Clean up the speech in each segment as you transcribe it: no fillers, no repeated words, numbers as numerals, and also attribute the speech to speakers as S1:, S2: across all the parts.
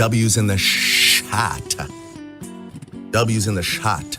S1: W's in the shot. W's in the shot.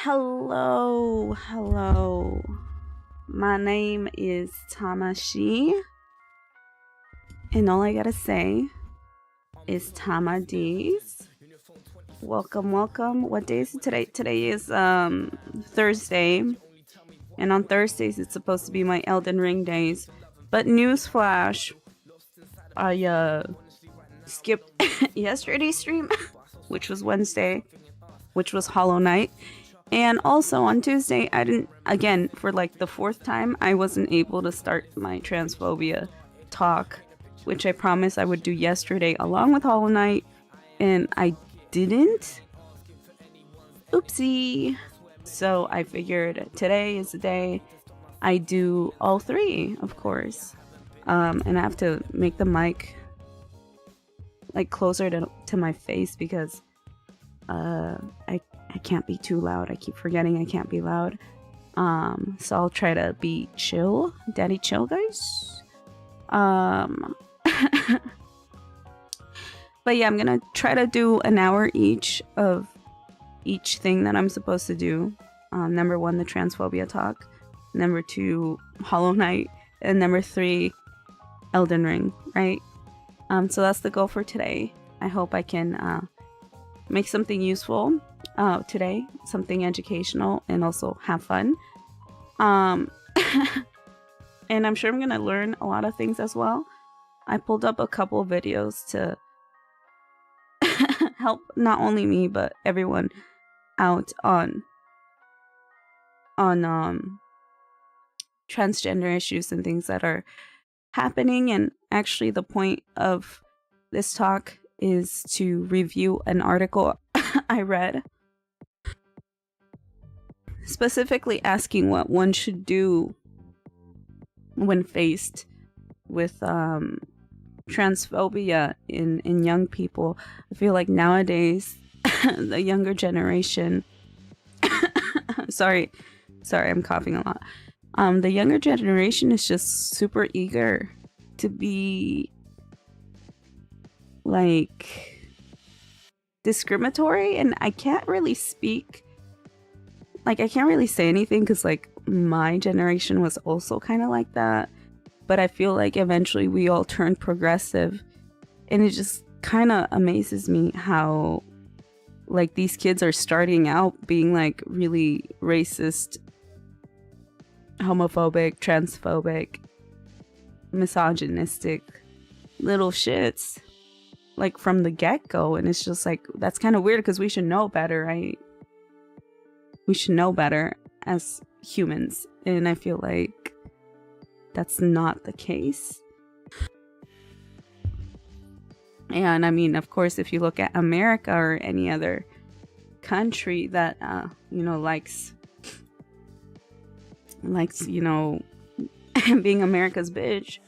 S2: Hello. My name is Tamashii, and all I gotta say is Tamadis. Welcome. What day is it today? Today is Thursday, and on Thursdays it's supposed to be my Elden Ring days. But newsflash, I skipped yesterday's stream, which was Wednesday, which was Hollow Knight. And also on Tuesday, I didn't, again, for like the fourth time, I wasn't able to start my Transphobia talk, which I promised I would do yesterday along with Hollow Knight, and I didn't. Oopsie. So I figured today is the day I do all three, of course. And I have to make the mic like closer to my face because I can't be too loud. I keep forgetting I can't be loud. So I'll try to be chill. Daddy chill, guys. But yeah, I'm gonna try to do an hour each of each thing that I'm supposed to do. Number 1, the Transphobia talk. Number 2, Hollow Knight. And number 3, Elden Ring, right? So that's the goal for today. I hope I can make something useful today, something educational, and also have fun. And I'm sure I'm gonna learn a lot of things as well. I pulled up a couple of videos to help not only me but everyone out on transgender issues and things that are happening. And actually the point of this talk is to review an article I read, specifically asking what one should do when faced with transphobia in young people. I feel like nowadays the younger generation sorry, I'm coughing a lot. The younger generation is just super eager to be like discriminatory, and I can't really speak, like I can't really say anything because like my generation was also kind of like that, but I feel like eventually we all turned progressive, and it just kind of amazes me how like these kids are starting out being like really racist, homophobic, transphobic, misogynistic little shits like from the get-go. And it's just like, that's kind of weird because we should know better, right? We should know better as humans, and I feel like that's not the case. And I mean, of course, if you look at America or any other country that you know, likes you know, being America's bitch,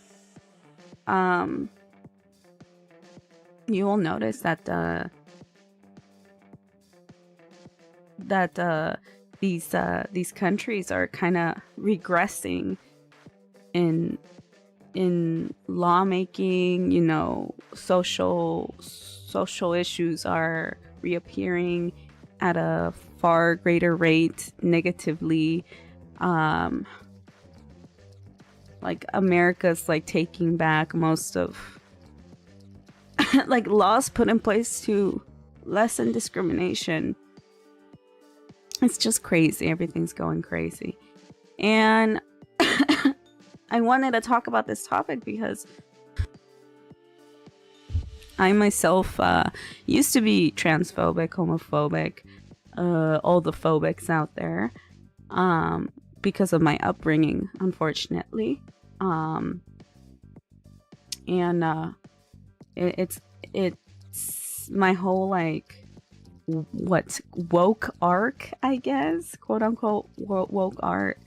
S2: you will notice that these countries are kind of regressing in lawmaking. You know, social issues are reappearing at a far greater rate negatively. Like America's like taking back most of like laws put in place to lessen discrimination. It's just crazy. Everything's going crazy. And I wanted to talk about this topic because I myself used to be transphobic, homophobic, all the phobics out there, because of my upbringing, unfortunately. It's my whole like woke arc, I guess, quote unquote woke arc,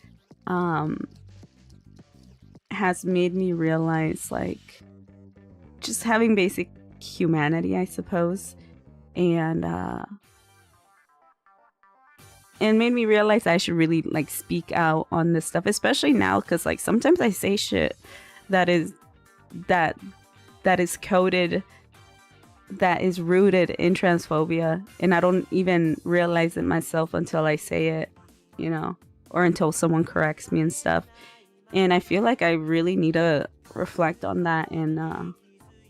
S2: has made me realize like just having basic humanity, I suppose, and made me realize I should really like speak out on this stuff, especially now, because like sometimes I say shit that is coded that is rooted in transphobia, and I don't even realize it myself until I say it, you know, or until someone corrects me and stuff. And I feel like I really need to reflect on that and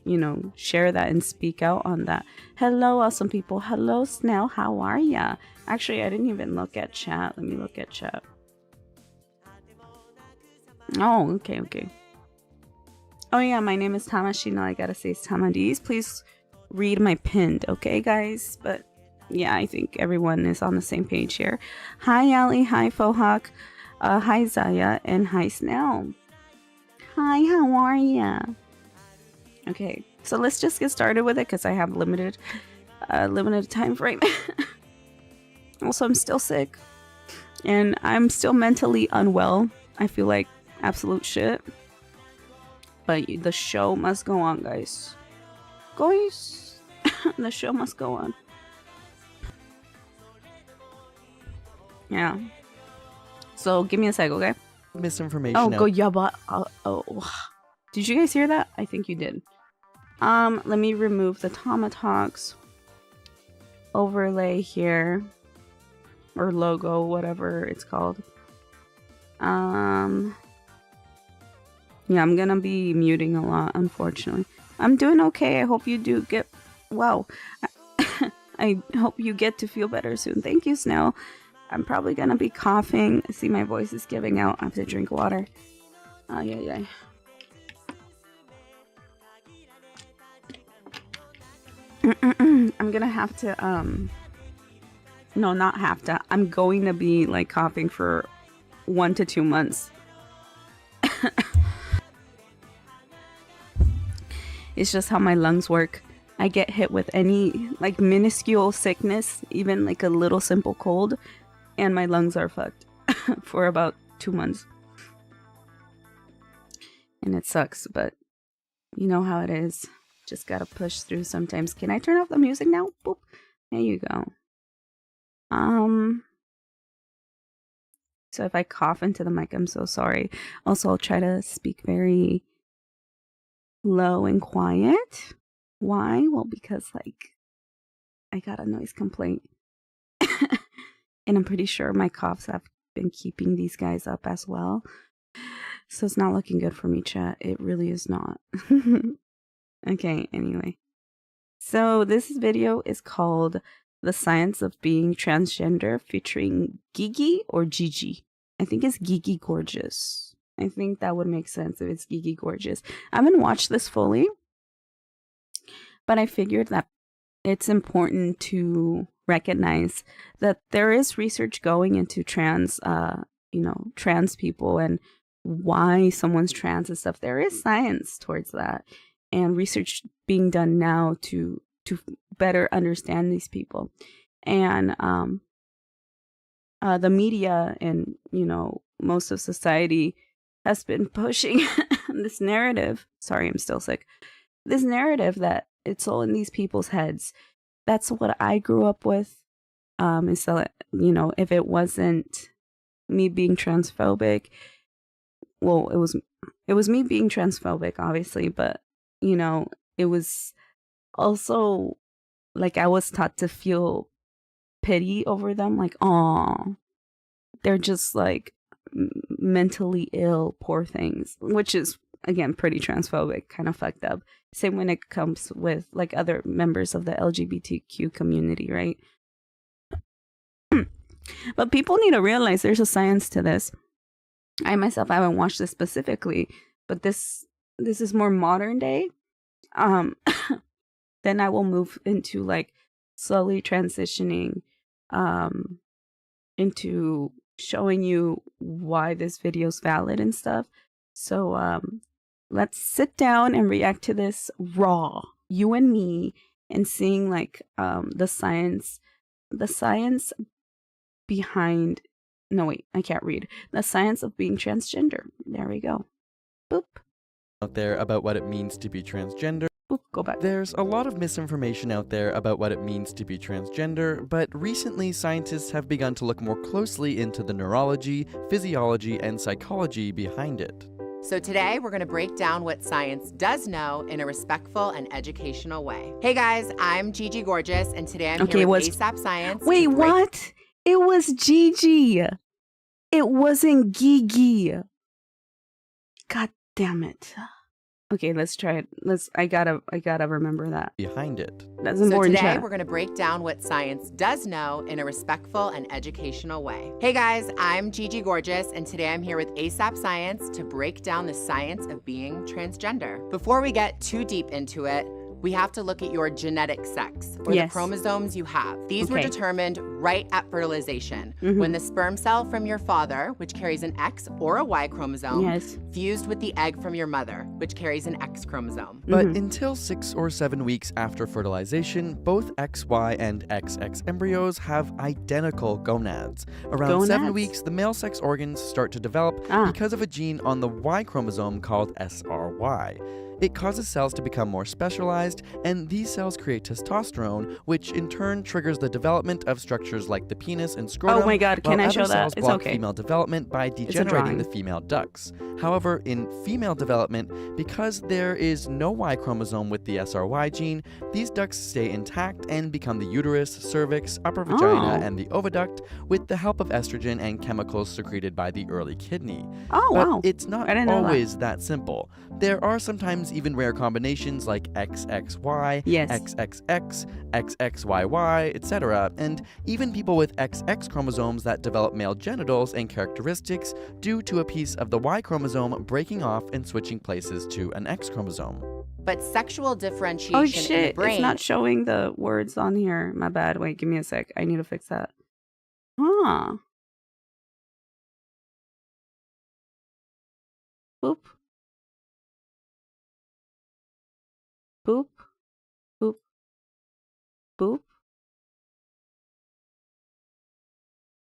S2: you know, share that and speak out on that. Hello, awesome people. Hello, Snell. How are ya? Actually, I didn't even look at chat. Let me look at chat. Oh, okay. Oh yeah, my name is Tamashii. Now I gotta say it's Tamadis. Please read my pinned, okay, guys? But yeah, I think everyone is on the same page here. Hi, Ali. Hi, Fohawk. Hi, Zaya. And hi, Snell. Hi, how are ya? Okay, so let's just get started with it because I have limited time frame. Also, I'm still sick and I'm still mentally unwell. I feel like absolute shit, but the show must go on, guys. The show must go on. Yeah, so give me a sec, okay?
S3: Misinformation.
S2: Oh, go yaba. Oh, did you guys hear that? I think you did. Let me remove the TamaTalks overlay here, or logo, whatever it's called. Yeah, I'm gonna be muting a lot, unfortunately. I'm doing okay. I hope you do get well. I hope you get to feel better soon. Thank you, Snow. I'm probably gonna be coughing. See, my voice is giving out. I have to drink water. Yeah. I'm gonna have to no, not have to. I'm going to be like coughing for 1 to 2 months. It's just how my lungs work. I get hit with any like minuscule sickness, even like a little simple cold, and my lungs are fucked for about 2 months. And it sucks, but you know how it is. Just gotta push through sometimes. Can I turn off the music now? Boop. There you go. So if I cough into the mic, I'm so sorry. Also, I'll try to speak very low and quiet. Why? Well, because like I got a noise complaint. And I'm pretty sure my coughs have been keeping these guys up as well. So it's not looking good for me, chat. It really is not. Okay, anyway. So this video is called The Science of Being Transgender, featuring Gigi or Gigi. I think it's Gigi Gorgeous. I think that would make sense if it's Gigi Gorgeous. I haven't watched this fully, but I figured that it's important to recognize that there is research going into trans people and why someone's trans and stuff. There is science towards that, and research being done now to better understand these people. And the media and, you know, most of society has been pushing this narrative. Sorry, I'm still sick. This narrative that it's all in these people's heads. That's what I grew up with. Is that, you know, if it wasn't me being transphobic, well, it was me being transphobic, obviously, but you know, it was also like I was taught to feel pity over them, like, oh, they're just like mentally ill, poor things, which is again pretty transphobic, kind of fucked up. Same when it comes with like other members of the LGBTQ community, right? But people need to realize there's a science to this. I myself haven't watched this specifically, but this is more modern day. Then I will move into like slowly transitioning into showing you why this video is valid and stuff. So let's sit down and react to this raw, you and me, and seeing like the science behind, no wait, I can't read. The science of being transgender. There we go. Boop.
S3: Out there about what it means to be transgender.
S2: Boop, go back.
S3: There's a lot of misinformation out there about what it means to be transgender, but recently scientists have begun to look more closely into the neurology, physiology, and psychology behind it.
S4: So today we're going to break down what science does know in a respectful and educational way. Hey guys, I'm Gigi Gorgeous, and today I'm here with ASAP Science.
S2: Wait, what? It was Gigi. It wasn't Gigi. God damn it. Okay, let's try it. I gotta remember that.
S3: Behind it.
S2: That's important.
S4: So today we're going to break down what science does know in a respectful and educational way. Hey guys, I'm Gigi Gorgeous, and today I'm here with ASAP Science to break down the science of being transgender. Before we get too deep into it, we have to look at your genetic sex, or the chromosomes you have. These were determined right at fertilization, when the sperm cell from your father, which carries an X or a Y chromosome, fused with the egg from your mother, which carries an X chromosome.
S3: But until 6 or 7 weeks after fertilization, both XY and XX embryos have identical gonads. Around 7 weeks, the male sex organs start to develop because of a gene on the Y chromosome called SRY. It causes cells to become more specialized, and these cells create testosterone, which in turn triggers the development of structures like the penis and scrotum.
S2: Oh my god, can I show that?
S3: Cells
S2: It's
S3: block
S2: okay.
S3: female development by degenerating the female ducts. However, in female development, because there is no Y chromosome with the SRY gene, these ducts stay intact and become the uterus, cervix, upper vagina, and the oviduct with the help of estrogen and chemicals secreted by the early kidney. But it's not always that simple. There are sometimes even rare combinations like XXY, XXX, XXYY, etc. And even people with XX chromosomes that develop male genitals and characteristics due to a piece of the Y chromosome breaking off and switching places to an X chromosome.
S4: But sexual differentiation in the brain...
S2: It's not showing the words on here. My bad. Wait, give me a sec. I need to fix that. Huh. Boop. Boop. Boop. Boop.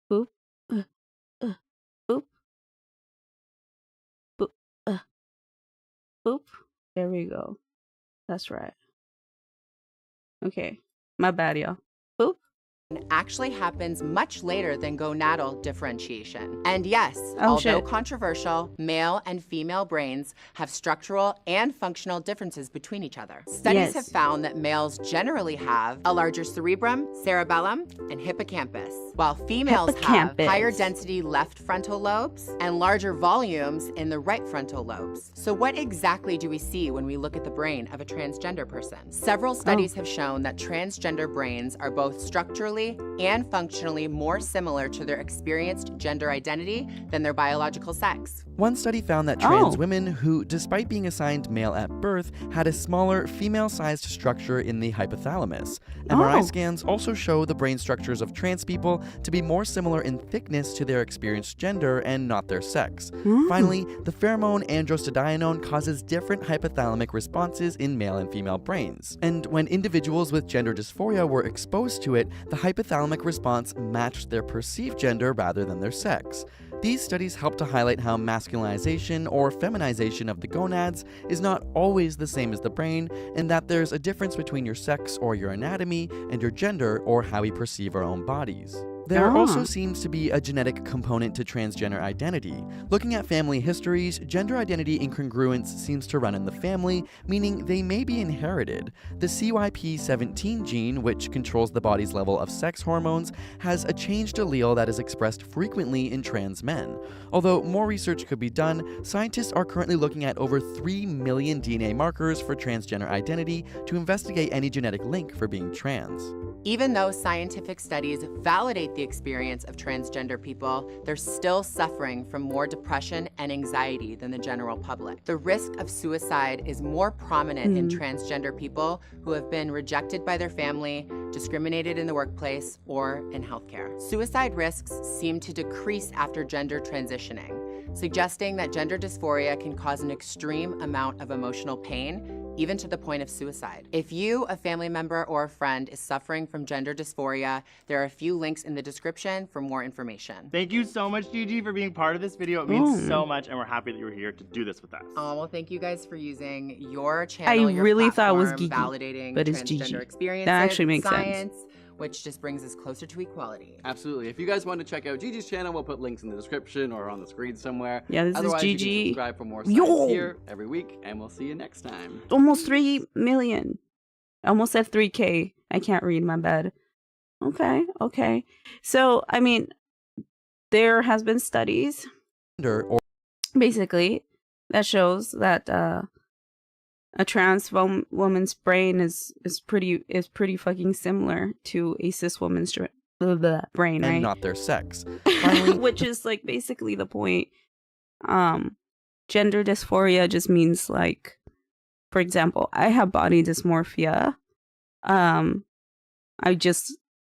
S2: Boop. Boop. Boop. Boop. There we go. That's right. Okay. My bad, y'all. Boop.
S4: Actually happens much later than gonadal differentiation. And yes, although controversial, male and female brains have structural and functional differences between each other. Studies have found that males generally have a larger cerebrum, cerebellum, and hippocampus, while females have higher density left frontal lobes and larger volumes in the right frontal lobes. So what exactly do we see when we look at the brain of a transgender person? Several studies have shown that transgender brains are both structurally and functionally more similar to their experienced gender identity than their biological sex.
S3: One study found that trans women who, despite being assigned male at birth, had a smaller female-sized structure in the hypothalamus. MRI scans also show the brain structures of trans people to be more similar in thickness to their experienced gender and not their sex. Finally, the pheromone androstenedione causes different hypothalamic responses in male and female brains. And when individuals with gender dysphoria were exposed to it, the hypothalamic response matched their perceived gender rather than their sex. These studies help to highlight how masculinization or feminization of the gonads is not always the same as the brain, and that there's a difference between your sex or your anatomy and your gender or how we perceive our own bodies. There also seems to be a genetic component to transgender identity. Looking at family histories, gender identity incongruence seems to run in the family, meaning they may be inherited. The CYP17 gene, which controls the body's level of sex hormones, has a changed allele that is expressed frequently in trans men. Although more research could be done, scientists are currently looking at over 3 million DNA markers for transgender identity to investigate any genetic link for being trans.
S4: Even though scientific studies validate the experience of transgender people, they're still suffering from more depression and anxiety than the general public. The risk of suicide is more prominent in transgender people who have been rejected by their family, discriminated in the workplace, or in healthcare. Suicide risks seem to decrease after gender transitioning, suggesting that gender dysphoria can cause an extreme amount of emotional pain, even to the point of suicide. If you, a family member, or a friend is suffering from gender dysphoria, there are a few links in the description for more information.
S5: Thank you so much, Gigi, for being part of this video. It means so much, and we're happy that you were here to do this with us.
S4: Oh, well, thank you guys for using your channel,
S2: I really thought it was
S4: platform,
S2: Gigi,
S4: validating
S2: but it's
S4: transgender
S2: Gigi.
S4: experiences,
S2: That actually makes
S4: science,
S2: sense.
S4: which just brings us closer to equality.
S6: Absolutely. If you guys want to check out Gigi's channel, we'll put links in the description or on the screen somewhere.
S2: Yeah, this
S6: Otherwise,
S2: is
S6: you
S2: Gigi.
S6: can subscribe for more science here every week, and we'll see you next time.
S2: Almost 3 million. I almost said 3K. I can't read my bed. Okay. So, I mean, there has been studies, basically, that shows that a trans woman's brain is pretty fucking similar to a cis woman's brain, right?
S3: And not their sex. Finally,
S2: which is like basically the point. Gender dysphoria just means like, for example, I have body dysmorphia.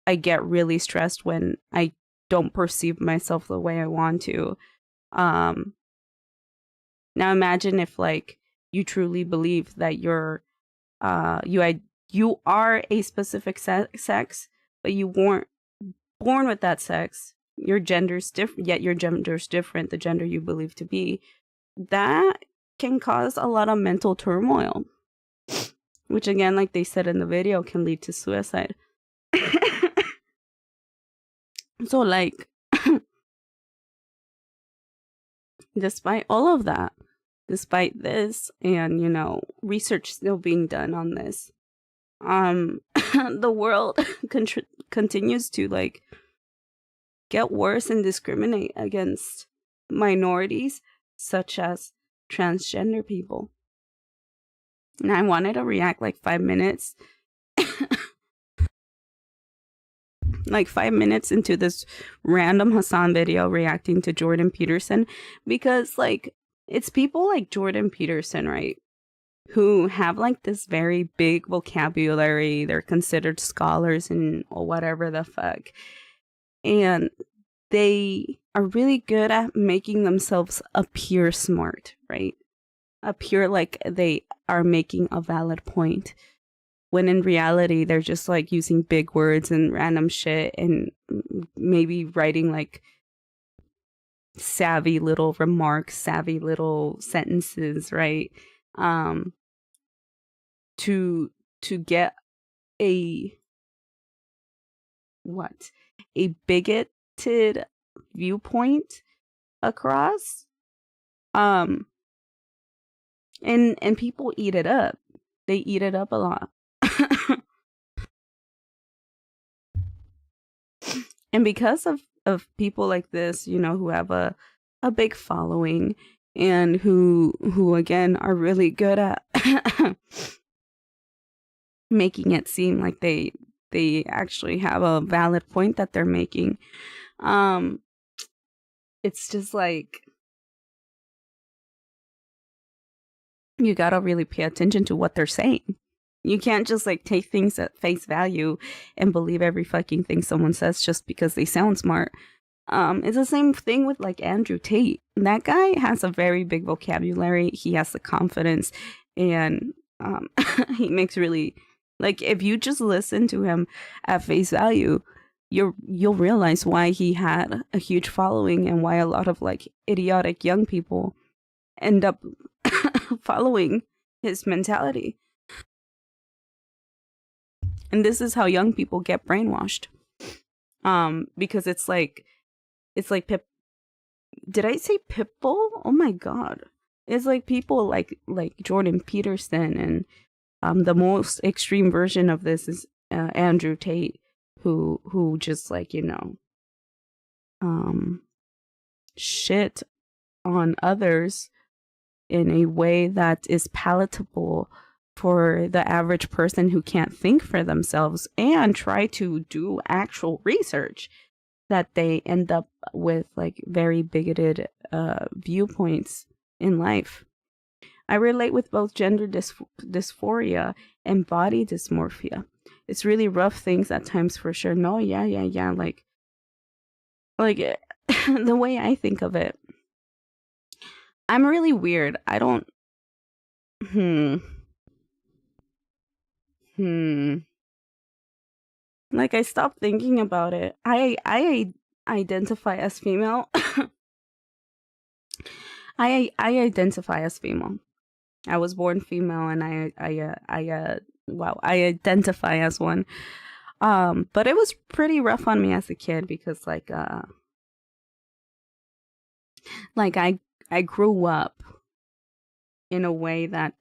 S2: I get really stressed when I don't perceive myself the way I want to. Now imagine if like you truly believe that you are a specific sex, but you weren't born with that sex. Your gender's different, yet your gender's different, the gender you believe to be. That can cause a lot of mental turmoil, which again, like they said in the video, can lead to suicide. So like, despite all of that, despite this, and you know, research still being done on this, the world continues to like get worse and discriminate against minorities such as transgender people. And I wanted to react like 5 minutes like 5 minutes into this random Hassan video reacting to Jordan Peterson, because like it's people like Jordan Peterson, right, who have like this very big vocabulary. They're considered scholars and or whatever the fuck, and they are really good at making themselves appear smart, right? Appear like they are making a valid point, when in reality they're just like using big words and random shit and maybe writing like savvy little remarks, savvy little sentences, right? To get a bigoted viewpoint across. And people eat it up. They eat it up a lot. And because of people like this, you know, who have a big following and who again are really good at making it seem like they actually have a valid point that they're making, it's just like you gotta really pay attention to what they're saying. You can't just like take things at face value and believe every fucking thing someone says just because they sound smart. It's the same thing with like Andrew Tate. That guy has a very big vocabulary. He has the confidence, and he makes really, like, if you just listen to him at face value, you'll realize why he had a huge following and why a lot of like idiotic young people end up following his mentality. And this is how young people get brainwashed. Because it's like did I say Pitbull? Oh my god. It's like people like Jordan Peterson, and the most extreme version of this is Andrew Tate, who just like, you know, shit on others in a way that is palatable for the average person who can't think for themselves and try to do actual research, that they end up with like very bigoted viewpoints in life. I relate with both gender dysphoria and body dysmorphia. It's really rough things at times for sure. No, yeah. Like the way I think of it, I'm really weird. I don't. Like, I stopped thinking about it. I identify as female. I identify as female. I was born female, and I identify as one. But it was pretty rough on me as a kid because like I grew up in a way that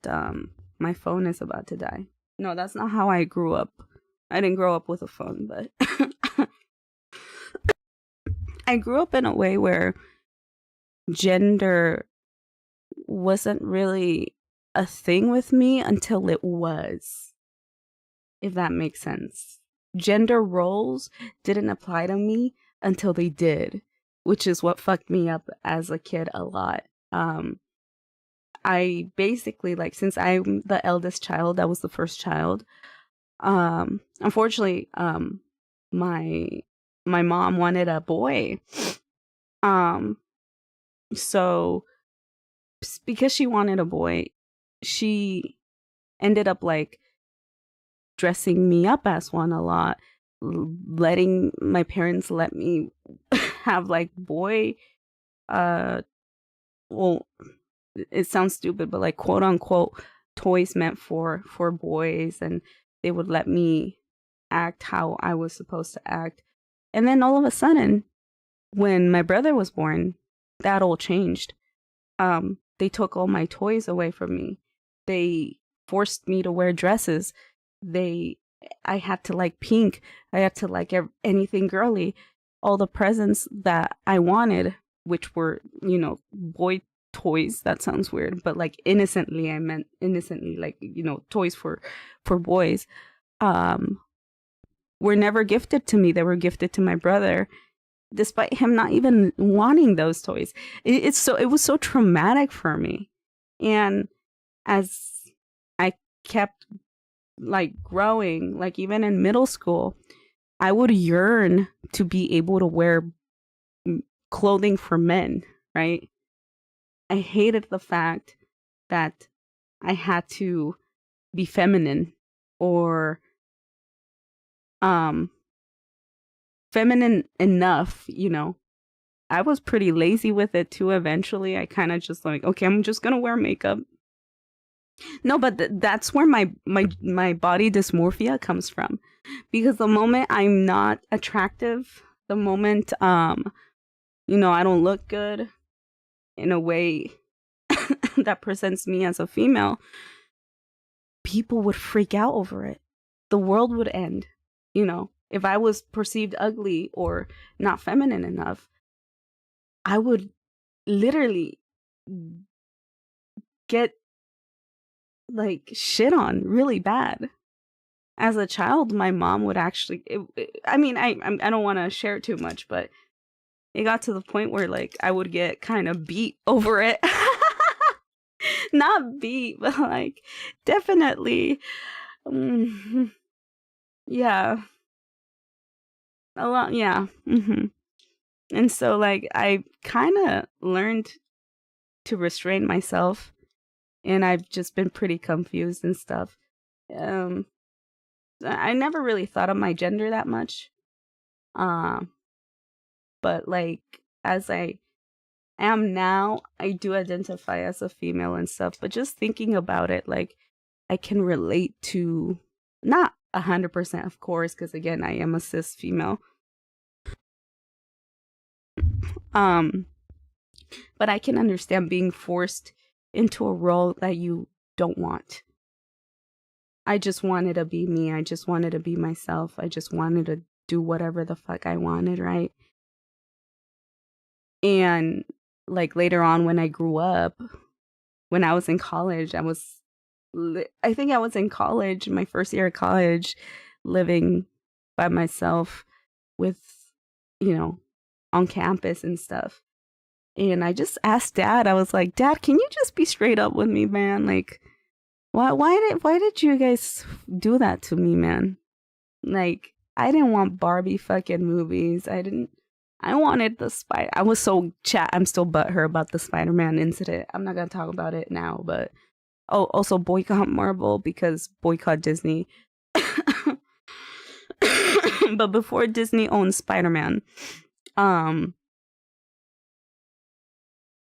S2: my phone is about to die. No, that's not how I grew up. I didn't grow up with a phone, but I grew up in a way where gender wasn't really a thing with me until it was, if that makes sense. Gender roles didn't apply to me until they did, which is what fucked me up as a kid a lot. I basically, like, since I'm the eldest child, I was the first child. Unfortunately, my mom wanted a boy. So because she wanted a boy, she ended up like dressing me up as one a lot, letting my parents let me have like boy, well, it sounds stupid, but like quote unquote toys meant for boys, and they would let me act how I was supposed to act. And then all of a sudden, when my brother was born, that all changed. They took all my toys away from me. They forced me to wear dresses. I had to like pink. I had to like anything girly. All the presents that I wanted, which were, you know, boy toys. That sounds weird, but like innocently, I meant innocently, like, you know, toys for boys, were never gifted to me. They were gifted to my brother, despite him not even wanting those toys. It was so traumatic for me. And as I kept like growing, like even in middle school, I would yearn to be able to wear clothing for men, right? I hated the fact that I had to be feminine or feminine enough, you know. I was pretty lazy with it too. Eventually, I kind of just like, okay, I'm just gonna wear makeup. No, but that's where my body dysmorphia comes from, because the moment I'm not attractive, the moment you know, I don't look good in a way that presents me as a female, people would freak out over it. The world would end, you know. If I was perceived ugly or not feminine enough, I would literally get like shit on really bad. As a child, my mom would actually, I mean, I don't want to share too much, but it got to the point where like I would get kind of beat over it. Not beat, but like definitely, yeah, a lot, yeah. And so like I kind of learned to restrain myself, and I've just been pretty confused and stuff. I never really thought of my gender that much. But like as I am now, I do identify as a female and stuff. But just thinking about it, like I can relate to, not 100%, of course, because again, I am a cis female. But I can understand being forced into a role that you don't want. I just wanted to be me. I just wanted to be myself. I just wanted to do whatever the fuck I wanted, right? And like later on when I grew up, when I was in college, I think I was in college, my first year of college, living by myself with, you know, on campus and stuff. And I just asked Dad, I was like, Dad, can you just be straight up with me, man? Like, why did you guys do that to me, man? Like, I didn't want Barbie fucking movies. I wanted the Spider. I was so I'm still butthurt about the Spider-Man incident. I'm not gonna talk about it now, but also boycott Marvel because boycott Disney. But before Disney owned Spider-Man,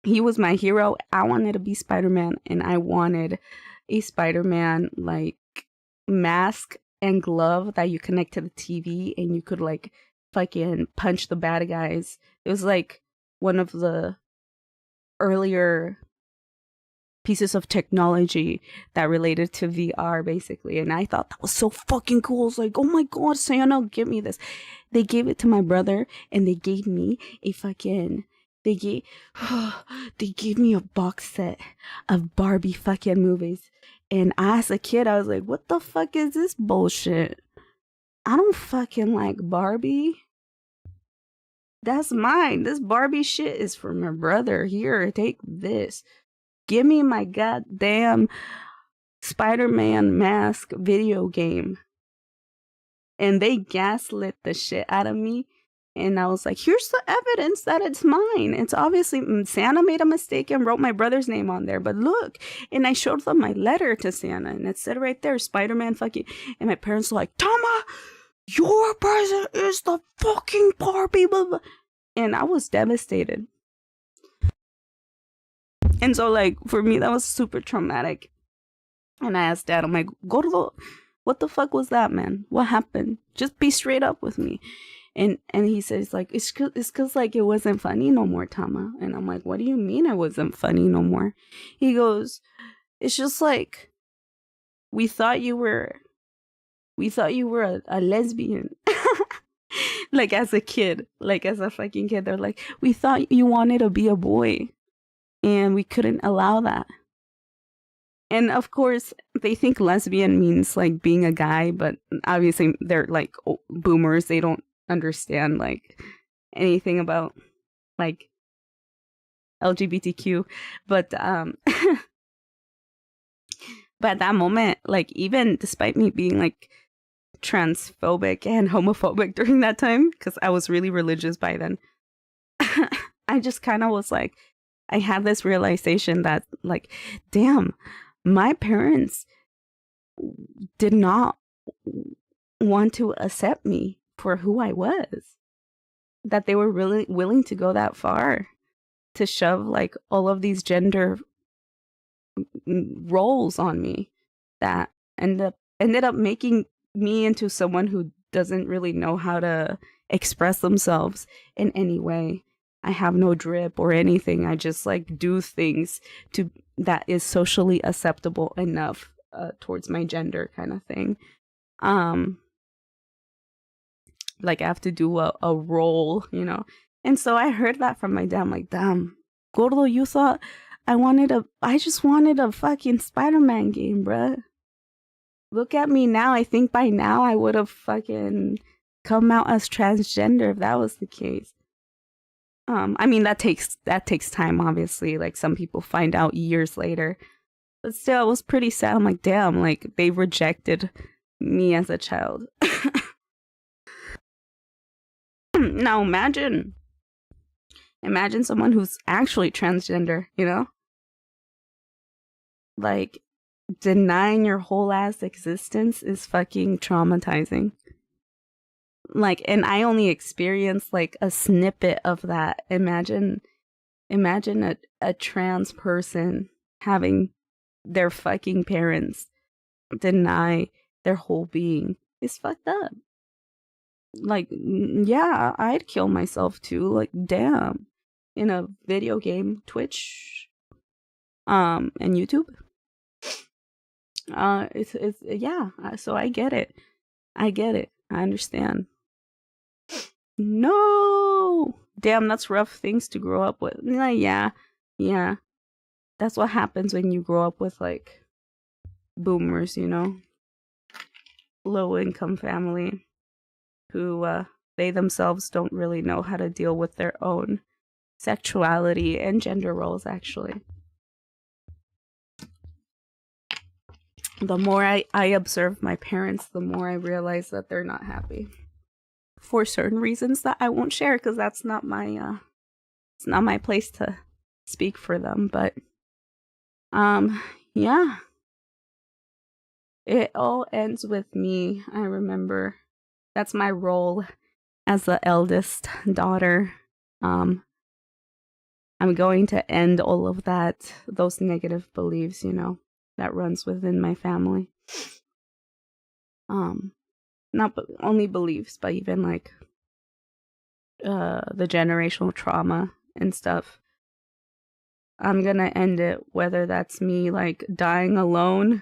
S2: he was my hero. I wanted to be Spider-Man, and I wanted a Spider-Man like mask and glove that you connect to the TV, and you could like fucking punch the bad guys. It was like one of the earlier pieces of technology that related to VR, basically. And I thought that was so fucking cool. I was like, oh my god, Santa, give me this. They gave it to my brother, and they gave me a fucking... They gave me a box set of Barbie fucking movies. And as a kid, I was like, what the fuck is this bullshit? I don't fucking like Barbie. That's mine. This Barbie shit is for my brother. Here, take this. Give me my goddamn Spider-Man mask video game. And they gaslit the shit out of me. And I was like, here's the evidence that it's mine. It's obviously Santa made a mistake and wrote my brother's name on there. But look. And I showed them my letter to Santa. And it said right there, Spider-Man fucking. And my parents were like, Tama, your present is the fucking Barbie. Blah, blah. And I was devastated. And so, like, for me, that was super traumatic. And I asked Dad, I'm like, Gordo, what the fuck was that, man? What happened? Just be straight up with me. And he says, like, it's cause like, it wasn't funny no more, Tama. And I'm like, what do you mean it wasn't funny no more? He goes, it's just like, we thought you were a lesbian. Like, as a kid, like, as a fucking kid, they're like, we thought you wanted to be a boy. And we couldn't allow that. And of course, they think lesbian means like being a guy, but obviously they're like boomers. They don't understand like anything about like LGBTQ. But but at that moment, like, even despite me being like transphobic and homophobic during that time, because I was really religious by then, I just kind of was like, I had this realization that, like, damn, my parents did not want to accept me for who I was. That they were really willing to go that far to shove, like, all of these gender roles on me that ended up making me into someone who doesn't really know how to express themselves in any way. I have no drip or anything. I just like do things that is socially acceptable enough towards my gender, kind of thing. Like, I have to do a role, you know. And so I heard that from my dad. I'm like, damn, Gordo, you thought I just wanted a fucking Spider-Man game, bruh. Look at me now. I think by now I would have fucking come out as transgender if that was the case. I mean, that takes time, obviously. Like, some people find out years later. But still, I was pretty sad. I'm like, damn, like, they rejected me as a child. Now, imagine someone who's actually transgender, you know? Like, denying your whole ass existence is fucking traumatizing. Like, and I only experienced like a snippet of that. Imagine a trans person having their fucking parents deny their whole being. It's fucked up. Like, yeah, I'd kill myself too. Like, damn. In a video game, Twitch, and YouTube. It's yeah. So I get it. I understand. No, damn, that's rough things to grow up with. Yeah. That's what happens when you grow up with like boomers, you know, low income family who they themselves don't really know how to deal with their own sexuality and gender roles. Actually, the more I observe my parents, the more I realize that they're not happy. For certain reasons that I won't share, because that's not my it's not my place to speak for them. But yeah, it all ends with me. I remember that's my role as the eldest daughter. I'm going to end all of those negative beliefs, you know, that runs within my family. Not only beliefs, but even like the generational trauma and stuff. I'm gonna end it, whether that's me like dying alone,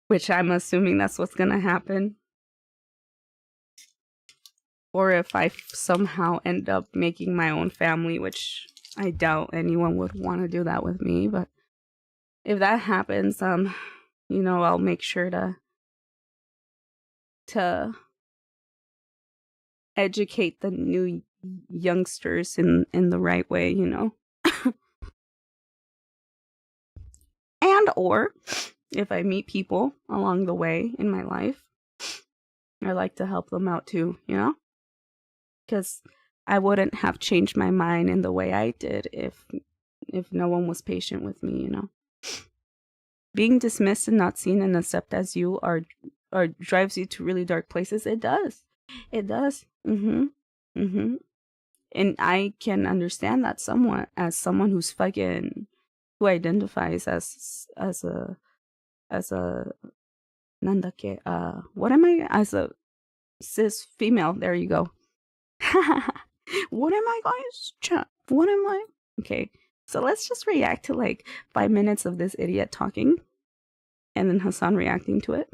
S2: which I'm assuming that's what's gonna happen, or if I somehow end up making my own family, which I doubt anyone would want to do that with me. But if that happens, you know, I'll make sure to educate the new youngsters in the right way, you know. And or if I meet people along the way in my life, I like to help them out too, you know? Because I wouldn't have changed my mind in the way I did if no one was patient with me, you know? Being dismissed and not seen and accepted as you are drives you to really dark places. It does. It does. And I can understand that somewhat as someone who's who identifies as a nandake, what am I, as a cis female. There you go. What am I, guys? Chat. What am I? Okay, so let's just react to like 5 minutes of this idiot talking and then Hassan reacting to it.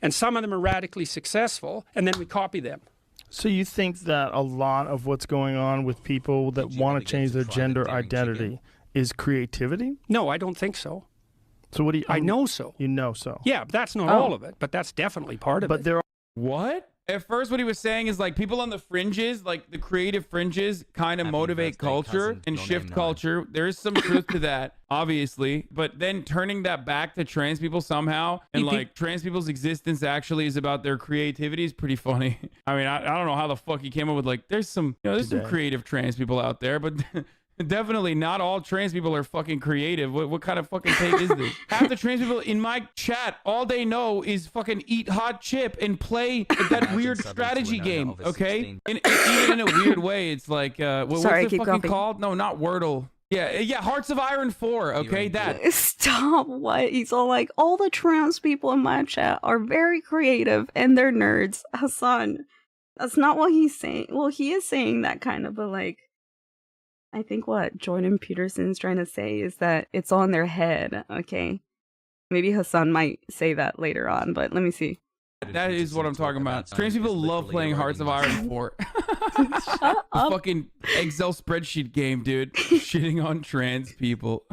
S7: And some of them are radically successful, and then we copy them.
S8: So you think that a lot of what's going on with people that want to change their gender identity is creativity?
S7: No, I don't think so.
S8: So what do you...
S7: I know so.
S8: You know so.
S7: Yeah, that's not all of it, but that's definitely part of it.
S8: But there are...
S9: What? At first, what he was saying is like people on the fringes, like the creative fringes, kind of motivate culture and shift culture. There is some truth to that, obviously. But then turning that back to trans people somehow, and like trans people's existence actually is about their creativity is pretty funny. I mean, I don't know how the fuck he came up with like there's some some creative trans people out there, but definitely not all trans people are fucking creative. What kind of fucking take is this? Half the trans people in my chat, all they know is fucking eat hot chip and play that weird strategy game, okay? Even in a weird way, it's like, what's it fucking called? No, not Wordle. Yeah, Hearts of Iron 4, okay? That.
S2: Stop, what? He's all like, all the trans people in my chat are very creative and they're nerds. Hassan, that's not what he's saying. Well, he is saying that kind of, but like, I think what Jordan Peterson's trying to say is that it's on their head, okay? Maybe Hassan might say that later on, but let me see.
S9: That is what I'm talking about. Trans people love playing Hearts of Iron 4.
S2: Shut up.
S9: Fucking Excel spreadsheet game, dude. Shitting on trans people.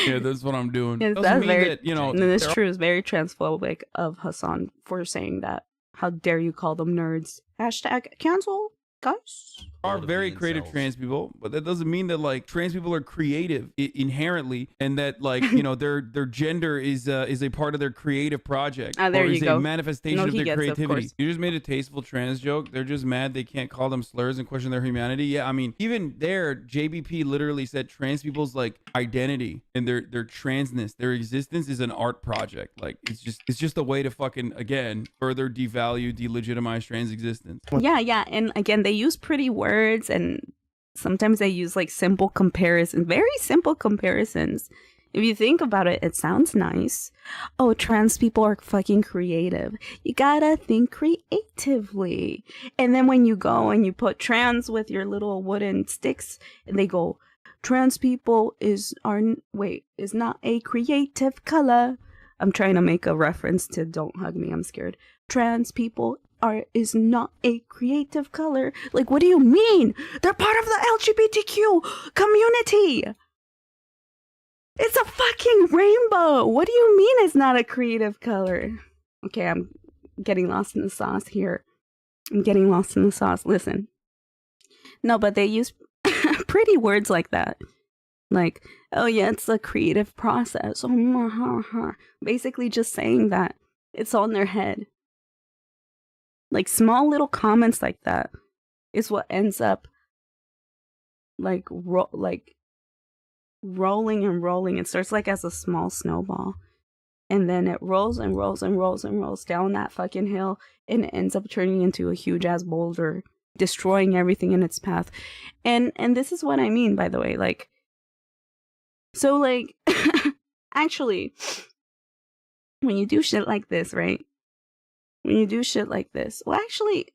S9: Yeah, that's what I'm doing.
S2: Yes, that's very, it's true. It's very transphobic of Hassan for saying that. How dare you call them nerds? Hashtag cancel. Guys
S9: are very creative trans people, but that doesn't mean that like trans people are creative inherently, and that like their gender is a part of their creative project
S2: there
S9: or is
S2: you go.
S9: a manifestation of their creativity.
S2: Of
S9: you just made a tasteful trans joke. They're just mad they can't call them slurs and question their humanity. Yeah, I mean even there, JBP literally said trans people's like identity and their transness, their existence is an art project. Like it's just a way to fucking again further devalue, delegitimize trans existence.
S2: Yeah, and again they use pretty words and sometimes they use like simple comparisons, very simple comparisons. If you think about it, it sounds nice. Oh, trans people are fucking creative. You gotta think creatively. And then when you go and you put trans with your little wooden sticks and they go, trans people is not a creative color. I'm trying to make a reference to Don't Hug Me, I'm Scared. Trans people is not a creative color. Like, what do you mean? They're part of the LGBTQ community. It's a fucking rainbow. What do you mean it's not a creative color? Okay, I'm getting lost in the sauce here. Listen. No, but they use pretty words like that. Like, oh yeah, it's a creative process. Basically just saying that it's on their head. Like small little comments like that is what ends up like rolling and rolling. It starts like as a small snowball, and then it rolls and rolls and rolls and rolls down that fucking hill, and it ends up turning into a huge ass boulder, destroying everything in its path. And this is what I mean, by the way. Like, so like actually, when you do shit like this, right? When you do shit like this, well, actually,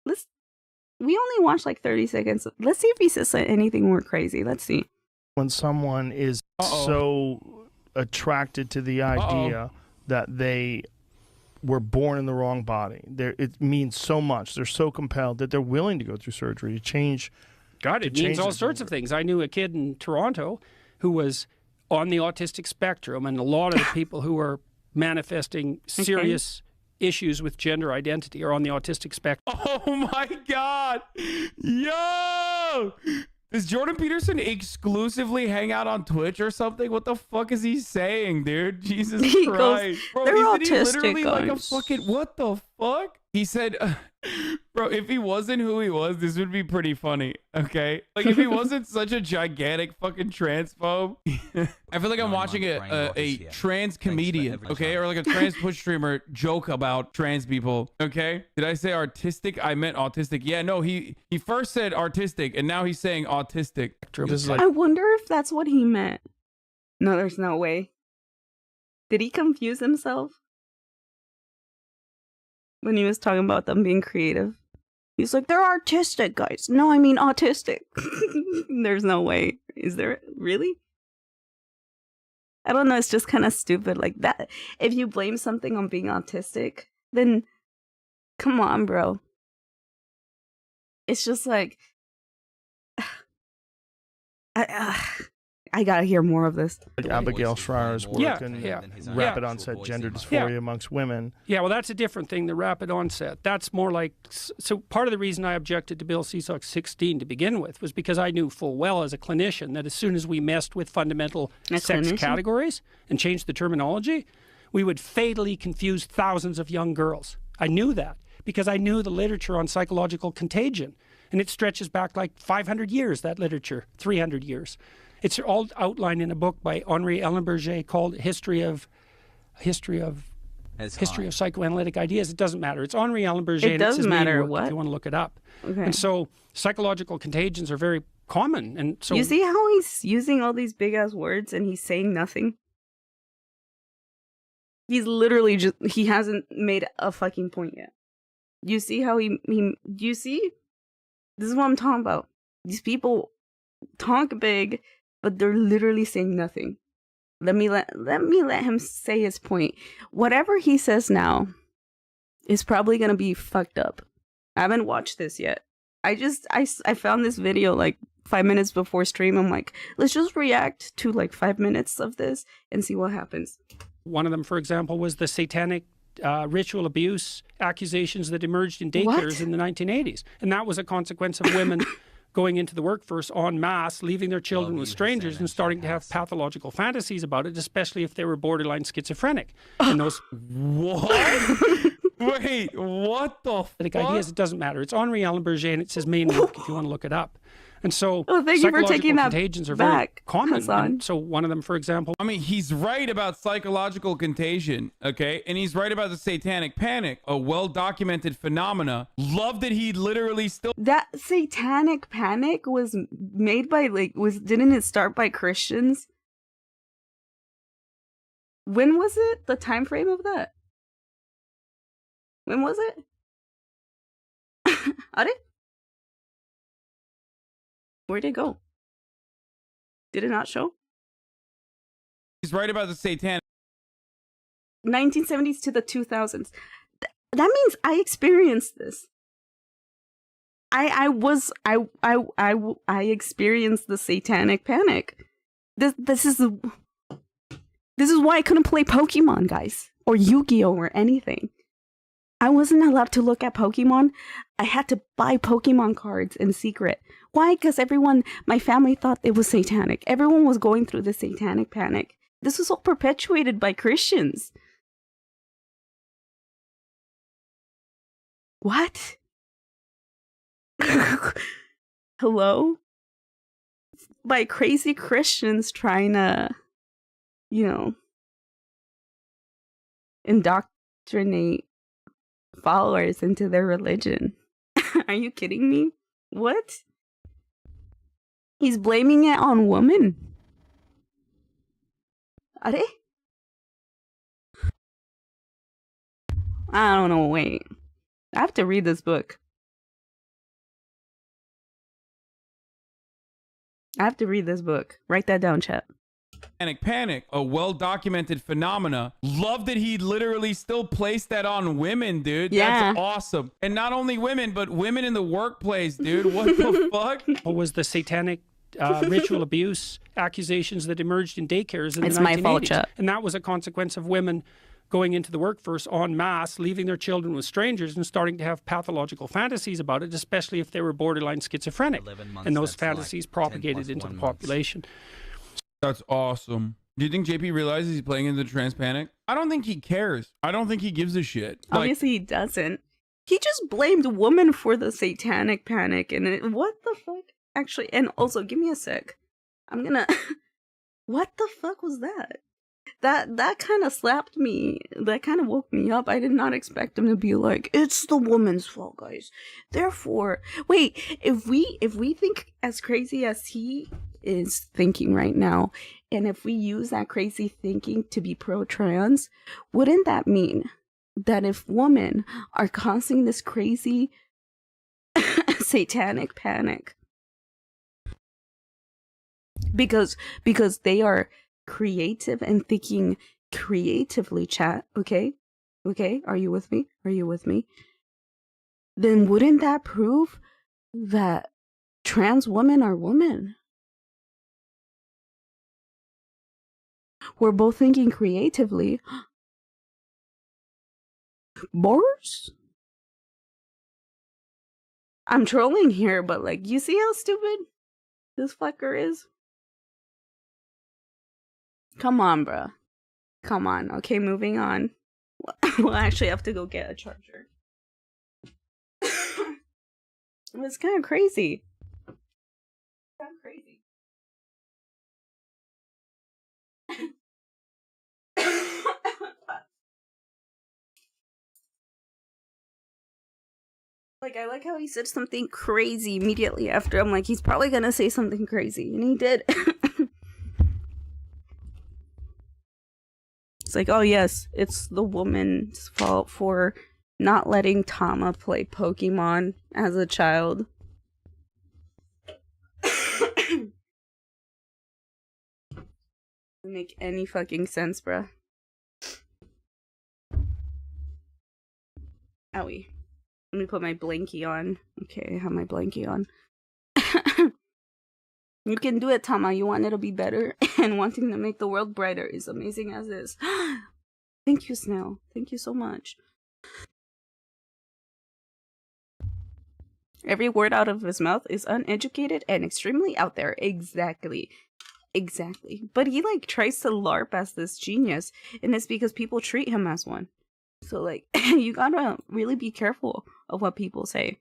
S2: we only watched like 30 seconds. Let's see if he says anything more crazy. Let's see.
S8: When someone is so attracted to the idea that they were born in the wrong body, it means so much. They're so compelled that they're willing to go through surgery to change.
S10: God, it means all sorts of things. I knew a kid in Toronto who was on the autistic spectrum, and a lot of the people who are manifesting serious issues with gender identity are on the autistic spectrum.
S9: Oh my God. Yo! Does Jordan Peterson exclusively hang out on Twitch or something? What the fuck is he saying, dude? Jesus Christ. Bro,
S2: they're
S9: isn't he
S2: autistic,
S9: literally like a
S2: guys.
S9: fucking, what the fuck? He said, bro, if he wasn't who he was, this would be pretty funny, okay? Like, if he wasn't such a gigantic fucking transphobe. I feel like I'm watching a trans comedian, okay? Or like a trans push streamer joke about trans people, okay? Did I say artistic? I meant autistic. Yeah, no, he first said artistic, and now he's saying autistic.
S2: I wonder if that's what he meant. No, there's no way. Did he confuse himself? When he was talking about them being creative. He's like, they're artistic, guys. No, I mean autistic. There's no way. Is there? Really? I don't know. It's just kind of stupid like that. If you blame something on being autistic, then come on, bro. It's just like... I gotta hear more of this.
S8: Like Abigail Schreier's work and rapid onset gender dysphoria amongst women.
S10: Yeah, well, that's a different thing, the rapid onset. That's more like... So part of the reason I objected to Bill C-SOX 16 to begin with was because I knew full well as a clinician that as soon as we messed with fundamental sex categories and changed the terminology, we would fatally confuse thousands of young girls. I knew that because I knew the literature on psychological contagion. And it stretches back like 500 years, that literature, 300 years. It's all outlined in a book by Henri Ellenberger called History of Psychoanalytic Ideas. It doesn't matter. It's Henri Ellenberger.
S2: It doesn't matter
S10: what? If you want to look it up. Okay. And so psychological contagions are very common. And so
S2: you see how he's using all these big ass words and he's saying nothing? He's literally just, he hasn't made a fucking point yet. You see how do you see? This is what I'm talking about. These people talk big, but they're literally saying nothing. Let me let him say his point. Whatever he says now is probably gonna be fucked up. I haven't watched this yet. I found this video like 5 minutes before stream. I'm like, let's just react to like 5 minutes of this and see what happens.
S10: One of them, for example, was the satanic ritual abuse accusations that emerged in daycares in the 1980s. And that was a consequence of women going into the workforce en masse, leaving their children with strangers and starting to have pathological fantasies about it, especially if they were borderline schizophrenic. And those...
S9: What? Wait, what the fuck?
S10: Ideas, it doesn't matter. It's Henri Ellenberger and it's his main work if you want to look it up. And so
S2: thank you for taking that
S10: contagions are
S2: back,
S10: very common. And so one of them, for example...
S9: I mean, he's right about psychological contagion, okay? And he's right about the satanic panic, a well-documented phenomena. Love that he literally still...
S2: That satanic panic was made by, didn't it start by Christians? When was it? The time frame of that? When was it? Are they? Where'd it go? Did it not show?
S9: He's right about the satanic
S2: 1970s to the 2000s. That means I experienced this. I experienced the satanic panic. This is why I couldn't play Pokemon, guys, or Yu-Gi-Oh or anything. I wasn't allowed to look at Pokemon. I had to buy Pokemon cards in secret. Why? Because my family thought it was satanic. Everyone was going through the satanic panic. This was all perpetuated by Christians. What? Hello? By crazy Christians trying to, indoctrinate followers into their religion. Are you kidding me? What? He's blaming it on women. Are they? I don't know. Wait. I have to read this book. I have to read this book. Write that down, chat.
S9: Panic, a well-documented phenomena. Love that he literally still placed that on women, dude.
S2: Yeah.
S9: That's awesome. And not only women, but women in the workplace, dude. What the fuck?
S10: What was the satanic ritual abuse accusations that emerged in daycares in
S2: It's
S10: the 1980s?
S2: my fault, chat.
S10: And that was a consequence of women going into the workforce en masse, leaving their children with strangers and starting to have pathological fantasies about it, especially if they were borderline schizophrenic. And those fantasies propagated into the population.
S9: That's awesome. Do you think JP realizes he's playing into trans panic? I don't think he cares. I don't think he gives a shit.
S2: Obviously, he doesn't. He just blamed women for the satanic panic. And what the fuck? Actually, and also, give me a sec. I'm gonna... What the fuck was that? That kind of slapped me. That kind of woke me up. I did not expect him to be like, it's the woman's fault, guys. Therefore, wait, if we think as crazy as he is thinking right now, and if we use that crazy thinking to be pro-trans, wouldn't that mean that if women are causing this crazy satanic panic because they are creative and thinking creatively, chat, okay, are you with me, then wouldn't that prove that trans women are women? We're both thinking creatively. Bars? I'm trolling here, but like, you see how stupid this fucker is? Come on, bruh. Come on. Okay, moving on. We'll actually have to go get a charger. It's kind of crazy. Like, I like how he said something crazy immediately after. I'm like, he's probably gonna say something crazy. And he did. It's like, oh yes, it's the woman's fault for not letting Tama play Pokemon as a child. Doesn't make any fucking sense, bruh. Owie. Let me put my blankie on. Okay, I have my blankie on. You can do it, Tama. You want it to be better, and wanting to make the world brighter is amazing as is. Thank you, Snail. Thank you so much. Every word out of his mouth is uneducated and extremely out there. Exactly. But he like tries to LARP as this genius, and it's because people treat him as one. So like, you gotta really be careful of what people say.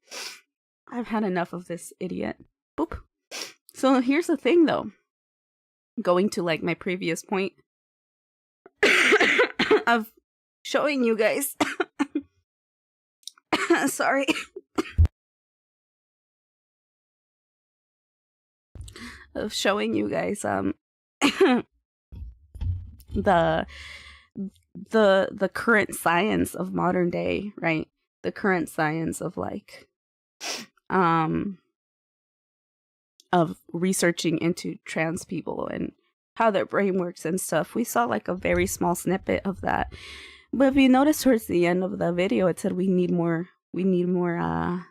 S2: I've had enough of this idiot. Boop. So here's the thing though. Going to like my previous point of showing you guys. Sorry. Of showing you guys the current science of modern day, right? The current science of like of researching into trans people and how their brain works and stuff. We saw like a very small snippet of that. But if you notice towards the end of the video, it said we need more we need more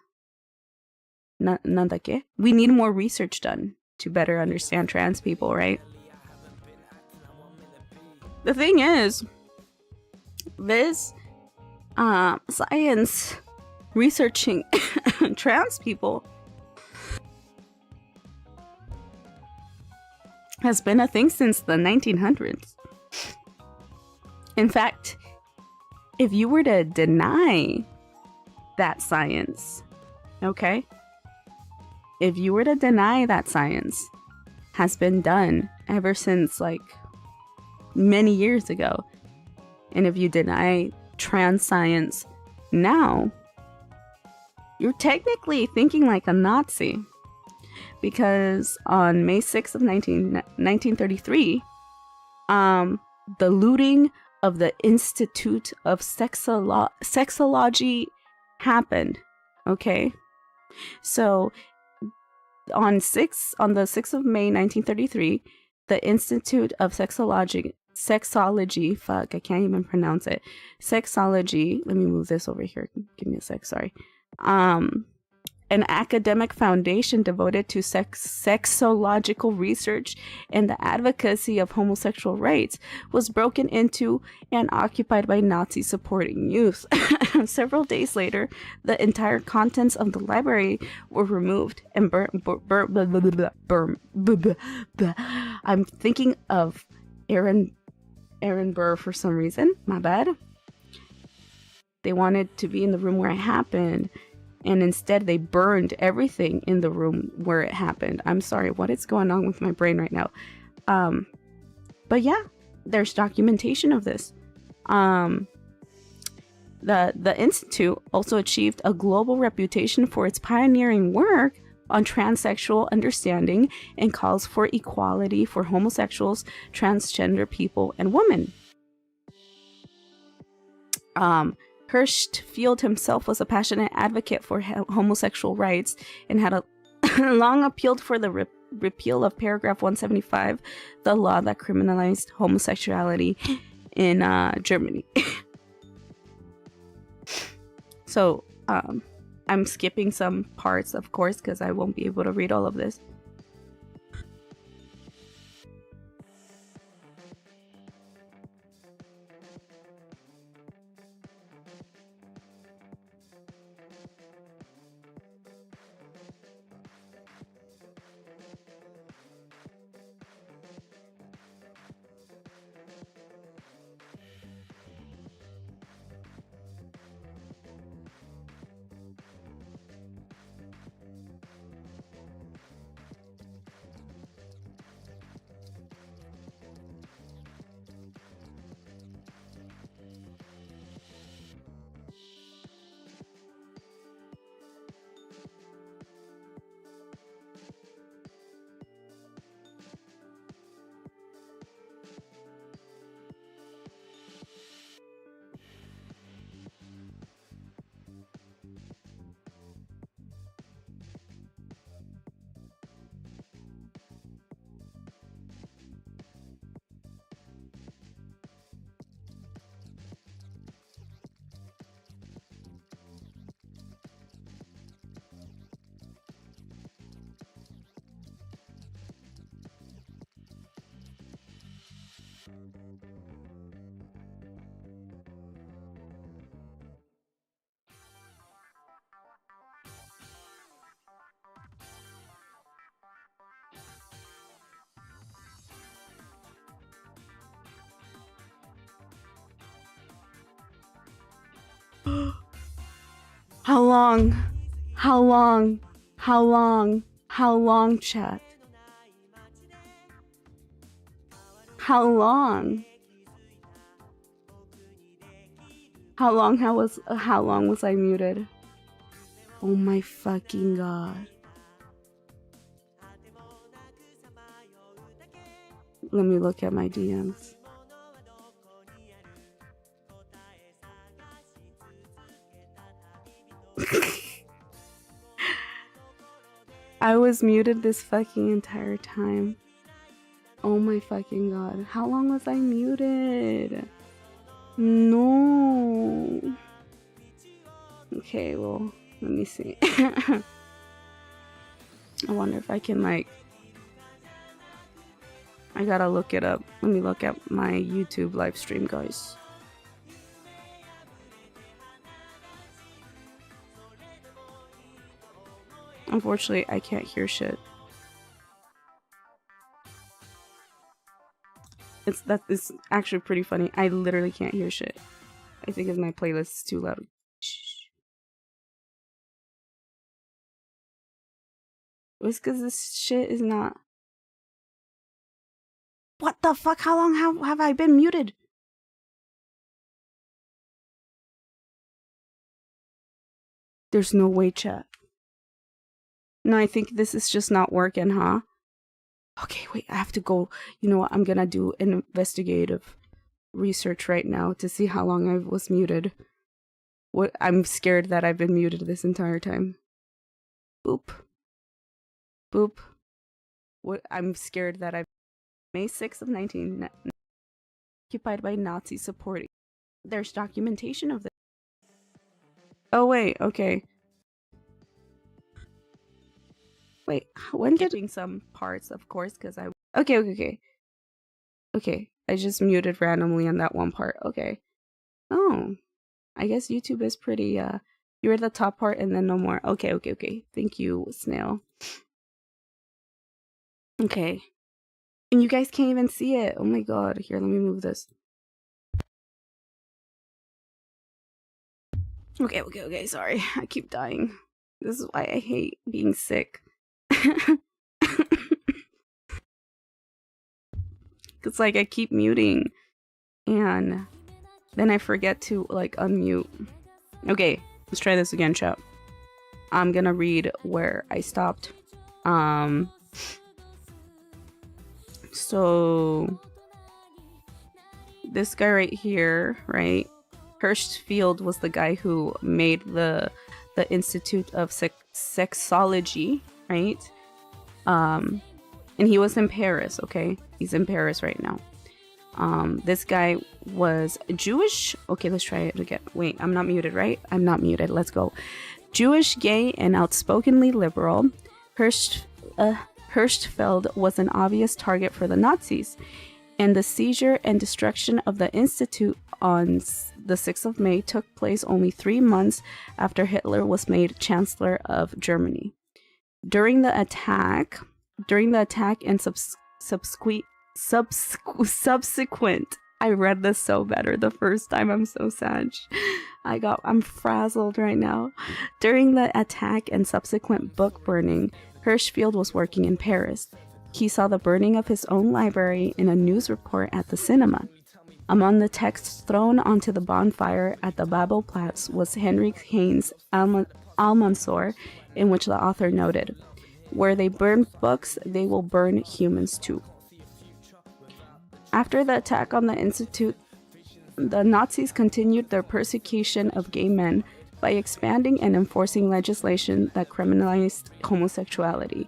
S2: research done to better understand trans people, right? The thing is, this science researching trans people has been a thing since the 1900s. In fact, if you were to deny that science, okay? If you were to deny that science has been done ever since like many years ago, and if you deny trans science now, you're technically thinking like a Nazi. Because on May 6th of 1933, the looting of the Institute of Sexology happened. Okay, so on the 6th of May 1933, the Institute of Sexology, fuck, I can't even pronounce it. Sexology, let me move this over here. Give me a sec, sorry. An academic foundation devoted to sexological research and the advocacy of homosexual rights, was broken into and occupied by Nazi supporting youth. Several days later, the entire contents of the library were removed and I'm thinking of Aaron Burr for some reason. My bad. They wanted to be in the room where it happened, and instead they burned everything in the room where it happened. I'm sorry, what is going on with my brain right now? But yeah, there's documentation of this. The Institute also achieved a global reputation for its pioneering work on transsexual understanding and calls for equality for homosexuals, transgender people, and women. Hirschfeld himself was a passionate advocate for homosexual rights and had long appealed for the repeal of paragraph 175, the law that criminalized homosexuality in Germany. So, I'm skipping some parts, of course, because I won't be able to read all of this. How long? How long? How long? How long, chat? How long? How long was I muted? Oh my fucking god. Let me look at my DMs. I was muted this fucking entire time. Oh my fucking god. How long was I muted? No. Okay, well, let me see. I wonder if I can, like... I gotta look it up. Let me look at my YouTube live stream, guys. Unfortunately, I can't hear shit. It's actually pretty funny. I literally can't hear shit. I think it's my playlist is too loud. It's because this shit is not... What the fuck? How long have I been muted? There's no way, chat. No, I think this is just not working, huh? Okay, wait, I have to go. You know what? I'm gonna do an investigative. research right now to see how long I was muted. What, I'm scared that I've been muted this entire time. Boop. Boop. What, I'm scared that I've... May 6th of 19... occupied by Nazi supporting. There's documentation of this. Oh, wait, okay. Wait, when getting some parts, of course, because I... Okay. Okay, I just muted randomly on that one part. Okay. Oh, I guess YouTube is pretty, you're the top part and then no more. Okay. Thank you, Snail. Okay. And you guys can't even see it. Oh my god. Here, let me move this. Okay. Sorry. I keep dying. This is why I hate being sick. It's like I keep muting and then I forget to like unmute. Okay, let's try this again, chat. I'm gonna read where I stopped. So this guy right here, right? Hirschfeld was the guy who made the Institute of Sexology, right? And he was in Paris, okay? He's in Paris right now. This guy was Jewish. Okay, let's try it again. Wait, I'm not muted, right? I'm not muted. Let's go. Jewish, gay, and outspokenly liberal, Hirschfeld was an obvious target for the Nazis, and the seizure and destruction of the Institute on the 6th of May took place only 3 months after Hitler was made Chancellor of Germany. During the attack and subsequent, I read this so better the first time. I'm so sad. I'm frazzled right now. During the attack and subsequent book burning, Hirschfeld was working in Paris. He saw the burning of his own library in a news report at the cinema. Among the texts thrown onto the bonfire at the Babelplatz was Heinrich Heine's Almansor, in which the author noted, "Where they burn books, they will burn humans too." After the attack on the Institute, the Nazis continued their persecution of gay men by expanding and enforcing legislation that criminalized homosexuality.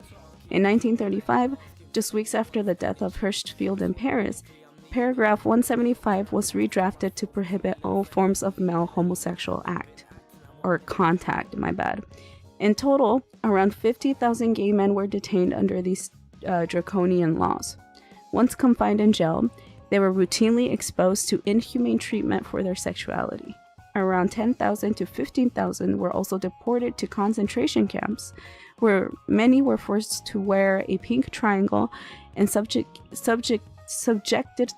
S2: In 1935, just weeks after the death of Hirschfeld in Paris, paragraph 175 was redrafted to prohibit all forms of male homosexual contact. In total, around 50,000 gay men were detained under these draconian laws. Once confined in jail, they were routinely exposed to inhumane treatment for their sexuality. Around 10,000 to 15,000 were also deported to concentration camps, where many were forced to wear a pink triangle and subjected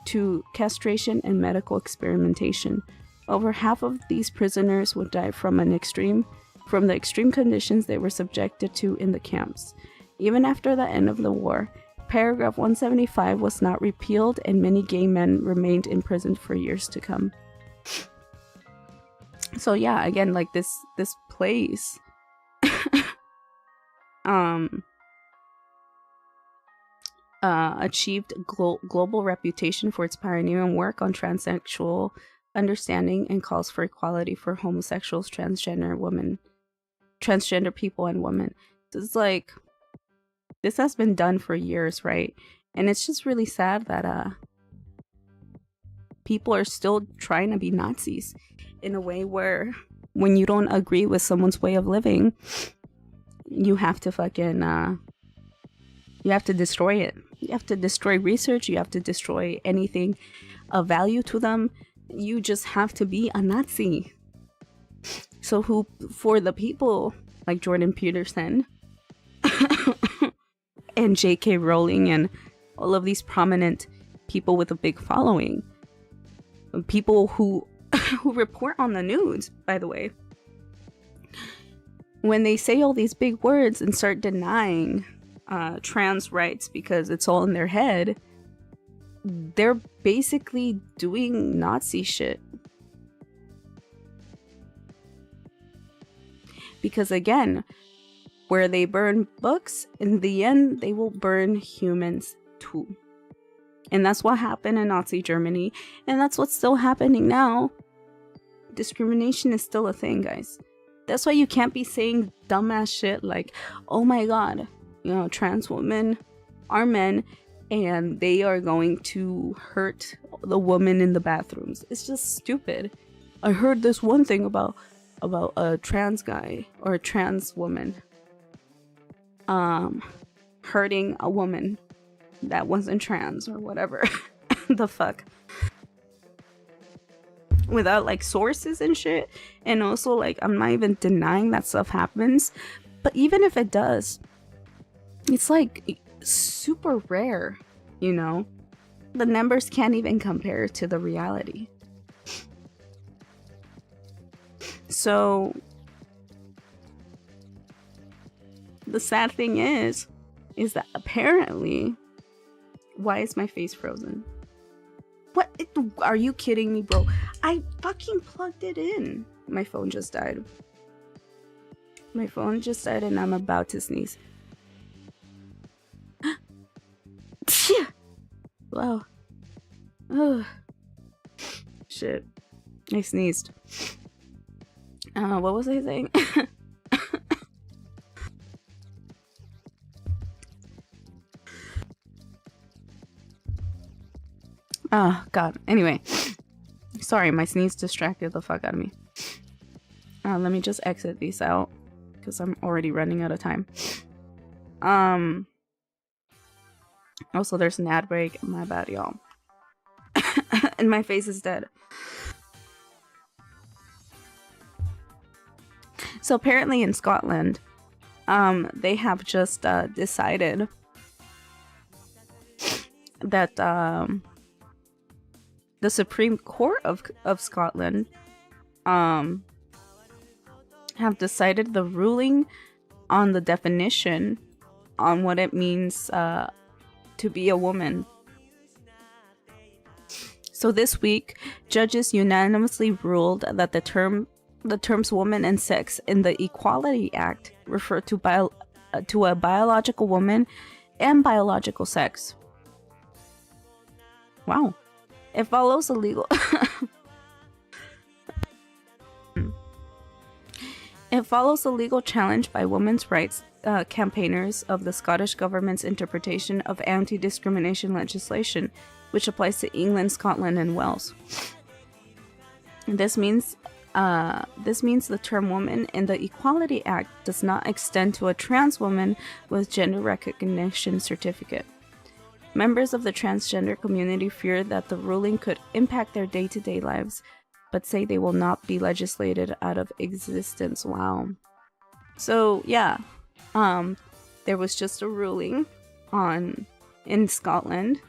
S2: to castration and medical experimentation. Over half of these prisoners would die from the extreme conditions they were subjected to in the camps. Even after the end of the war, paragraph 175 was not repealed, and many gay men remained imprisoned for years to come. So yeah, again, like this place achieved global reputation for its pioneering work on transsexual understanding and calls for equality for homosexuals, transgender people, and women. So it's like, this has been done for years, right? And it's just really sad that people are still trying to be Nazis in a way where when you don't agree with someone's way of living, you have to fucking you have to destroy it. You have to destroy research. You have to destroy anything of value to them. You just have to be a Nazi. So for the people like Jordan Peterson and J.K. Rowling and all of these prominent people with a big following, people who report on the news, by the way, when they say all these big words and start denying trans rights because it's all in their head, they're basically doing Nazi shit. Because again, where they burn books, in the end, they will burn humans too. And that's what happened in Nazi Germany. And that's what's still happening now. Discrimination is still a thing, guys. That's why you can't be saying dumbass shit like, oh my god, you know, trans women are men and they are going to hurt the woman in the bathrooms. It's just stupid. I heard this one thing about a trans guy or a trans woman hurting a woman that wasn't trans or whatever. The fuck. Without like sources and shit. And also, like, I'm not even denying that stuff happens, but even if it does, it's like super rare, you know. The numbers can't even compare to the reality. So the sad thing is that apparently, why is my face frozen? What? Are you kidding me, bro? I fucking plugged it in. My phone just died. My phone just died and I'm about to sneeze. Wow. Oh. Shit. I sneezed. What was I saying? Oh, God. Anyway. Sorry, my sneeze distracted the fuck out of me. Let me just exit these out, because I'm already running out of time. Also, there's an ad break. My bad, y'all. And my face is dead. So apparently in Scotland, they have just decided that the Supreme Court of Scotland have decided the ruling on the definition on what it means to be a woman. So this week, judges unanimously ruled that the terms woman and sex in the Equality Act refer to a biological woman and biological sex. Wow. It follows a legal It follows a legal challenge by women's rights campaigners of the Scottish Government's interpretation of anti-discrimination legislation, which applies to England, Scotland, and Wales. This means the term woman in the Equality Act does not extend to a trans woman with gender recognition certificate. Members of the transgender community fear that the ruling could impact their day-to-day lives, but say they will not be legislated out of existence. Wow. So yeah, there was just a ruling in Scotland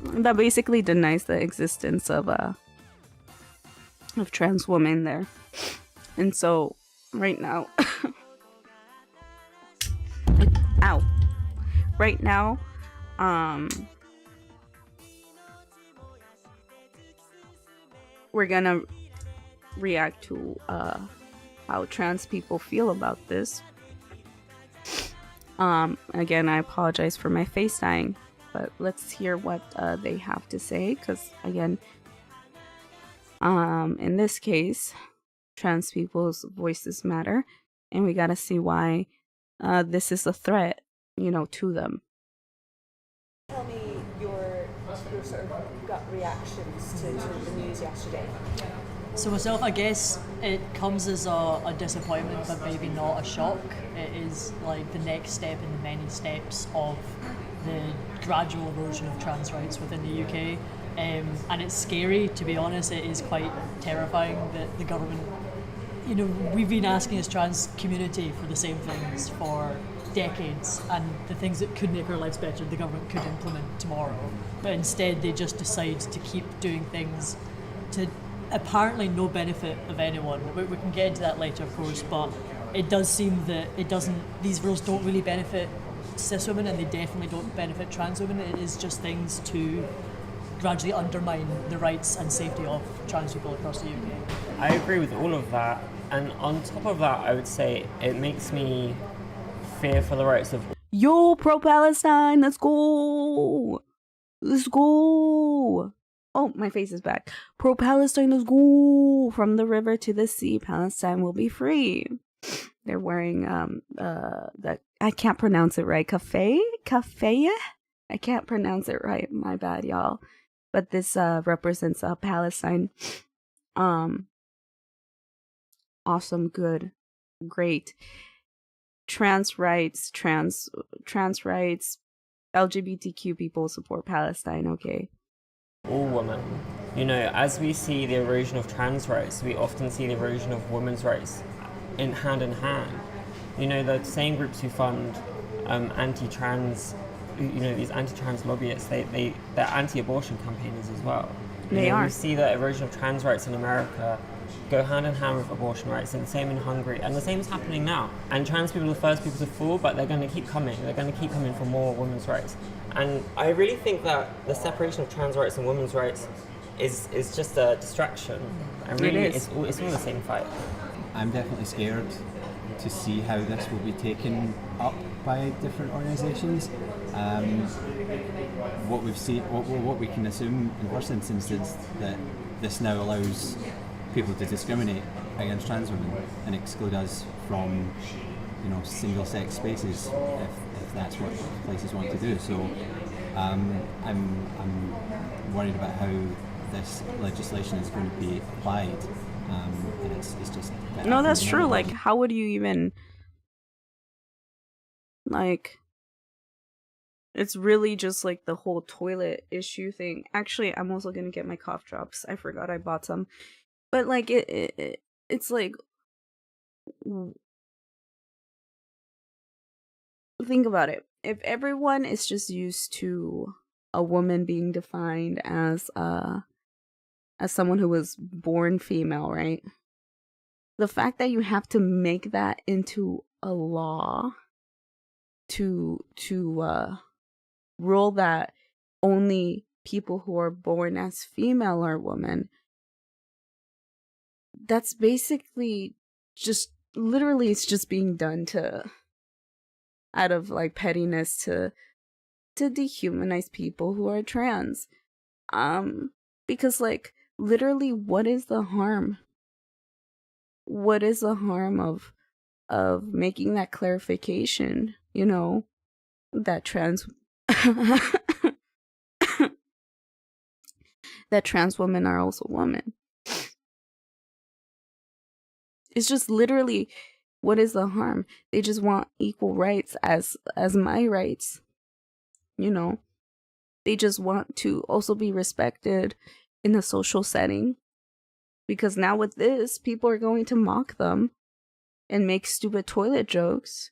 S2: that basically denies the existence of trans women there. And so right now ow. Right now, we're gonna react to how trans people feel about this. Again, I apologize for my face dying, but let's hear what they have to say, because again, in this case, trans people's voices matter, and we gotta see why this is a threat, you know, to them.
S11: Tell me your sort of gut reactions to the news yesterday.
S12: So myself, I guess it comes as a disappointment, but maybe not a shock. It is like the next step in the many steps of the gradual erosion of trans rights within the UK. And it's scary, to be honest. It is quite terrifying that the government, you know, we've been asking as trans community for the same things for decades, and the things that could make our lives better, the government could implement tomorrow. But instead, they just decide to keep doing things to apparently no benefit of anyone. We can get into that later, of course, but it does seem that these rules don't really benefit cis women, and they definitely don't benefit trans women. It is just things to gradually undermine the rights and safety of trans people across the UK.
S13: I agree with all of that, and on top of that, I would say it makes me fear for the rights of
S2: Yo, pro-Palestine, let's go. Let's go. Oh, my face is back. Pro-Palestine, let's go. From the river to the sea, Palestine will be free. They're wearing that, I can't pronounce it right. Cafe? I can't pronounce it right. My bad, y'all. But this represents Palestine. Awesome, good, great. Trans rights, LGBTQ people support Palestine, okay.
S13: All women. You know, as we see the erosion of trans rights, we often see the erosion of women's rights in hand. You know, the same groups who fund anti-trans, you know, these anti-trans lobbyists, they're anti-abortion campaigners as well.
S2: They are.
S13: We see the erosion of trans rights in America go hand in hand with abortion rights, and the same in Hungary, and the same is happening now. And trans people are the first people to fall, but they're going to keep coming. They're going to keep coming for more women's rights. And I really think that the separation of trans rights and women's rights is just a distraction. And really, it's all the same fight.
S14: I'm definitely scared to see how this will be taken up by different organisations. What we've seen, what we can assume in first instance is that this now allows people to discriminate against trans women and exclude us from, you know, single-sex spaces if that's what places want to do. So I'm worried about how this legislation is going to be applied, and it's just.
S2: No, that's true. Like, how would you even, like, it's really just like the whole toilet issue thing. Actually, I'm also gonna get my cough drops. I forgot I bought some. But like it's like, think about it. If everyone is just used to a woman being defined as someone who was born female, right? The fact that you have to make that into a law to rule that only people who are born as female are women, that's basically just literally, it's just being done out of like pettiness to dehumanize people who are trans. Because like literally, what is the harm? What is the harm of making that clarification, you know, that trans that trans women are also women? It's just literally, what is the harm? They just want equal rights as my rights, you know. They just want to also be respected in a social setting, because now with this, people are going to mock them and make stupid toilet jokes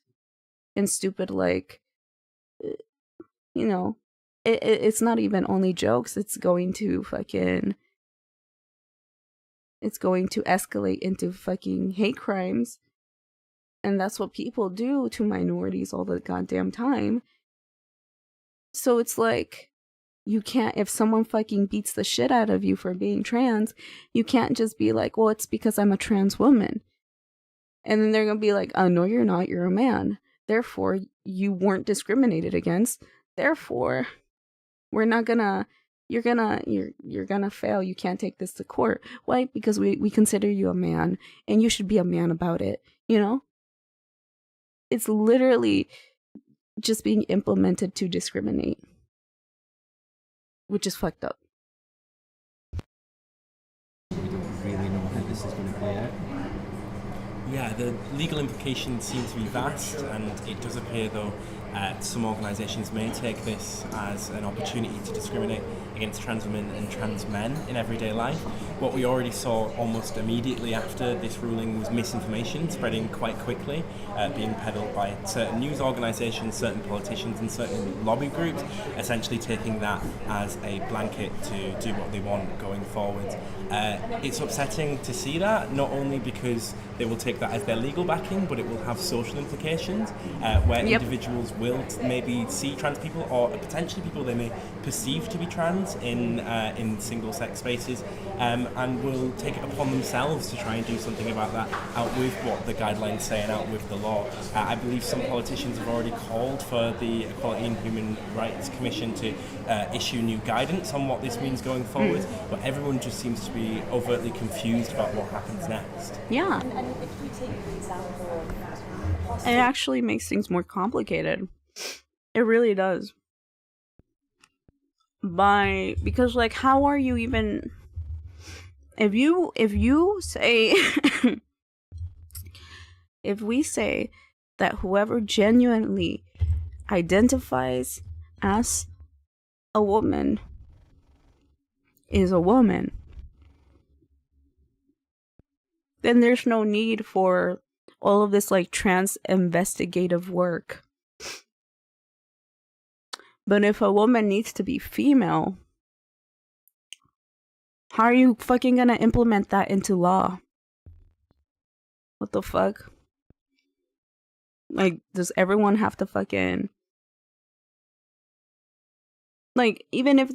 S2: and stupid, like, you know, it's not even only jokes. It's going to escalate into fucking hate crimes. And that's what people do to minorities all the goddamn time. So it's like, you can't, if someone fucking beats the shit out of you for being trans, you can't just be like, well, it's because I'm a trans woman. And then they're gonna be like, oh, no, you're not, you're a man. Therefore, you weren't discriminated against. Therefore, we're not gonna, you're gonna fail. You can't take this to court. Why? Because we consider you a man and you should be a man about it, you know? It's literally just being implemented to discriminate, which is fucked up.
S14: We don't really know how this is going to play out.
S15: Yeah, the legal implications seem to be vast, and it does appear, though, some organisations may take this as an opportunity to discriminate against trans women and trans men in everyday life. What we already saw almost immediately after this ruling was misinformation spreading quite quickly, being peddled by certain news organisations, certain politicians and certain lobby groups, essentially taking that as a blanket to do what they want going forward. It's upsetting to see that, not only because they will take that as their legal backing, but it will have social implications where individuals will maybe see trans people, or potentially people they may perceive to be trans in single-sex spaces, and will take it upon themselves to try and do something about that, out with what the guidelines say and out with the law. I believe some politicians have already called for the Equality and Human Rights Commission to issue new guidance on what this means going forward, but everyone just seems to be overtly confused about what happens next.
S2: Yeah.
S11: And if we take the example of
S2: It actually makes things more complicated. It really does. Because like, how are you even, if you say if we say that whoever genuinely identifies as a woman is a woman, then there's no need for all of this like trans investigative work. But if a woman needs to be female, how are you fucking gonna implement that into law? What the fuck? Like, does everyone have to fucking, like, even if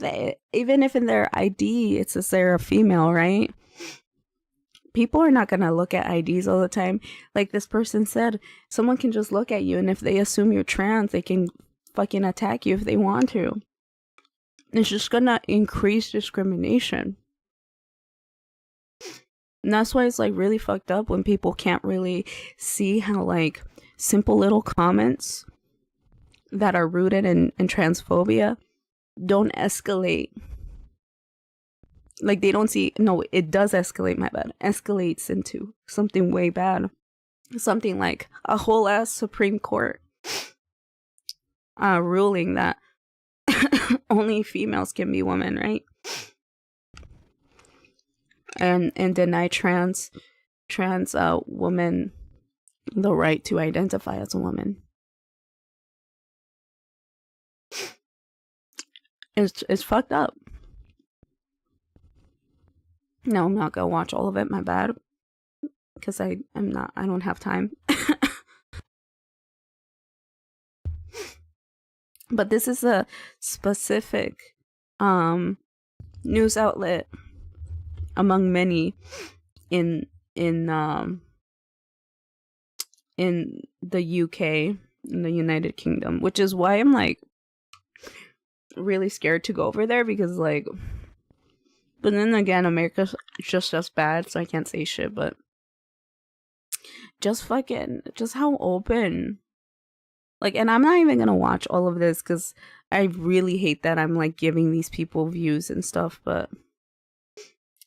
S2: in their ID it says they're a female, right? People are not gonna look at IDs all the time. Like this person said, someone can just look at you, and if they assume you're trans, they can fucking attack you if they want to. It's just gonna increase discrimination. And that's why it's like really fucked up when people can't really see how like simple little comments that are rooted in transphobia don't escalate. Like they don't see, no, it does escalate, my bad. Escalates into something way bad. Something like a whole ass Supreme Court ruling that only females can be women, right? And deny trans women the right to identify as a woman. It's fucked up. No, I'm not gonna watch all of it, my bad. Because I don't have time. But this is a specific news outlet among many in the UK, in the United Kingdom, which is why I'm like really scared to go over there, because like, but then again, America's just as bad, so I can't say shit, but just how open. Like, and I'm not even gonna watch all of this because I really hate that I'm like giving these people views and stuff, but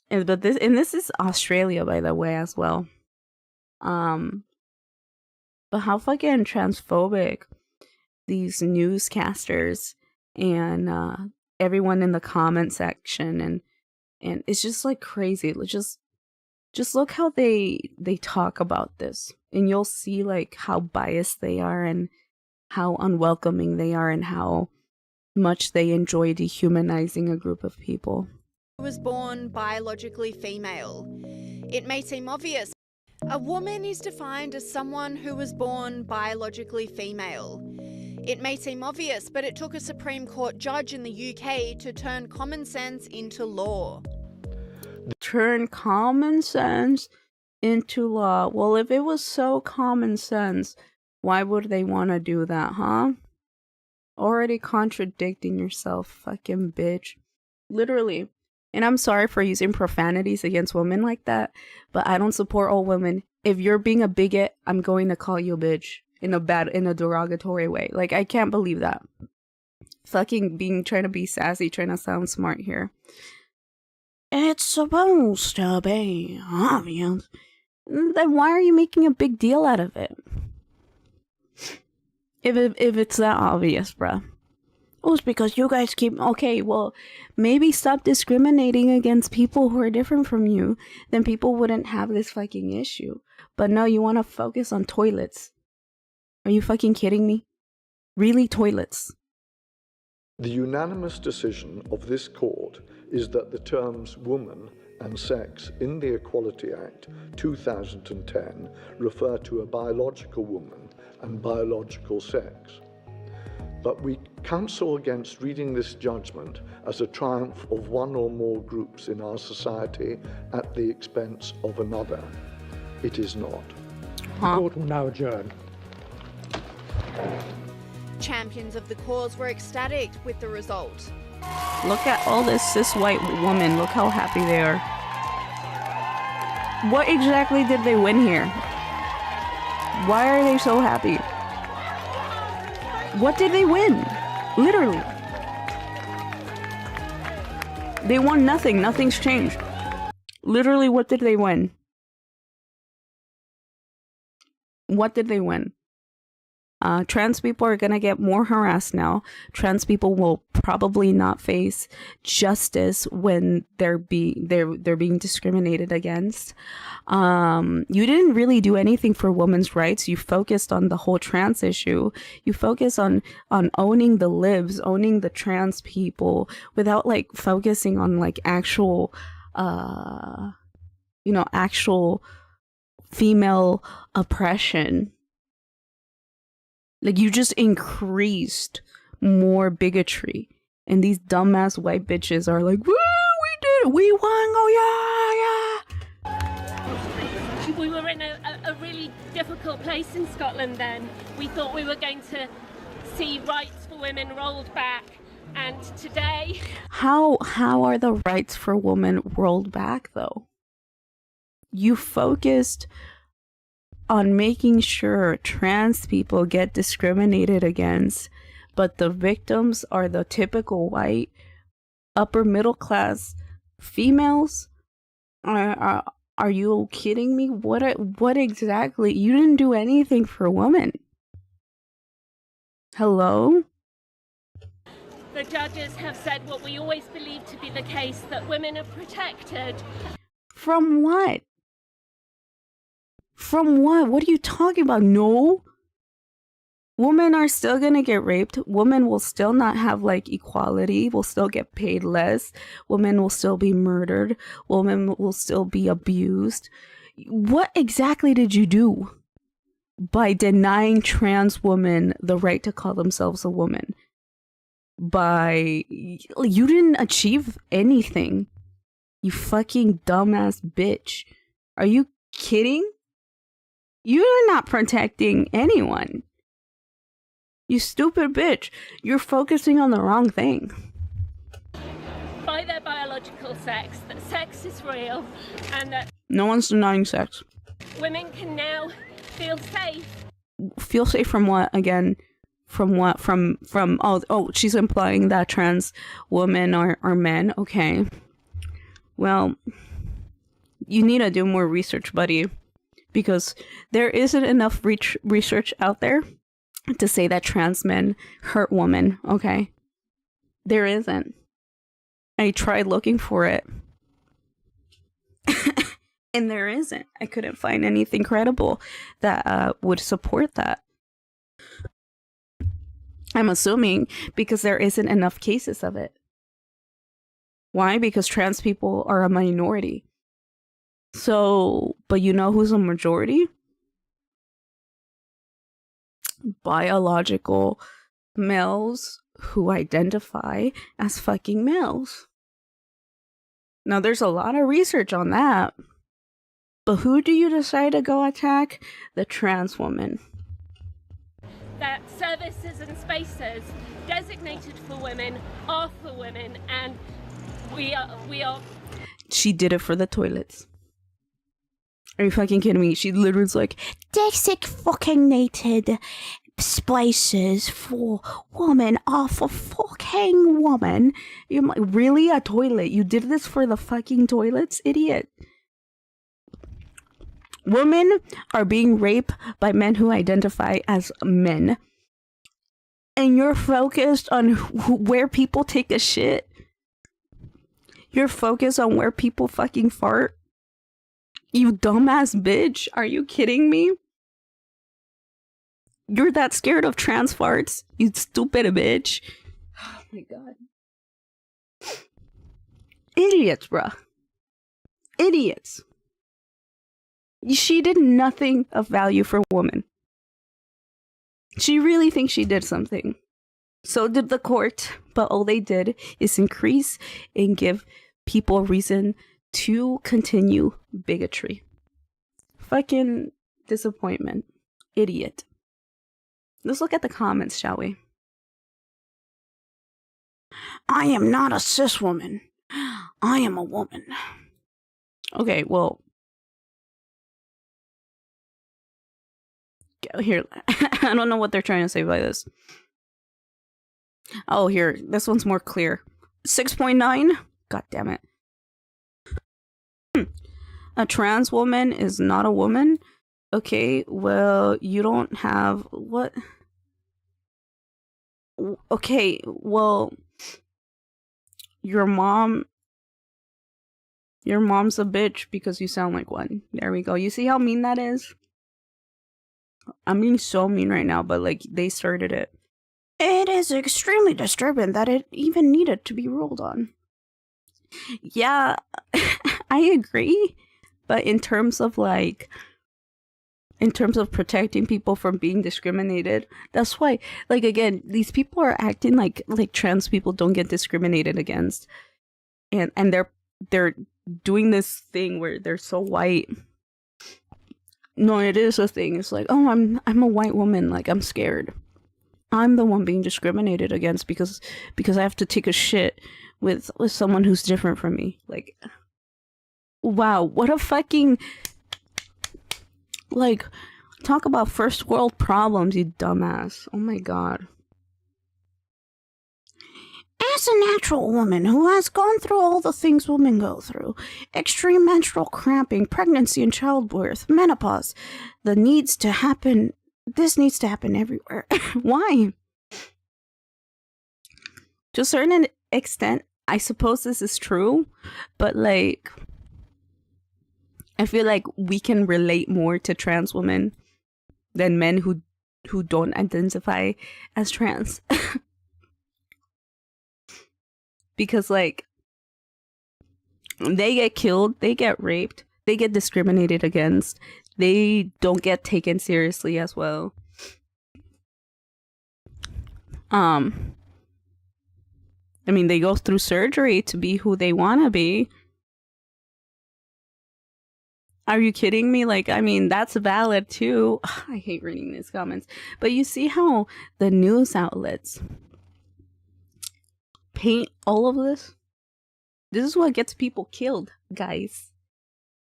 S2: this is Australia, by the way, as well. But how fucking transphobic these newscasters and everyone in the comment section and it's just like crazy. Just look how they talk about this, and you'll see like how biased they are and how unwelcoming they are and how much they enjoy dehumanizing a group of people.
S16: Was born biologically female. It may seem obvious. A woman is defined as someone who was born biologically female. It may seem obvious, but it took a Supreme Court judge in the UK to turn common sense into law.
S2: Turn common sense into law. Well, if it was so common sense, why would they want to do that, huh? Already contradicting yourself, fucking bitch. Literally. And I'm sorry for using profanities against women like that, but I don't support all women. If you're being a bigot, I'm going to call you a bitch in a derogatory way. Like, I can't believe that. Fucking trying to be sassy, trying to sound smart here. It's supposed to be obvious. Then why are you making a big deal out of it? If it's that obvious, bruh. Oh, it's because you guys keep... Okay, well, maybe stop discriminating against people who are different from you. Then people wouldn't have this fucking issue. But no, you want to focus on toilets. Are you fucking kidding me? Really, toilets?
S17: The unanimous decision of this court is that the terms woman and sex in the Equality Act 2010 refer to a biological woman and biological sex. but we counsel against reading this judgment as a triumph of one or more groups in our society at the expense of another. It is not.
S18: The court will now adjourn.
S16: Champions of the cause were ecstatic with the result.
S2: Look at all this cis white women. Look how happy they are. What exactly did they win here? Why are they so happy? What did they win? Literally. They won nothing. Nothing's changed. Literally, what did they win? What did they win? Trans people are gonna get more harassed now. Trans people will probably not face justice when they're being discriminated against. You didn't really do anything for women's rights. You focused on the whole trans issue. You focused on owning the libs, owning the trans people, without like focusing on like actual actual female oppression. Like, you just increased more bigotry. And these dumbass white bitches are like, woo, we did it, we won, oh yeah.
S19: We were in a really difficult place in Scotland then. We thought we were going to see rights for women rolled back. And today...
S2: How are the rights for women rolled back, though? You focused on making sure trans people get discriminated against, but the victims are the typical white upper middle class females. Are you kidding me? What exactly? You didn't do anything for women. Hello?
S19: The judges have said what we always believed to be the case, that women are protected.
S2: From what? From what? What are you talking about? No. Women are still gonna get raped. Women will still not have like equality. Will still get paid less. Women will still be murdered. Women will still be abused. What exactly did you do by denying trans women the right to call themselves a woman? You didn't achieve anything. You fucking dumbass bitch. Are you kidding? You're not protecting anyone. You stupid bitch. You're focusing on the wrong thing.
S19: By their biological sex, that sex is real, and that
S2: No one's denying sex.
S19: women can now feel safe.
S2: Feel safe from what again? From what? From oh, she's implying that trans women are men. Okay. Well, you need to do more research, buddy. Because there isn't enough research out there to say that trans men hurt women, okay? There isn't. I tried looking for it. And there isn't. I couldn't find anything credible that would support that. I'm assuming because there isn't enough cases of it. Why? Because trans people are a minority. So, but you know who's a majority? Biological males who identify as fucking males. Now, there's a lot of research on that. But who do you decide to go attack? The trans woman.
S19: That services and spaces designated for women are for women, and we are.
S2: She did it for the toilets. Are you fucking kidding me? She literally was like, designated spaces for women are for fucking woman. You're like, really? A toilet? You did this for the fucking toilets, idiot? Women are being raped by men who identify as men. And you're focused on where people take a shit? You're focused on where people fucking fart? You dumbass bitch. Are you kidding me? You're that scared of trans farts? You stupid bitch. Oh my god. Idiots, bruh. Idiots. She did nothing of value for women. She really thinks she did something. So did the court, but all they did is increase and give people a reason to continue bigotry. Fucking disappointment. Idiot. Let's look at the comments, shall we? I am not a cis woman. I am a woman. Okay, well. Here, I don't know what they're trying to say by this. Oh, here, this one's more clear. 6.9? God damn it. A trans woman is not a woman? Okay, well, you don't have... What? Okay, well... Your mom's a bitch because you sound like one. There we go. You see how mean that is? I'm being so mean right now, but like, they started it. It is extremely disturbing that it even needed to be ruled on. Yeah, I agree. But in terms of protecting people from being discriminated, that's why, like, again, these people are acting like trans people don't get discriminated against. And they're doing this thing where they're so white. No, it is a thing. It's like, oh, I'm a white woman, like, I'm scared. I'm the one being discriminated against because I have to take a shit with someone who's different from me. Like, wow, what a fucking, like, talk about first world problems, you dumbass. Oh my god. As a natural woman who has gone through all the things women go through, extreme menstrual cramping, pregnancy and childbirth, menopause, this needs to happen everywhere. Why? To a certain extent, I suppose this is true, but like, I feel like we can relate more to trans women than men who don't identify as trans. Because, like, they get killed, they get raped, they get discriminated against, they don't get taken seriously as well. I mean, they go through surgery to be who they want to be. Are you kidding me? Like, I mean, that's valid too. I hate reading these comments. But you see how the news outlets paint all of this? This is what gets people killed, guys.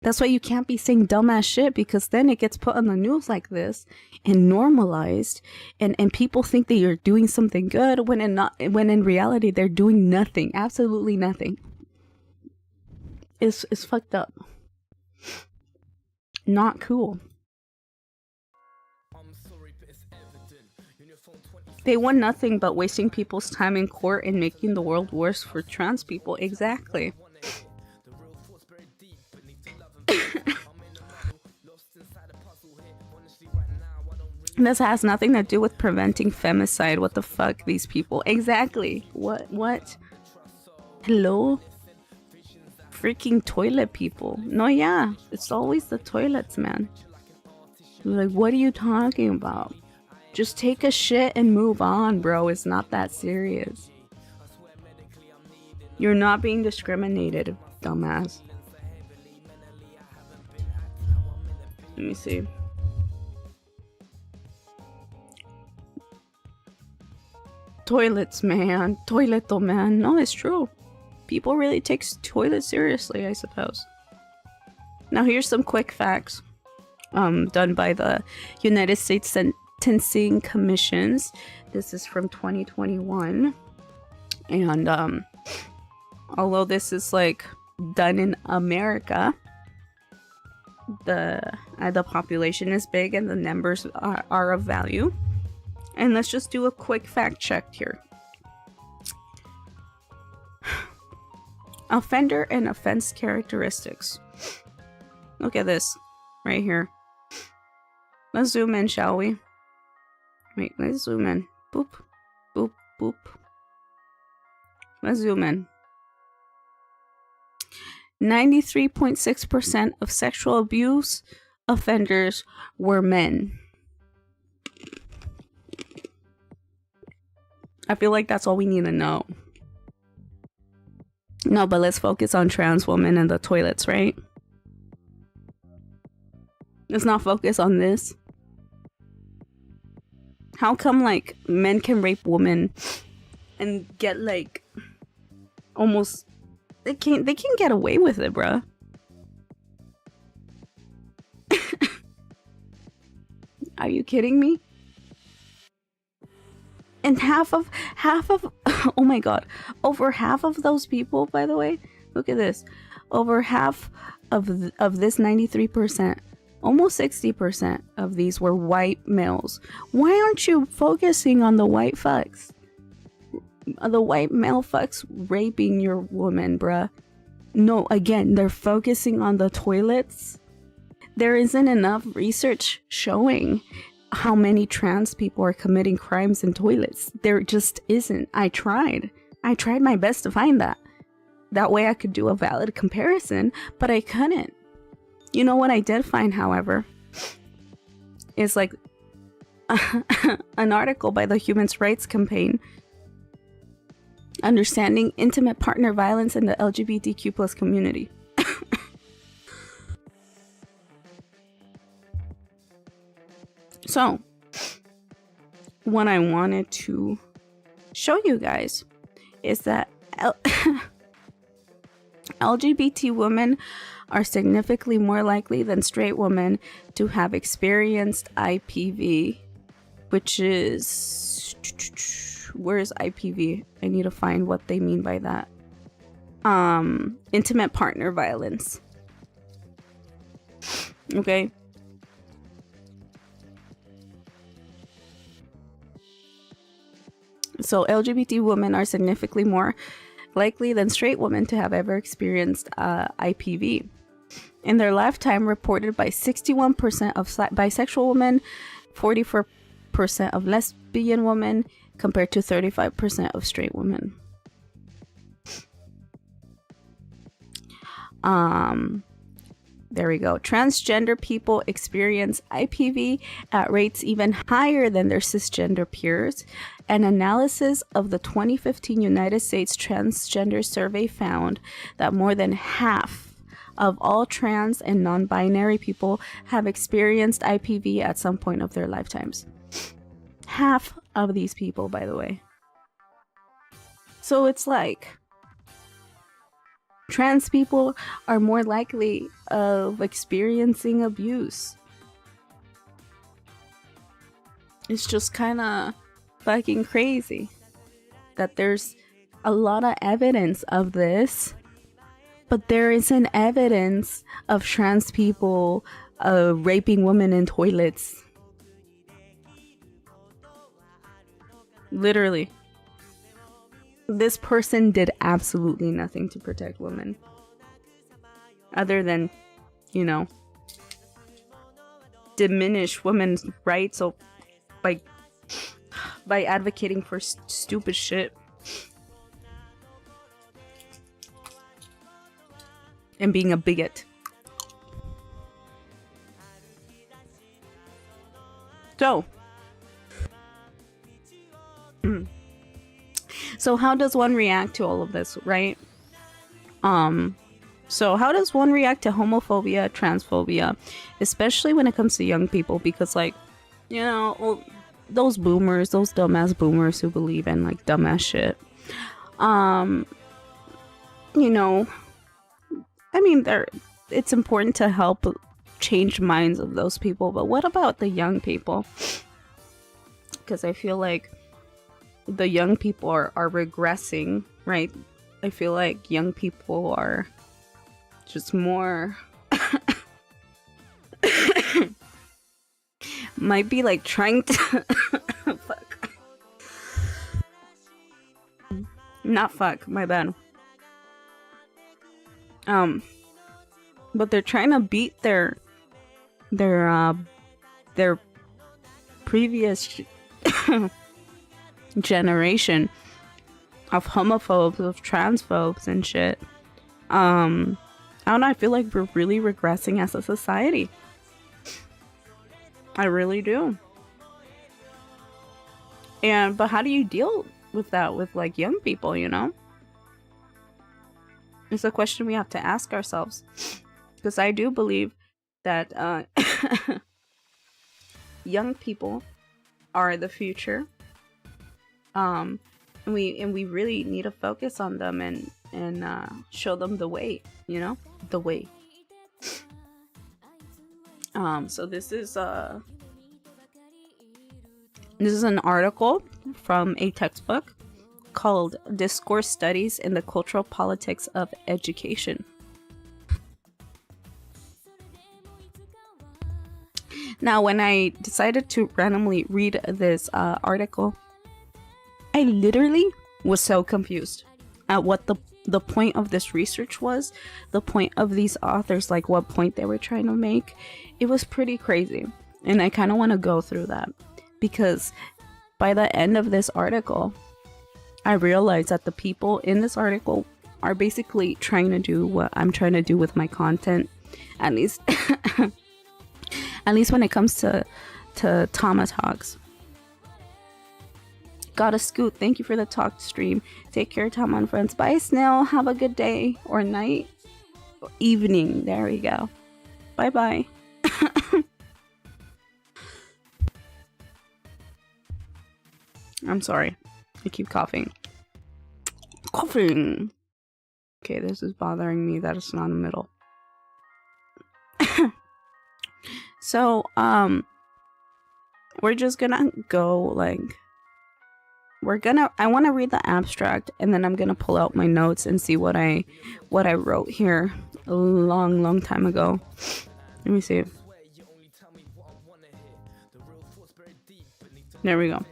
S2: That's why you can't be saying dumbass shit, because then it gets put on the news like this and normalized, and people think that you're doing something good when in reality they're doing nothing, absolutely nothing. It's fucked up. Not cool. They want nothing but wasting people's time in court and making the world worse for trans people. Exactly. This has nothing to do with preventing femicide. What the fuck, these people? Exactly. What? Hello? Freaking toilet people. No, yeah. It's always the toilets, man. Like, what are you talking about? Just take a shit and move on, bro. It's not that serious. You're not being discriminated, dumbass. Let me see. Toilets, man. Toileto, man. No, it's true. People really take toilets seriously, I suppose. Now, here's some quick facts. Done by the United States Sentencing Commissions. This is from 2021. And, although this is, like, done in America, the population is big and the numbers are of value. And let's just do a quick fact check here. Offender and offense characteristics. Look at this right here. Let's zoom in, shall we? Wait, let's zoom in. Boop, boop, boop. Let's zoom in. 93.6% of sexual abuse offenders were men. I feel like that's all we need to know. No, but let's focus on trans women and the toilets, right? Let's not focus on this. How come like men can rape women and get like almost they can get away with it, bruh? Are you kidding me? And half of oh my god, over half of those people, by the way, look at this. Over half of this 93%, almost 60% of these were white males. Why aren't you focusing on the white fucks? The white male fucks raping your woman, bruh. No, again, they're focusing on the toilets. There isn't enough research showing how many trans people are committing crimes in toilets. There just isn't. I tried my best to find that. That way I could do a valid comparison, but I couldn't. You know what I did find, however, is like an article by the Human Rights Campaign, Understanding Intimate Partner Violence in the LGBTQ plus community. So, what I wanted to show you guys is that LGBT women are significantly more likely than straight women to have experienced IPV, which is... Where's IPV? I need to find what they mean by that. Intimate partner violence. Okay. So LGBT women are significantly more likely than straight women to have ever experienced IPV. In their lifetime, reported by 61% of bisexual women, 44% of lesbian women, compared to 35% of straight women. There we go. Transgender people experience IPV at rates even higher than their cisgender peers. An analysis of the 2015 United States Transgender Survey found that more than half of all trans and non-binary people have experienced IPV at some point of their lifetimes. Half of these people, by the way. So it's like trans people are more likely of experiencing abuse. It's just kind of fucking crazy that there's a lot of evidence of this, but there isn't evidence of trans people raping women in toilets. Literally. This person did absolutely nothing to protect women. Other than, you know, diminish women's rights by advocating for stupid shit. And being a bigot. So how does one react to all of this, right? So how does one react to homophobia, transphobia, especially when it comes to young people? Because, like, you know, those boomers, those dumbass boomers who believe in like dumbass shit. You know, I mean, it's important to help change minds of those people, but what about the young people? Because I feel like the young people are regressing, right? I feel like young people are just more might be like trying to fuck. Not fuck, my bad. But they're trying to beat their previous generation of homophobes, of transphobes and shit. I don't know, I feel like we're really regressing as a society. I really do. But how do you deal with that with like young people, you know? It's a question we have to ask ourselves, because I do believe that young people are the future. We really need to focus on them and show them the way, you know, the way. So this is an article from a textbook called Discourse Studies in the Cultural Politics of Education. Now, when I decided to randomly read this article, I literally was so confused at what the point of this research was, the point of these authors, like what point they were trying to make. It was pretty crazy, and I kind of want to go through that, because by the end of this article, I realized that the people in this article are basically trying to do what I'm trying to do with my content, at least at least when it comes to TamaTalks. Gotta scoot. Thank you for the talk stream. Take care, Tama and friends. Bye, Snail. Have a good day or night or evening. There we go. Bye bye. I'm sorry. I keep coughing. Coughing. Okay, this is bothering me that it's not in the middle. So, we're just gonna go like, I want to read the abstract, and then I'm gonna pull out my notes and see what I wrote here a long time ago. Let me see. There we go.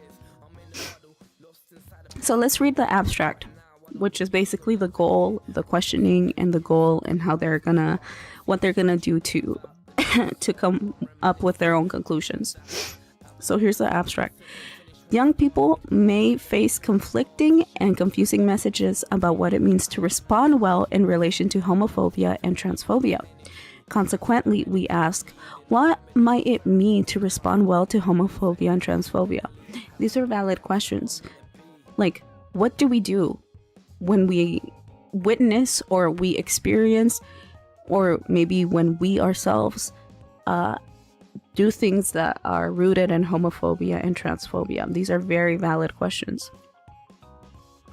S2: So let's read the abstract, which is basically the goal, the questioning, and the goal, and how what they're gonna do to to come up with their own conclusions. So here's the abstract. Young people may face conflicting and confusing messages about what it means to respond well in relation to homophobia and transphobia. Consequently, we ask, what might it mean to respond well to homophobia and transphobia? These are valid questions. Like, what do we do when we witness or we experience, or maybe when we ourselves do things that are rooted in homophobia and transphobia? These are very valid questions.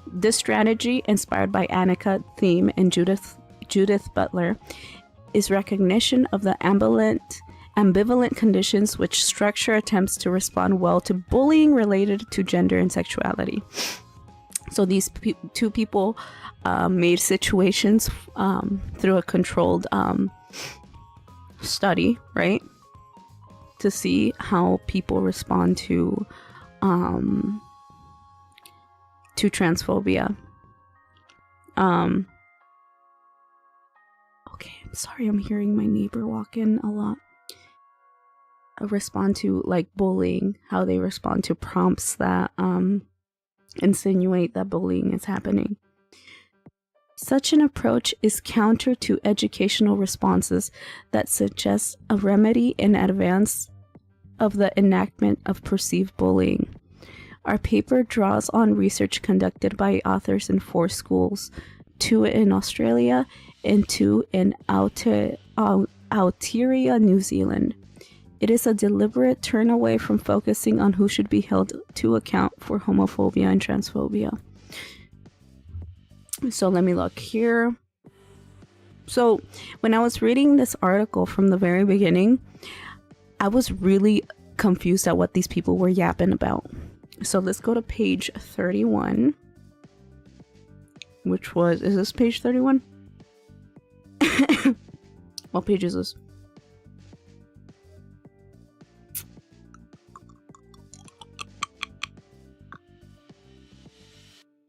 S2: This strategy, inspired by Annika Thiem and Judith Butler, is recognition of the ambivalent conditions which structure attempts to respond well to bullying related to gender and sexuality. So these two people made situations through a controlled study, right? To see how people respond to transphobia. Okay, I'm sorry, I'm hearing my neighbor walk in a lot. Respond to like bullying, how they respond to prompts that insinuate that bullying is happening. Such an approach is counter to educational responses that suggest a remedy in advance of the enactment of perceived bullying. Our paper draws on research conducted by authors in 4 schools, 2 in Australia and 2 in Aotearoa, New Zealand. It is a deliberate turn away from focusing on who should be held to account for homophobia and transphobia. So let me look here. So when I was reading this article from the very beginning, I was really confused at what these people were yapping about. So let's go to page 31, which was, is this page 31? What page is this?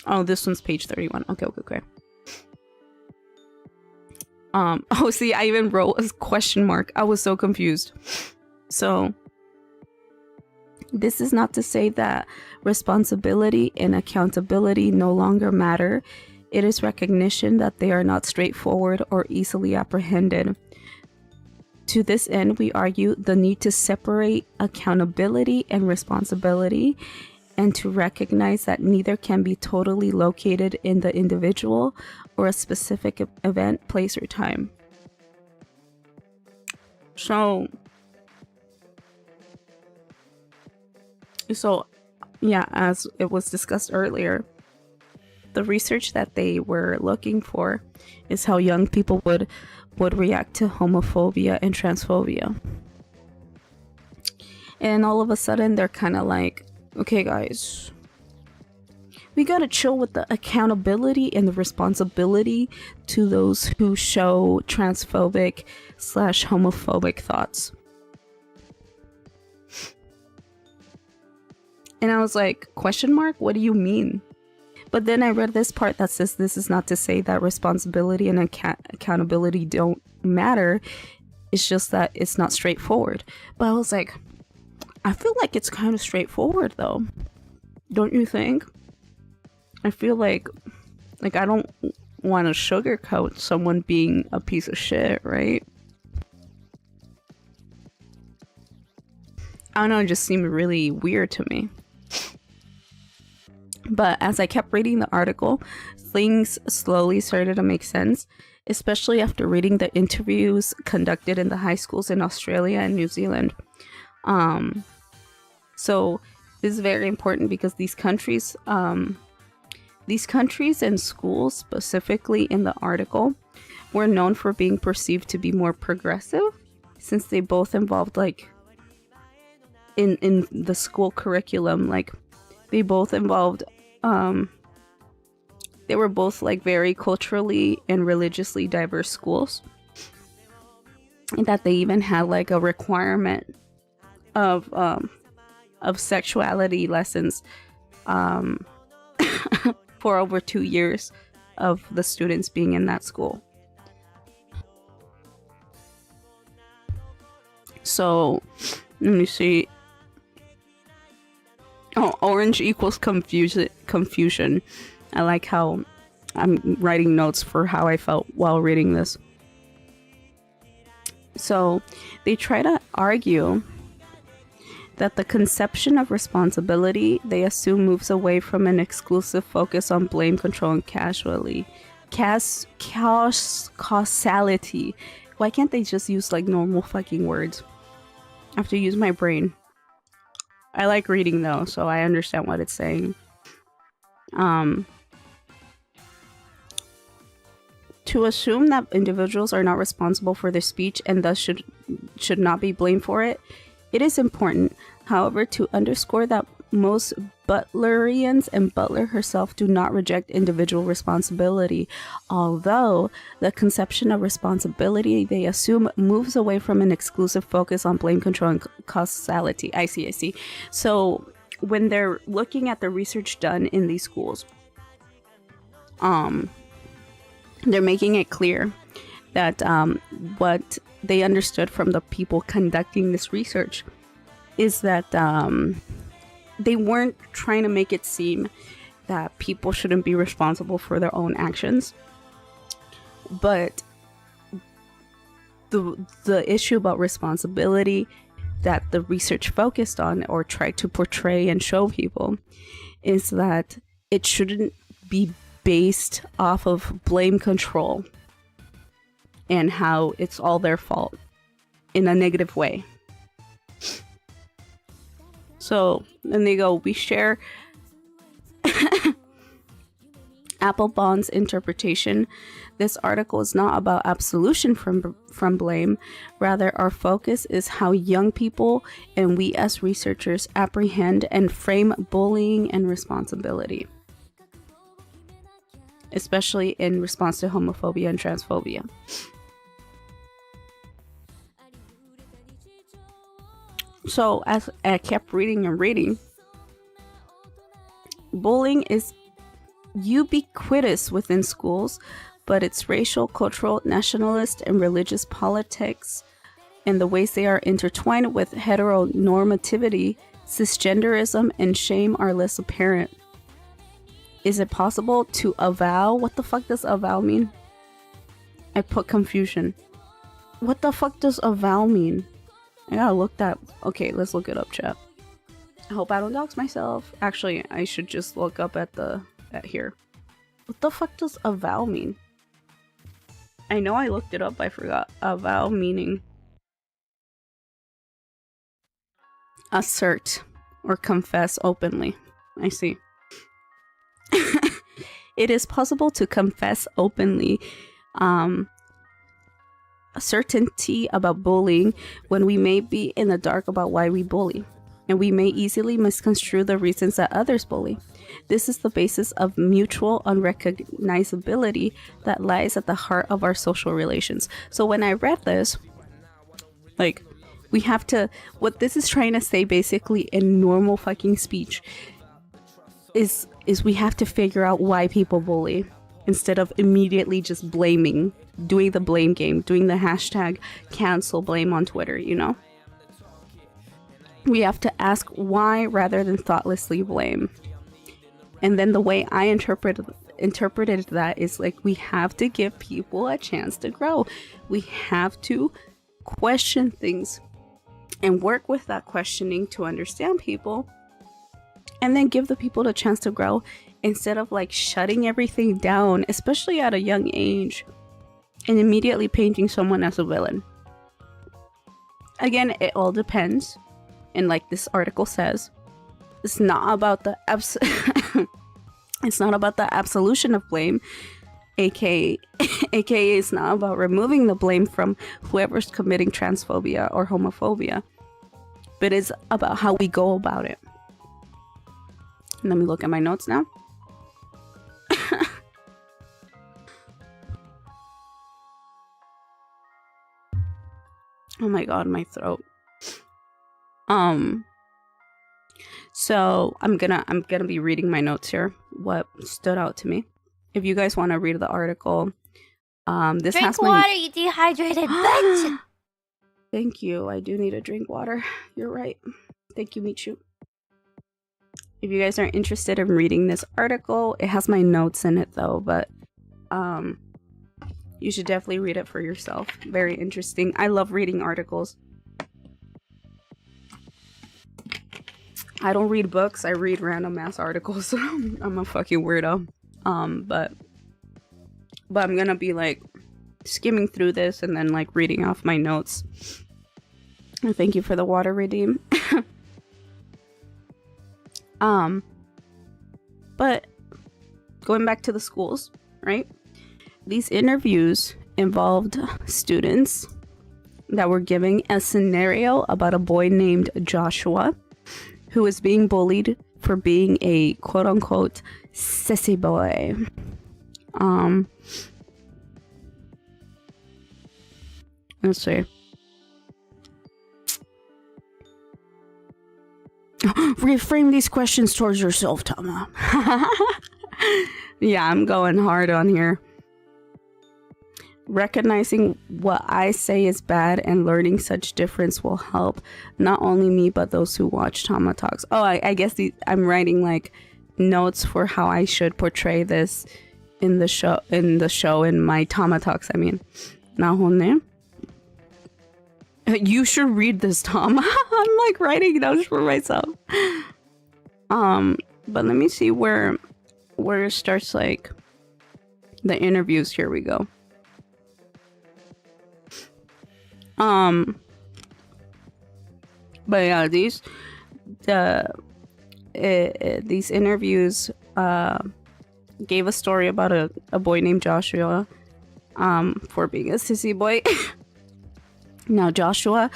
S2: Oh, this one's page 31. Okay. Oh, see, I even wrote a question mark. I was so confused. So, this is not to say that responsibility and accountability no longer matter. It is recognition that they are not straightforward or easily apprehended. To this end, we argue the need to separate accountability and responsibility, and to recognize that neither can be totally located in the individual or a specific event, place, or time. So yeah, as it was discussed earlier, the research that they were looking for is how young people would react to homophobia and transphobia. And all of a sudden, they're kind of like, okay, guys, we gotta chill with the accountability and the responsibility to those who show transphobic / homophobic thoughts. And I was like, question mark? What do you mean? But then I read this part that says this is not to say that responsibility and accountability don't matter. It's just that it's not straightforward. But I was like, I feel like it's kind of straightforward though. Don't you think? I feel like I don't want to sugarcoat someone being a piece of shit, right? I don't know, it just seemed really weird to me. But as I kept reading the article, things slowly started to make sense, especially after reading the interviews conducted in the high schools in Australia and New Zealand. So this is very important because these countries and schools, specifically in the article, were known for being perceived to be more progressive, since they both involved, like, in the school curriculum, like, they both involved, they were both, like, very culturally and religiously diverse schools, and that they even had, like, a requirement of sexuality lessons for over 2 years of the students being in that school. So let me see. Oh, orange equals confusion. I like how I'm writing notes for how I felt while reading this. So they try to argue that the conception of responsibility they assume moves away from an exclusive focus on blame, control, and causality. Why can't they just use like normal fucking words? I have to use my brain. I like reading though, so I understand what it's saying. To assume that individuals are not responsible for their speech and thus should not be blamed for it, it is important, however, to underscore that most Butlerians and Butler herself do not reject individual responsibility, although the conception of responsibility they assume moves away from an exclusive focus on blame, control, and causality. I see. So when they're looking at the research done in these schools, they're making it clear that what they understood from the people conducting this research is that they weren't trying to make it seem that people shouldn't be responsible for their own actions, but the issue about responsibility that the research focused on or tried to portray and show people is that it shouldn't be based off of blame, control, and how it's all their fault in a negative way. So then they go, we share Applebaum's interpretation. This article is not about absolution from blame. Rather, our focus is how young people and we as researchers apprehend and frame bullying and responsibility, especially in response to homophobia and transphobia. So as I kept reading and reading, bullying is ubiquitous within schools, but its racial, cultural, nationalist, and religious politics and the ways they are intertwined with heteronormativity, cisgenderism, and shame are less apparent. Is it possible to avow? What the fuck does avow mean? I put confusion. What the fuck does avow mean? I gotta look that. Okay, let's look it up, chat. I hope I don't dox myself. Actually, I should just look up at here. What the fuck does avow mean? I know I looked it up, I forgot. Avow meaning assert or confess openly. I see. It is possible to confess openly a certainty about bullying when we may be in the dark about why we bully, and we may easily misconstrue the reasons that others bully. This is the basis of mutual unrecognizability that lies at the heart of our social relations. So when I read this, like, we have to, what this is trying to say basically in normal fucking speech is we have to figure out why people bully instead of immediately just blaming, doing the blame game, doing the hashtag cancel blame on Twitter, you know? We have to ask why rather than thoughtlessly blame. And then the way I interpreted that is like, we have to give people a chance to grow. We have to question things and work with that questioning to understand people, and then give the people the chance to grow instead of like shutting everything down, especially at a young age, and immediately painting someone as a villain. Again, it all depends. And like this article says, it's not about the it's not about the absolution of blame, aka it's not about removing the blame from whoever's committing transphobia or homophobia, but it's about how we go about it. Let me look at my notes now. Oh my god, my throat. So I'm gonna be reading my notes here. What stood out to me. If you guys want to read the article, this
S20: drink
S2: has
S20: water, you dehydrated bitch.
S2: Thank you. I do need to drink water. You're right. Thank you, Michu. If you guys are interested in reading this article, it has my notes in it though, but you should definitely read it for yourself. Very interesting. I love reading articles. I don't read books, I read random ass articles. I'm a fucking weirdo. But I'm gonna be like skimming through this and then like reading off my notes. And thank you for the water, Redeem. But going back to the schools, right? These interviews involved students that were giving a scenario about a boy named Joshua who was being bullied for being a quote-unquote sissy boy. Let's see. Reframe these questions towards yourself, Tama. Yeah, I'm going hard on here. Recognizing what I say is bad and learning such difference will help not only me but those who watch TamaTalks. Oh, I guess I'm writing like notes for how I should portray this in the show in my TamaTalks. I mean, Nahone. You should read this, Tama. I'm like writing notes for myself. But let me see where it starts, like the interviews. Here we go. But yeah, these interviews gave a story about a boy named Joshua for being a sissy boy. Now Joshua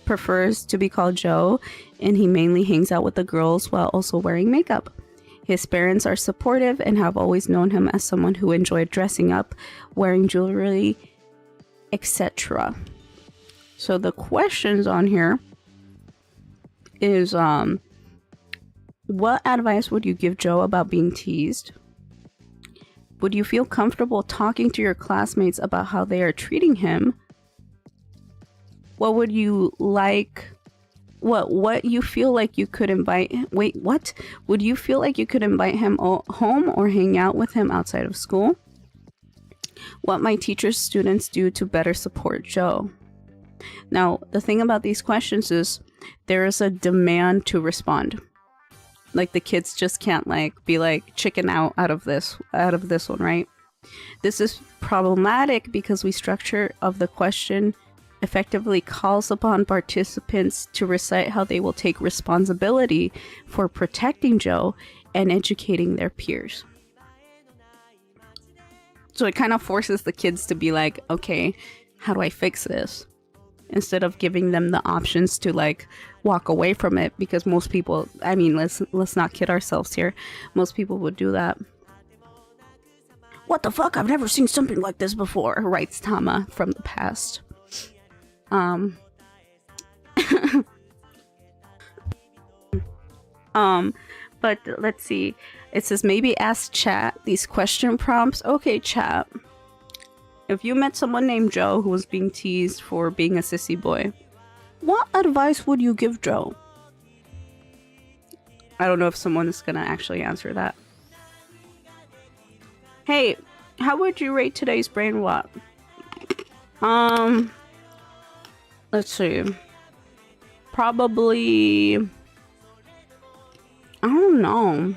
S2: prefers to be called Joe, and he mainly hangs out with the girls while also wearing makeup. His parents are supportive and have always known him as someone who enjoyed dressing up, wearing jewelry, etc. So the questions on here is what advice would you give Joe about being teased? Would you feel comfortable talking to your classmates about how they are treating him? What would you like? What you feel like you could invite? Wait, what? Would you feel like you could invite him home or hang out with him outside of school? What might teachers, students do to better support Joe? Now, the thing about these questions is there is a demand to respond. Like the kids just can't like be like chicken out of this one, right? This is problematic because we structure of the question effectively calls upon participants to recite how they will take responsibility for protecting Joe and educating their peers. So it kind of forces the kids to be like, okay, how do I fix this? Instead of giving them the options to like walk away from it, because most people, I mean, let's not kid ourselves here. Most people would do that. What the fuck? I've never seen something like this before, writes Tama from the past. But let's see. It says maybe ask chat these question prompts. Okay, chat. If you met someone named Joe who was being teased for being a sissy boy, what advice would you give Joe? I don't know if someone is gonna actually answer that. Hey, how would you rate today's brain rot? Let's see. Probably, I don't know.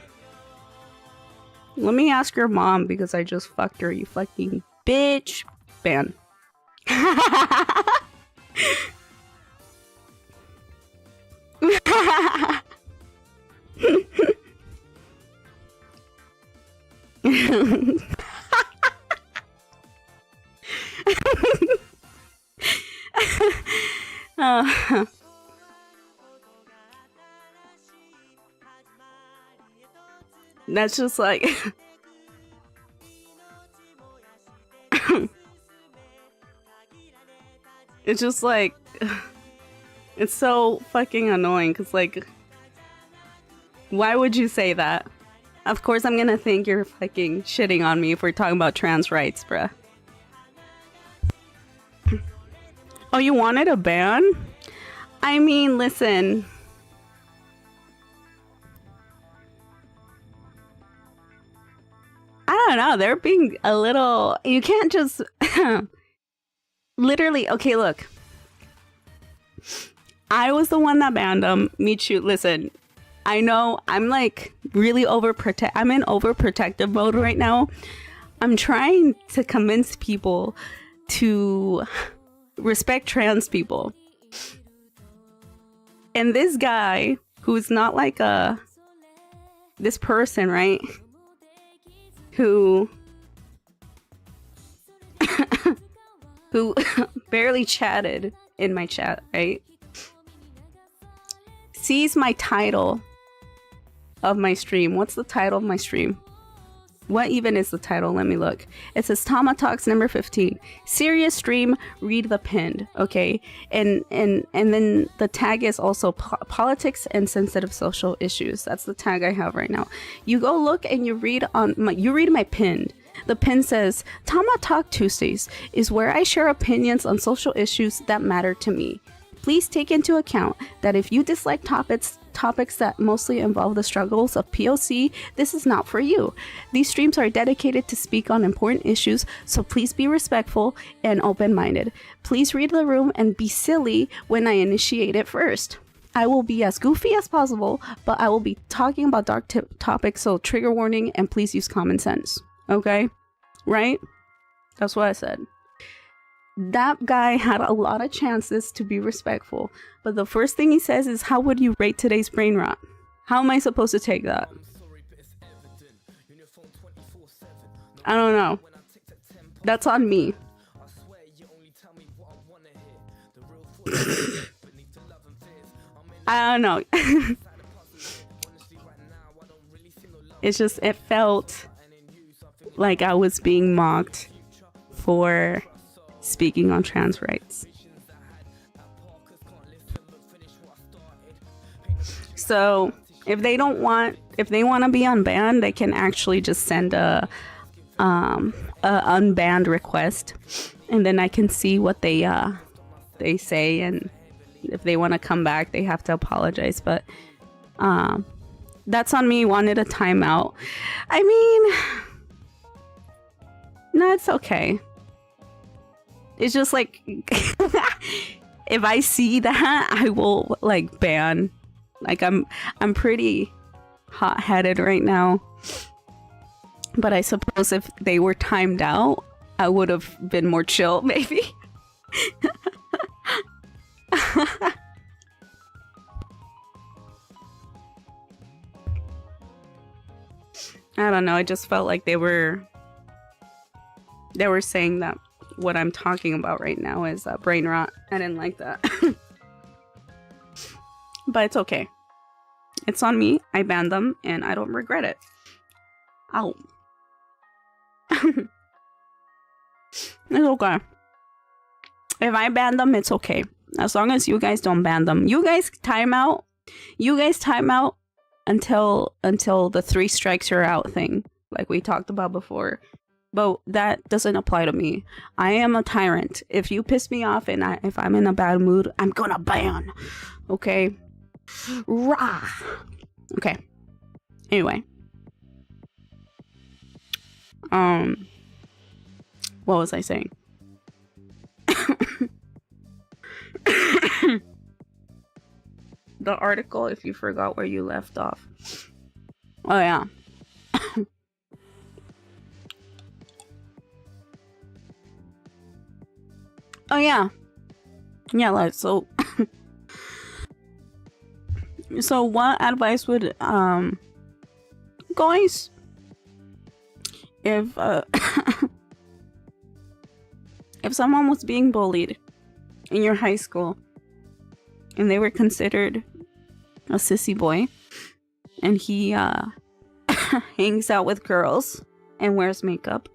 S2: Let me ask your mom because I just fucked her, you fucking bitch. Ban. That's just like it's just like it's so fucking annoying because like why would you say that? Of course I'm gonna think you're fucking shitting on me if we're talking about trans rights, bruh. Oh, you wanted a ban? I mean, listen. I don't know. They're being a little... You can't just... Literally, okay, look. I was the one that banned them. Michu, listen. I know I'm like really I'm in overprotective mode right now. I'm trying to convince people to respect trans people. And this guy, who's not like this person, right? Who barely chatted in my chat, right? Sees my title of my stream. What's the title of my stream? What even is the title? Let me look. It says TamaTalks number 15. Serious stream, read the pinned. Okay. And then the tag is also politics and sensitive social issues. That's the tag I have right now. You go look and you read my pinned. The pin says TamaTalk Tuesdays is where I share opinions on social issues that matter to me. Please take into account that if you dislike topics that mostly involve the struggles of POC, this is not for you. These streams are dedicated to speak on important issues, so please be respectful and open-minded. Please read the room and be silly when I initiate it first. I will be as goofy as possible, but I will be talking about dark topics, so trigger warning, and please use common sense. Okay? Right? That's what I said. That guy had a lot of chances to be respectful, but the first thing he says is, how would you rate today's brain rot? How am I supposed to take that? I don't know. That's on me. I don't know. It's just, it felt like I was being mocked for speaking on trans rights. So if they want to be unbanned, they can actually just send a unbanned request, and then I can see what they say, and if they want to come back, they have to apologize. But that's on me. Wanted a timeout. I mean, no, it's okay. It's just like if I see that, I will like ban. Like I'm pretty hot-headed right now. But I suppose if they were timed out, I would have been more chill, maybe. I don't know. I just felt like they were saying that what I'm talking about right now is brain rot. I didn't like that. But it's okay. It's on me. I banned them and I don't regret it. Ow. It's okay. If I ban them, it's okay. As long as you guys don't ban them. You guys time out. You guys time out until the 3 strikes you're out thing, like we talked about before. But that doesn't apply to me. I am a tyrant. If you piss me off and if I'm in a bad mood, I'm gonna ban. Okay? Rah. Okay. Anyway. What was I saying? The article, if you forgot where you left off. Oh yeah. Oh yeah. Yeah, like so so what advice would guys, if if someone was being bullied in your high school and they were considered a sissy boy and he hangs out with girls and wears makeup,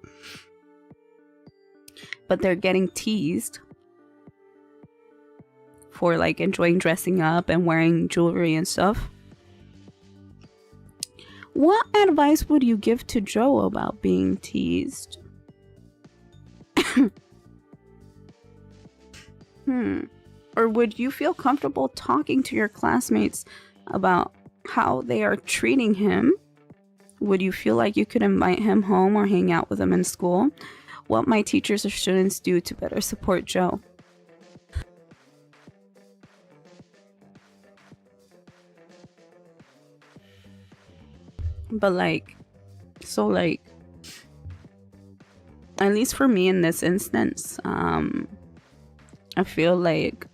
S2: but they're getting teased for like enjoying dressing up and wearing jewelry and stuff, what advice would you give to Joe about being teased? Or would you feel comfortable talking to your classmates about how they are treating him? Would you feel like you could invite him home or hang out with him in school? What might teachers or students do to better support Joe? But like, so like, at least for me in this instance, I feel like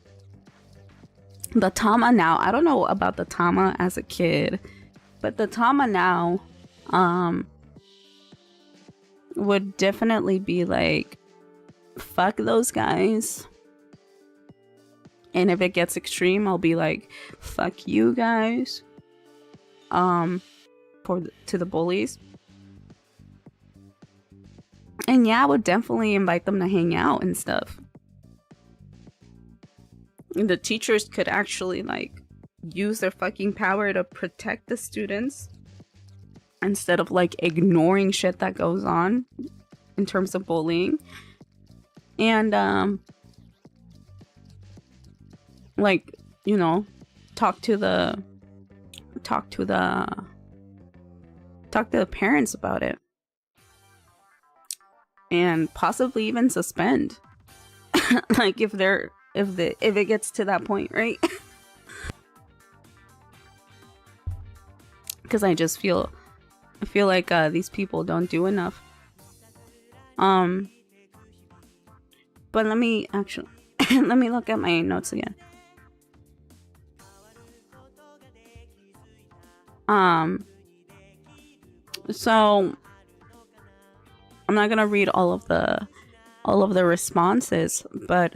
S2: the Tama now, I don't know about the Tama as a kid, but the Tama now would definitely be like, fuck those guys. And if it gets extreme, I'll be like, fuck you guys. To the bullies. And yeah, I would definitely invite them to hang out and stuff. And the teachers could actually like use their fucking power to protect the students instead of like ignoring shit that goes on in terms of bullying. And like, you know, talk to the parents about it. And possibly even suspend. Like if it gets to that point, right? Because I feel like these people don't do enough. But let me actually let me look at my notes again. So I'm not gonna read all of the responses, but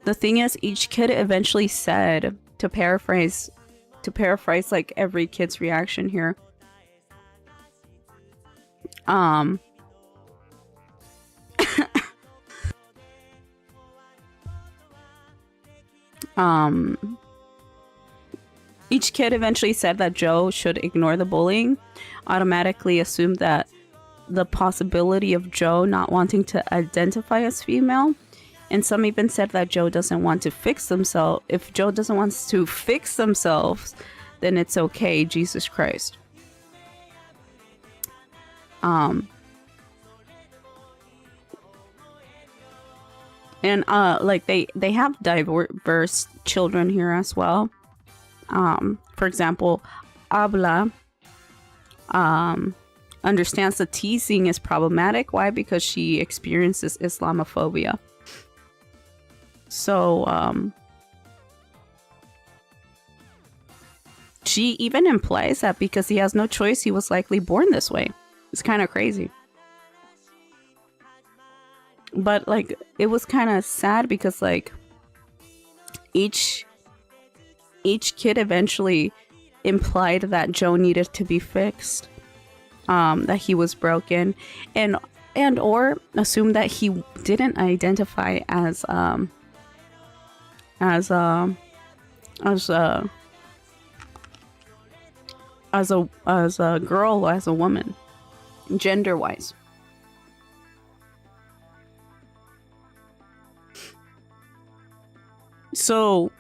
S2: the thing is, each kid eventually said, to paraphrase like every kid's reaction here, each kid eventually said that Joe should ignore the bullying, automatically assumed that the possibility of Joe not wanting to identify as female, and some even said that Joe doesn't want to fix himself. If Joe doesn't want to fix themselves, then it's okay. Jesus Christ. And like they have diverse children here as well. For example, Abla understands the teasing is problematic. Why? Because she experiences Islamophobia. So she even implies that because he has no choice, he was likely born this way. It's kind of crazy. But like, it was kind of sad because like each kid eventually implied that Joe needed to be fixed, that he was broken, and or assumed that he didn't identify as a girl or as a woman, gender wise. So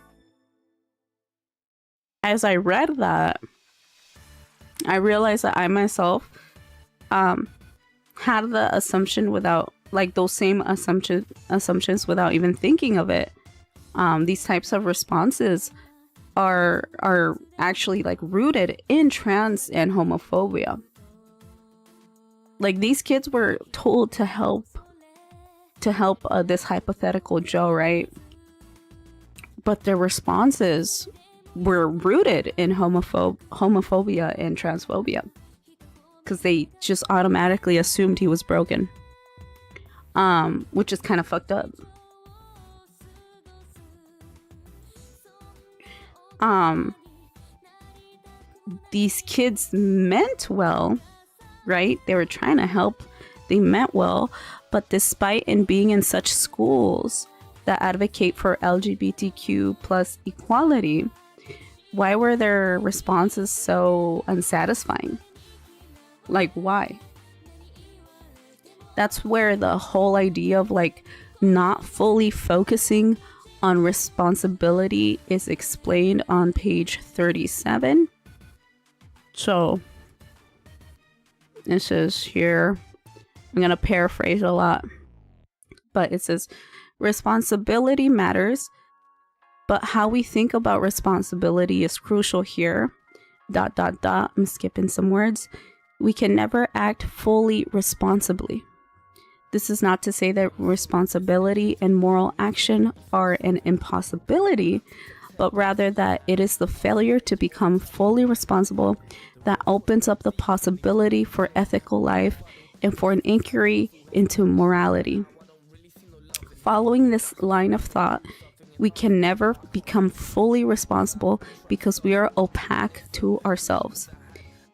S2: as I read that, I realized that I myself had the assumption without, like, those same assumptions without even thinking of it. These types of responses are actually like rooted in trans and homophobia. Like, these kids were told to help this hypothetical Joe, right? But their responses were rooted in homophobia and transphobia, because they just automatically assumed he was broken, which is kind of fucked up. These kids meant well, right? They were trying to help. They meant well, but despite in being in such schools that advocate for LGBTQ plus equality, why were their responses so unsatisfying? Like, why? That's where the whole idea of like not fully focusing on responsibility is explained on page 37. So it says here, I'm going to paraphrase a lot, but it says, responsibility matters, but how we think about responsibility is crucial here. ... I'm skipping some words. We can never act fully responsibly. This is not to say that responsibility and moral action are an impossibility, but rather that it is the failure to become fully responsible that opens up the possibility for ethical life and for an inquiry into morality. Following this line of thought, we can never become fully responsible because we are opaque to ourselves.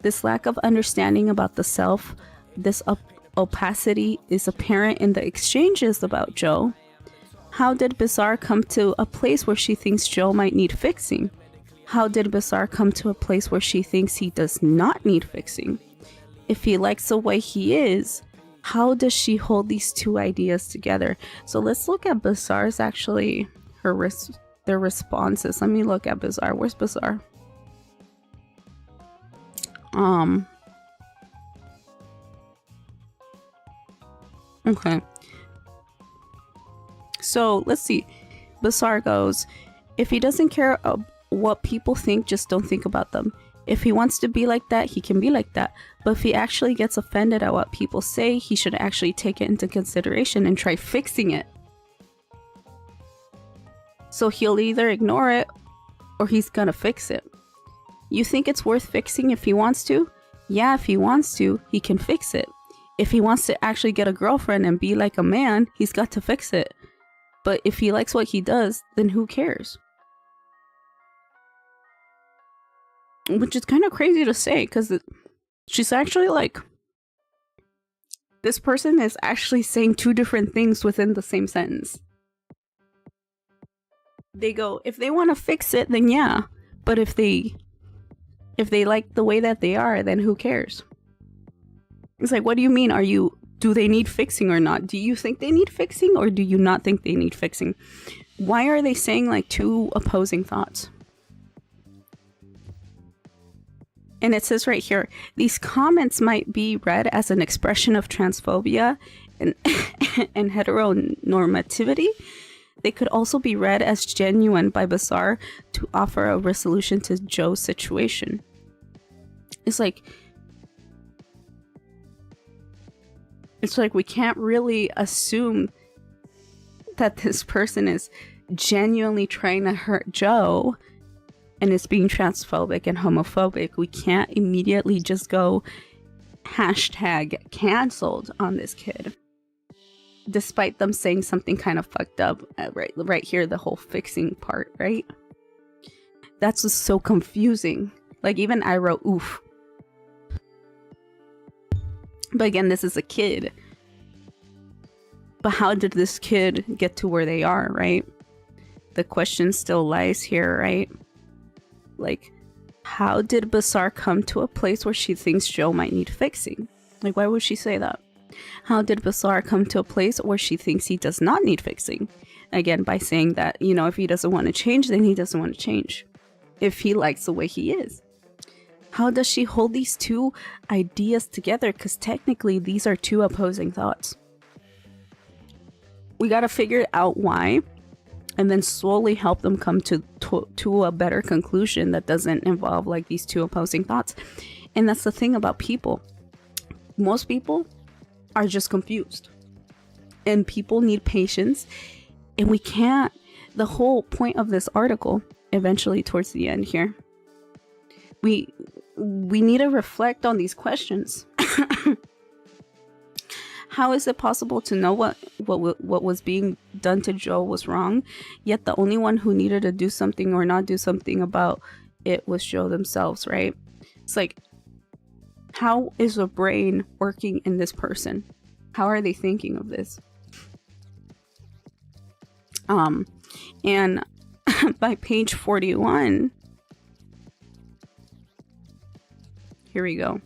S2: This lack of understanding about the self, this opacity is apparent in the exchanges about Joe. How did Bizarre come to a place where she thinks Joe might need fixing? How did Bizarre come to a place where she thinks he does not need fixing? If he likes the way he is, how does she hold these two ideas together? So let's look at Bizarre's actually, their responses. Let me look at Bizarre. Where's Bizarre? Okay. So let's see. Bizarre goes, if he doesn't care what people think, just don't think about them. If he wants to be like that, he can be like that. But if he actually gets offended at what people say, he should actually take it into consideration and try fixing it. So he'll either ignore it or he's gonna fix it. You think it's worth fixing if he wants to? Yeah, if he wants to, he can fix it. If he wants to actually get a girlfriend and be like a man, he's got to fix it. But if he likes what he does, then who cares? Which is kind of crazy to say, because she's actually like, this person is actually saying two different things within the same sentence. They go, if they want to fix it, then yeah. But if they like the way that they are, then who cares? It's like, what do you mean? Do they need fixing or not? Do you think they need fixing or do you not think they need fixing? Why are they saying like two opposing thoughts? And it says right here, these comments might be read as an expression of transphobia and heteronormativity. They could also be read as genuine by Bizarre to offer a resolution to Joe's situation. It's like, It's like we can't really assume that this person is genuinely trying to hurt Joe and is being transphobic and homophobic. We can't immediately just go hashtag canceled on this kid, despite them saying something kind of fucked up right here, the whole fixing part, right? That's just so confusing. Like, even I wrote oof. But again, this is a kid. But how did this kid get to where they are, right? The question still lies here, right? Like, how did Basar come to a place where she thinks Joe might need fixing? Like, why would she say that? How did Basar come to a place where she thinks he does not need fixing? Again, by saying that, you know, if he doesn't want to change, then he doesn't want to change. If he likes the way he is. How does she hold these two ideas together? Because technically, these are two opposing thoughts. We got to figure out why, and then slowly help them come to a better conclusion that doesn't involve like these two opposing thoughts. And that's the thing about people. Most people are just confused, and people need patience, and we can't. The whole point of this article, eventually towards the end here, we need to reflect on these questions. How is it possible to know what was being done to Joe was wrong, yet the only one who needed to do something or not do something about it was Joe themselves, right? It's like, how is the brain working in this person? How are they thinking of this? And by page 41, here we go.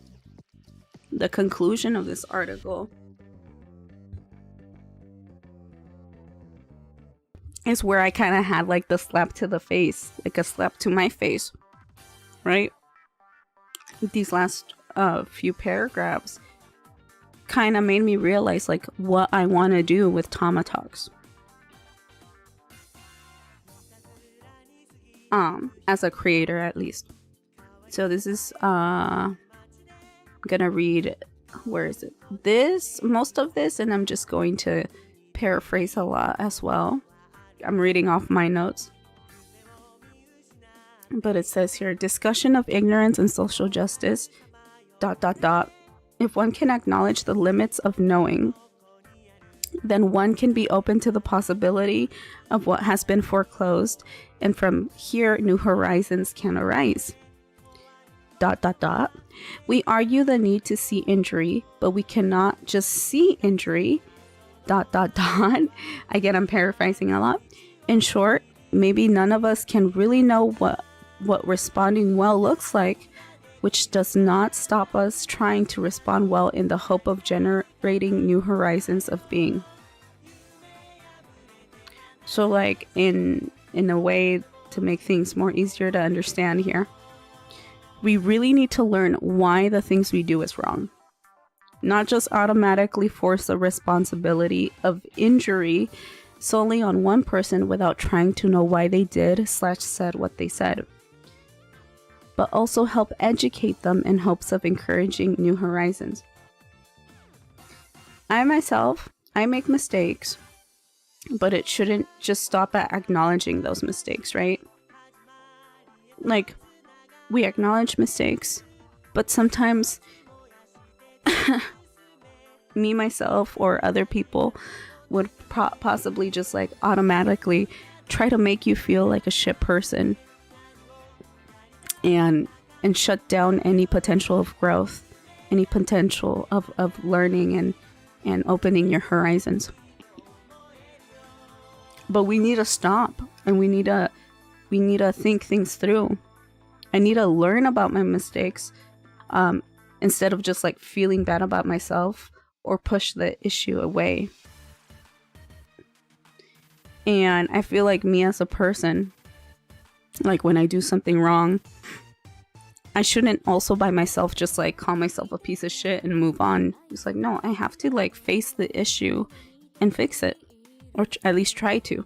S2: The conclusion of this article is where I kind of had like the slap to the face, like a slap to my face, right? These last few paragraphs kind of made me realize like what I want to do with TamaTalks. As a creator, at least. So this is I'm gonna read, where is it? Most of this, and I'm just going to paraphrase a lot as well. I'm reading off my notes. But it says here, discussion of ignorance and social justice, ... If one can acknowledge the limits of knowing, then one can be open to the possibility of what has been foreclosed, and from here new horizons can arise. ... We argue the need to see injury, but we cannot just see injury. ... Again, I'm paraphrasing a lot. In short, maybe none of us can really know what responding well looks like, which does not stop us trying to respond well in the hope of generating new horizons of being. So like in a way to make things more easier to understand here, we really need to learn why the things we do is wrong. Not just automatically force the responsibility of injury solely on one person without trying to know why they did/said what they said, but also help educate them in hopes of encouraging new horizons. I myself, I make mistakes, but it shouldn't just stop at acknowledging those mistakes, right? Like, we acknowledge mistakes, but sometimes me, myself, or other people would possibly just like automatically try to make you feel like a shit person and shut down any potential of growth, any potential of learning and opening your horizons. But we need to stop, and we need to think things through. I need to learn about my mistakes instead of just like feeling bad about myself or push the issue away. And I feel like me as a person, like when I do something wrong, I shouldn't also by myself just like call myself a piece of shit and move on. It's like, no, I have to like face the issue and fix it, or at least try to.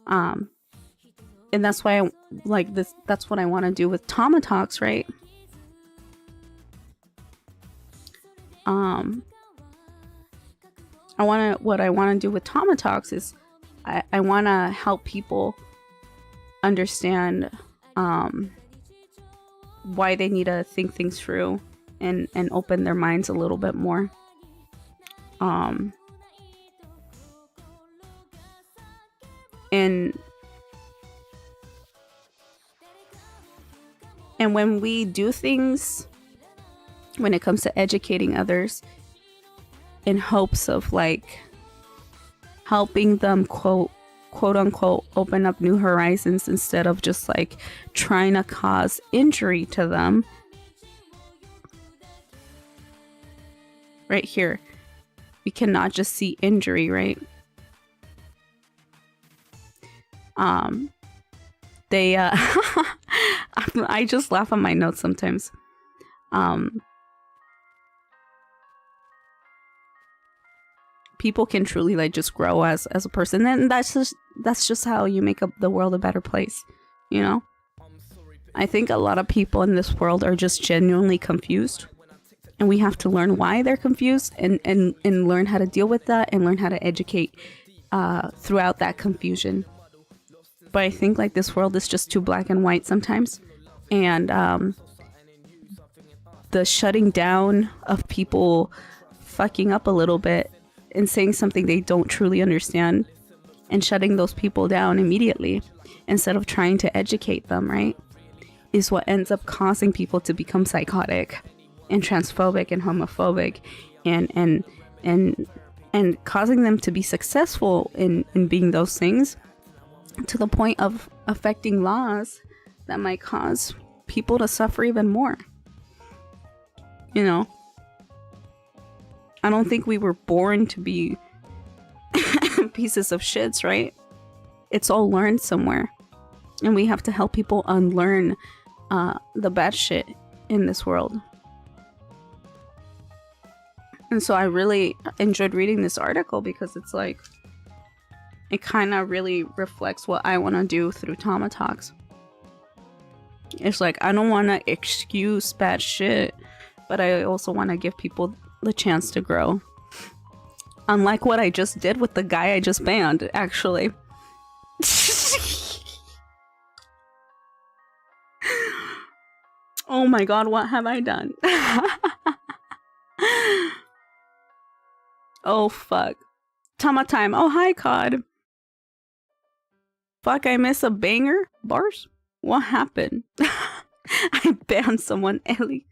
S2: And that's why I like this. That's what I want to do with TamaTalks, right? what I want to do with TamaTalks is I want to help people understand why they need to think things through and open their minds a little bit more. And when we do things, when it comes to educating others, in hopes of like helping them quote unquote open up new horizons instead of just like trying to cause injury to them. Right here, we cannot just see injury, right? They I just laugh at my notes sometimes. People can truly like just grow as a person, and that's just how you make the world a better place, you know? I think a lot of people in this world are just genuinely confused, and we have to learn why they're confused and learn how to deal with that and learn how to educate throughout that confusion. But I think like this world is just too black and white sometimes, and the shutting down of people fucking up a little bit and saying something they don't truly understand and shutting those people down immediately instead of trying to educate them, right, is what ends up causing people to become psychotic and transphobic and homophobic and causing them to be successful in being those things, to the point of affecting laws that might cause people to suffer even more. You know, I don't think we were born to be pieces of shits, right? It's all learned somewhere, and we have to help people unlearn the bad shit in this world. And so I really enjoyed reading this article because it's like, it kind of really reflects what I want to do through TamaTalks. It's like, I don't want to excuse bad shit, but I also want to give people the chance to grow. Unlike what I just did with the guy I just banned, actually. Oh my god, what have I done? Oh fuck. Tama time. Oh hi, COD. Fuck, I miss a banger? Bars? What happened? I banned someone, Ellie.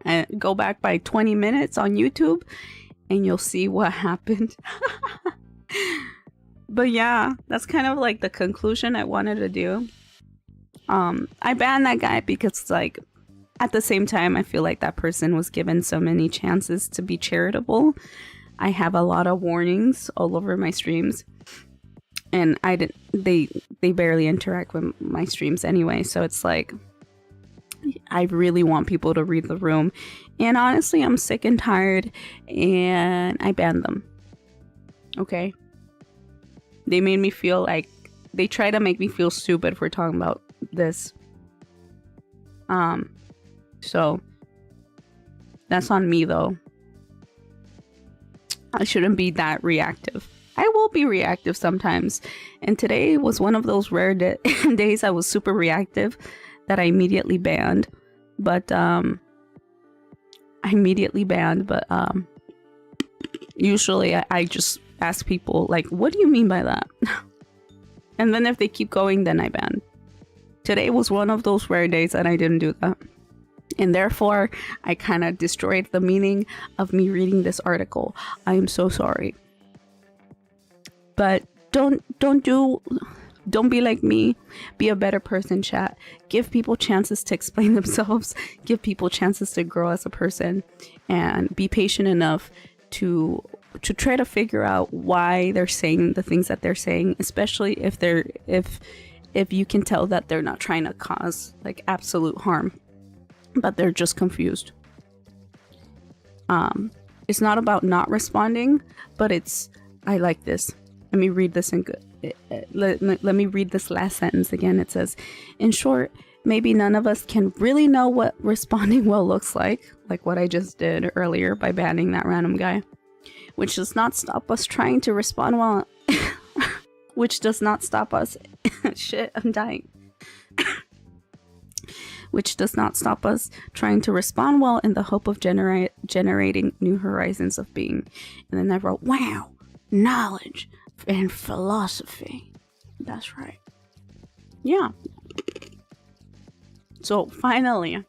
S2: And go back by 20 minutes on YouTube and you'll see what happened. But yeah, that's kind of like the conclusion I wanted to do. I banned that guy because like, at the same time, I feel like that person was given so many chances to be charitable. I have a lot of warnings all over my streams, and they barely interact with my streams anyway, so it's like, I really want people to read the room, and honestly, I'm sick and tired, and I banned them. Okay? They made me feel like, they try to make me feel stupid for talking about this. So that's on me though. I shouldn't be that reactive. I will be reactive sometimes, and today was one of those rare days I was super reactive that I immediately banned. But usually I just ask people like, what do you mean by that? And then if they keep going, then I ban. Today was one of those rare days that I didn't do that. And therefore, I kind of destroyed the meaning of me reading this article. I am so sorry. But don't be like me. Be a better person, chat. Give people chances to explain themselves. Give people chances to grow as a person. And be patient enough to try to figure out why they're saying the things that they're saying, especially if you can tell that they're not trying to cause like absolute harm, but they're just confused. It's not about not responding, but I like this. Let me read this let me read this last sentence again. It says, in short, maybe none of us can really know what responding well looks like what I just did earlier by banning that random guy, which does not stop us trying to respond well. Which does not stop us. Shit, I'm dying. Which does not stop us trying to respond well in the hope of generating new horizons of being. And then I wrote, wow, knowledge and philosophy. That's right. Yeah. So finally,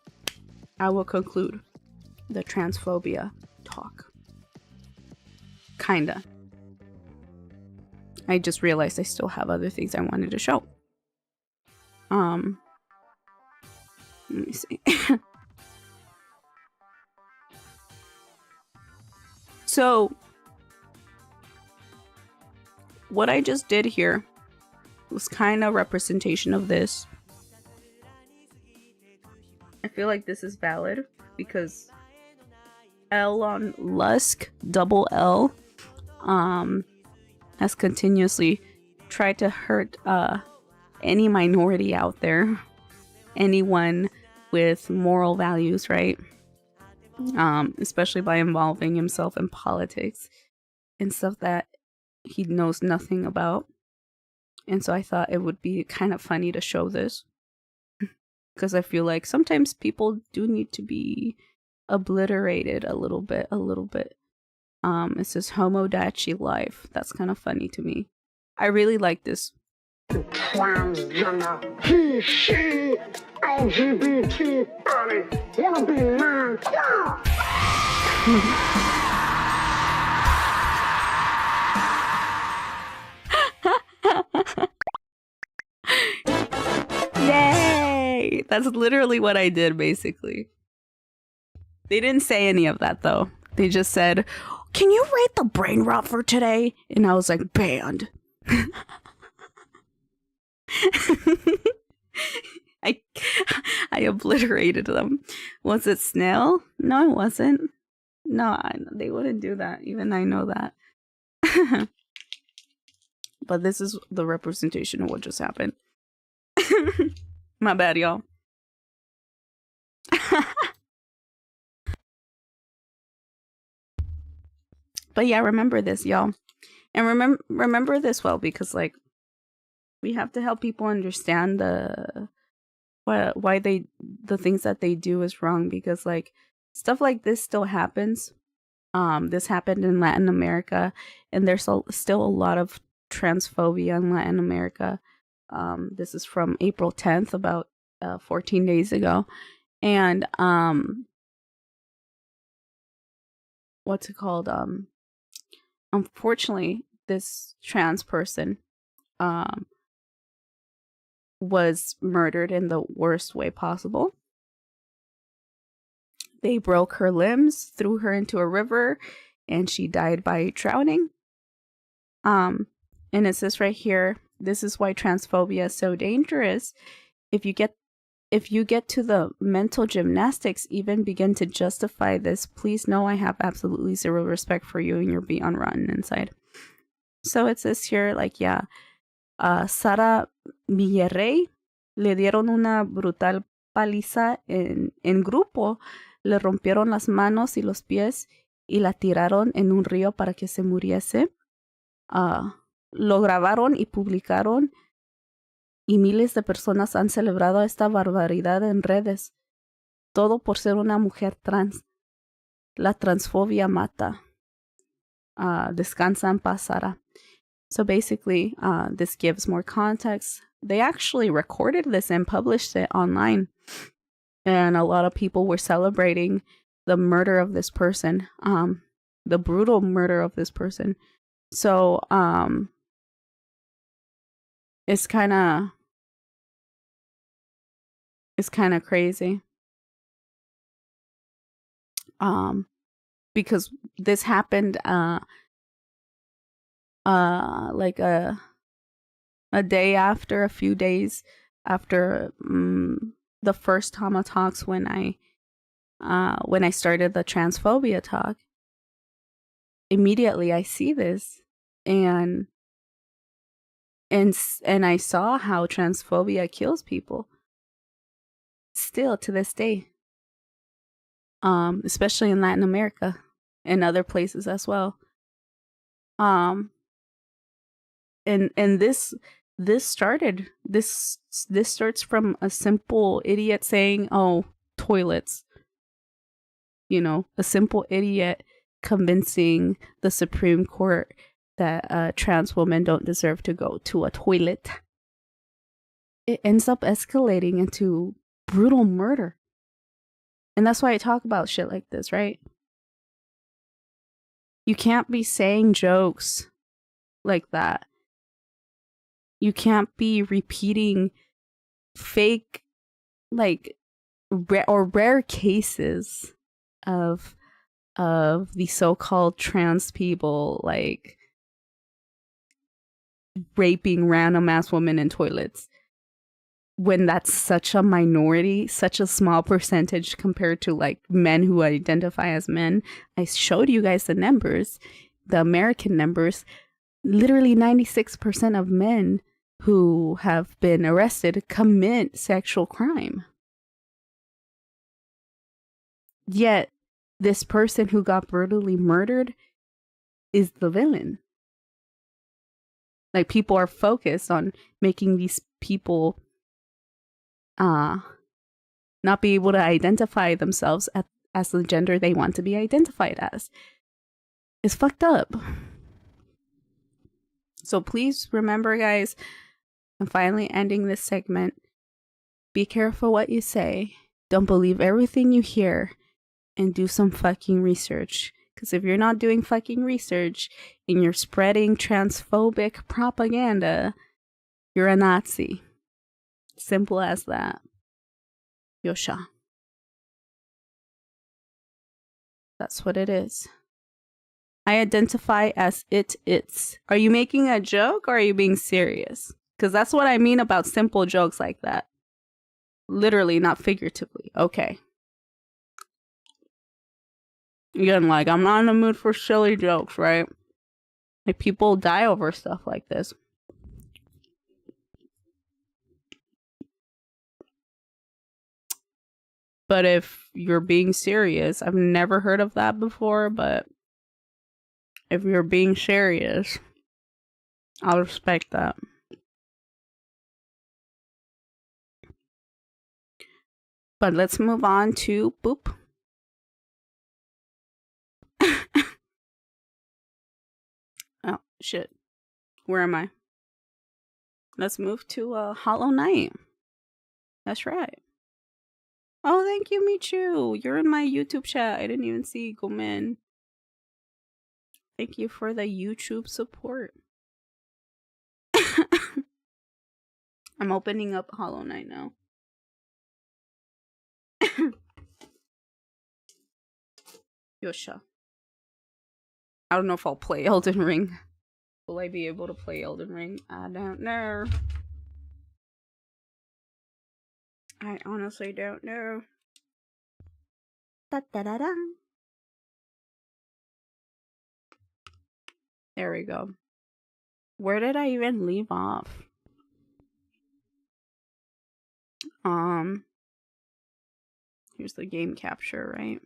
S2: I will conclude the transphobia talk. Kinda. I just realized I still have other things I wanted to show. Let me see. So, what I just did here was kind of representation of this. I feel like this is valid because Elon Musk, double L, has continuously tried to hurt any minority out there, anyone with moral values, right? Especially by involving himself in politics and stuff that he knows nothing about. And so I thought it would be kind of funny to show this because I feel like sometimes people do need to be obliterated a little bit. It says Homodachi life. That's kind of funny to me. I really like this.
S18: Transgender, he, she, LGBT, wanna be man,
S2: Yay! That's literally what I did, basically. They didn't say any of that, though. They just said, can you rate the brain rot for today? And I was like, banned. I obliterated them. Was it snail? No, it wasn't. No, they wouldn't do that. Even I know that. But this is the representation of what just happened. My bad, y'all. But yeah, remember this, y'all. And remember this well, because like we have to help people understand why the things that they do is wrong, because like stuff like this still happens. This happened in Latin America, and there's still a lot of transphobia in Latin America. This is from April 10th, about 14 days ago. And what's it called? Unfortunately, this trans person was murdered in the worst way possible. They broke her limbs, threw her into a river, and she died by drowning. And it says right here, this is why transphobia is so dangerous. If you get to the mental gymnastics, even begin to justify this, please know I have absolutely zero respect for you and you're beyond rotten inside. So it says here, like, yeah, Sara Villarrey le dieron una brutal paliza en grupo, le rompieron las manos y los pies y la tiraron en un río para que se muriese. Lo grabaron y publicaron, y miles de personas han celebrado esta barbaridad en redes. Todo por ser una mujer trans. La transfobia mata. Descansa en paz, Sara. So basically, this gives more context. They actually recorded this and published it online. And a lot of people were celebrating the murder of this person. The brutal murder of this person. So, it's kind of crazy. Because this happened like a day after, a few days after the first TamaTalks, when I started the transphobia talk. Immediately I see this and I saw how transphobia kills people. still to this day. Especially in Latin America and other places as well. And this starts from a simple idiot saying, "Oh, toilets." You know, a simple idiot convincing the Supreme Court that trans women don't deserve to go to a toilet. It ends up escalating into brutal murder. And that's why I talk about shit like this, right? You can't be saying jokes like that. You can't be repeating fake, like, rare cases of the so-called trans people, like, raping random ass women in toilets, when that's such a minority, such a small percentage compared to like men who identify as men. I showed you guys the numbers, the American numbers. Literally 96% of men who have been arrested commit sexual crime. Yet this person who got brutally murdered is the villain. Like, people are focused on making these people not be able to identify themselves as the gender they want to be identified as. It's fucked up. So please remember, guys, I'm finally ending this segment. Be careful what you say. Don't believe everything you hear. And do some fucking research. Because if you're not doing fucking research and you're spreading transphobic propaganda, you're a Nazi. Simple as that. Yosha. That's what it is. I identify as it's. Are you making a joke or are you being serious? Because that's what I mean about simple jokes like that. Literally, not figuratively. Okay. Again, like, I'm not in the mood for silly jokes, right? Like, people die over stuff like this. But if you're being serious, I've never heard of that before, but if you're being serious, I'll respect that. But let's move on to boop. Oh, shit. Where am I? Let's move to Hollow Knight. That's right. Oh, thank you, Michu. You're in my YouTube chat. I didn't even see you come in. Thank you for the YouTube support. I'm opening up Hollow Knight now. Yosha. I don't know if I'll play Elden Ring. Will I be able to play Elden Ring? I don't know. I honestly don't know. Da da da da. There we go. Where did I even leave off? Here's the game capture, right?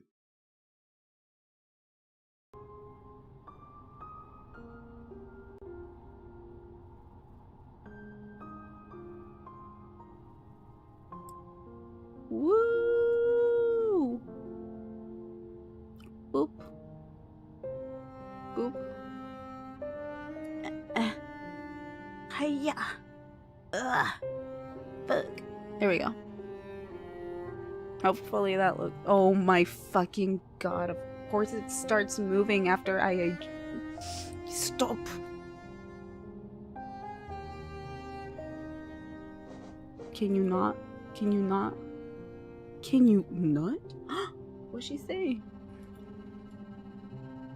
S2: Woo! Boop. Boop. Hiya. Ugh. Fuck. There we go. Hopefully that looks. Oh my fucking god. Of course it starts moving after I. Stop. Can you not? Can you not? Can you not? What'd she say?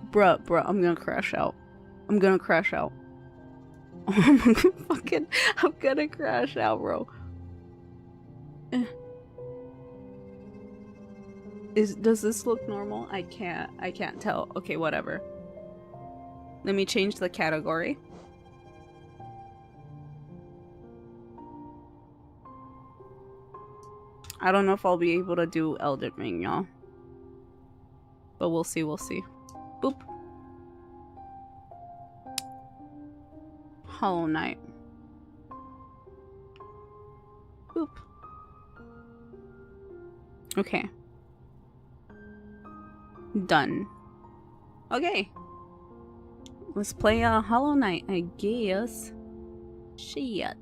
S2: Bruh, I'm gonna crash out. I'm gonna crash out. I'm gonna crash out, bro. Does this look normal? I can't tell. Okay, whatever. Let me change the category. I don't know if I'll be able to do Elden Ring, y'all. But we'll see, we'll see. Boop. Hollow Knight. Boop. Okay. Done. Okay. Let's play Hollow Knight, I guess. Shit.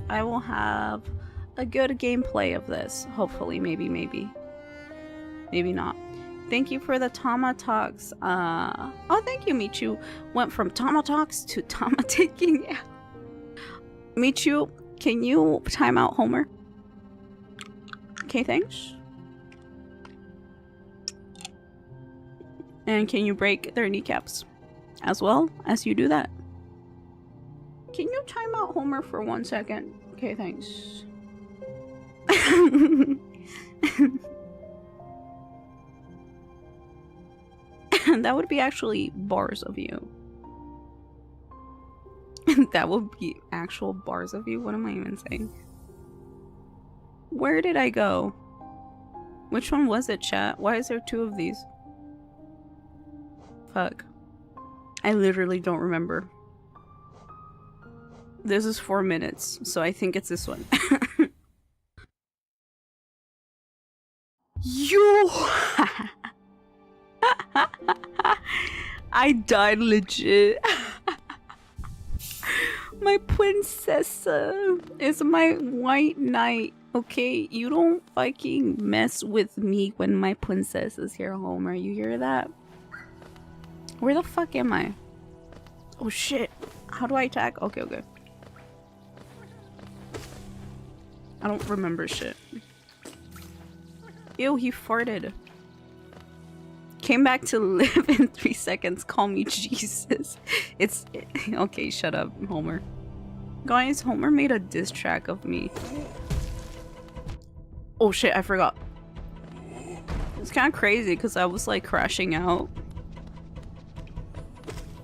S2: I will have a good gameplay of this. Hopefully, maybe not. Thank you for the TamaTalks. Oh, thank you, Michu. Went from TamaTalks to Tama taking out. Michu, can you time out Homer? Okay, thanks. And can you break their kneecaps as well as you do that? Can you time out Homer for 1 second? Okay, thanks. That would be actually bars of you. That would be actual bars of you? What am I even saying? Where did I go? Which one was it, chat? Why is there 2 of these? Fuck. I literally don't remember. This is 4 minutes, so I think it's this one. Yo! I died legit. My princessa is my white knight. Okay, you don't fucking mess with me when my princess is here, Homer. You hear that? Where the fuck am I? Oh shit. How do I attack? Okay, okay. I don't remember shit. Ew, he farted. Came back to live in 3 seconds. Call me Jesus. It's... Okay, shut up, Homer. Guys, Homer made a diss track of me. Oh shit, I forgot. It's kind of crazy because I was like crashing out.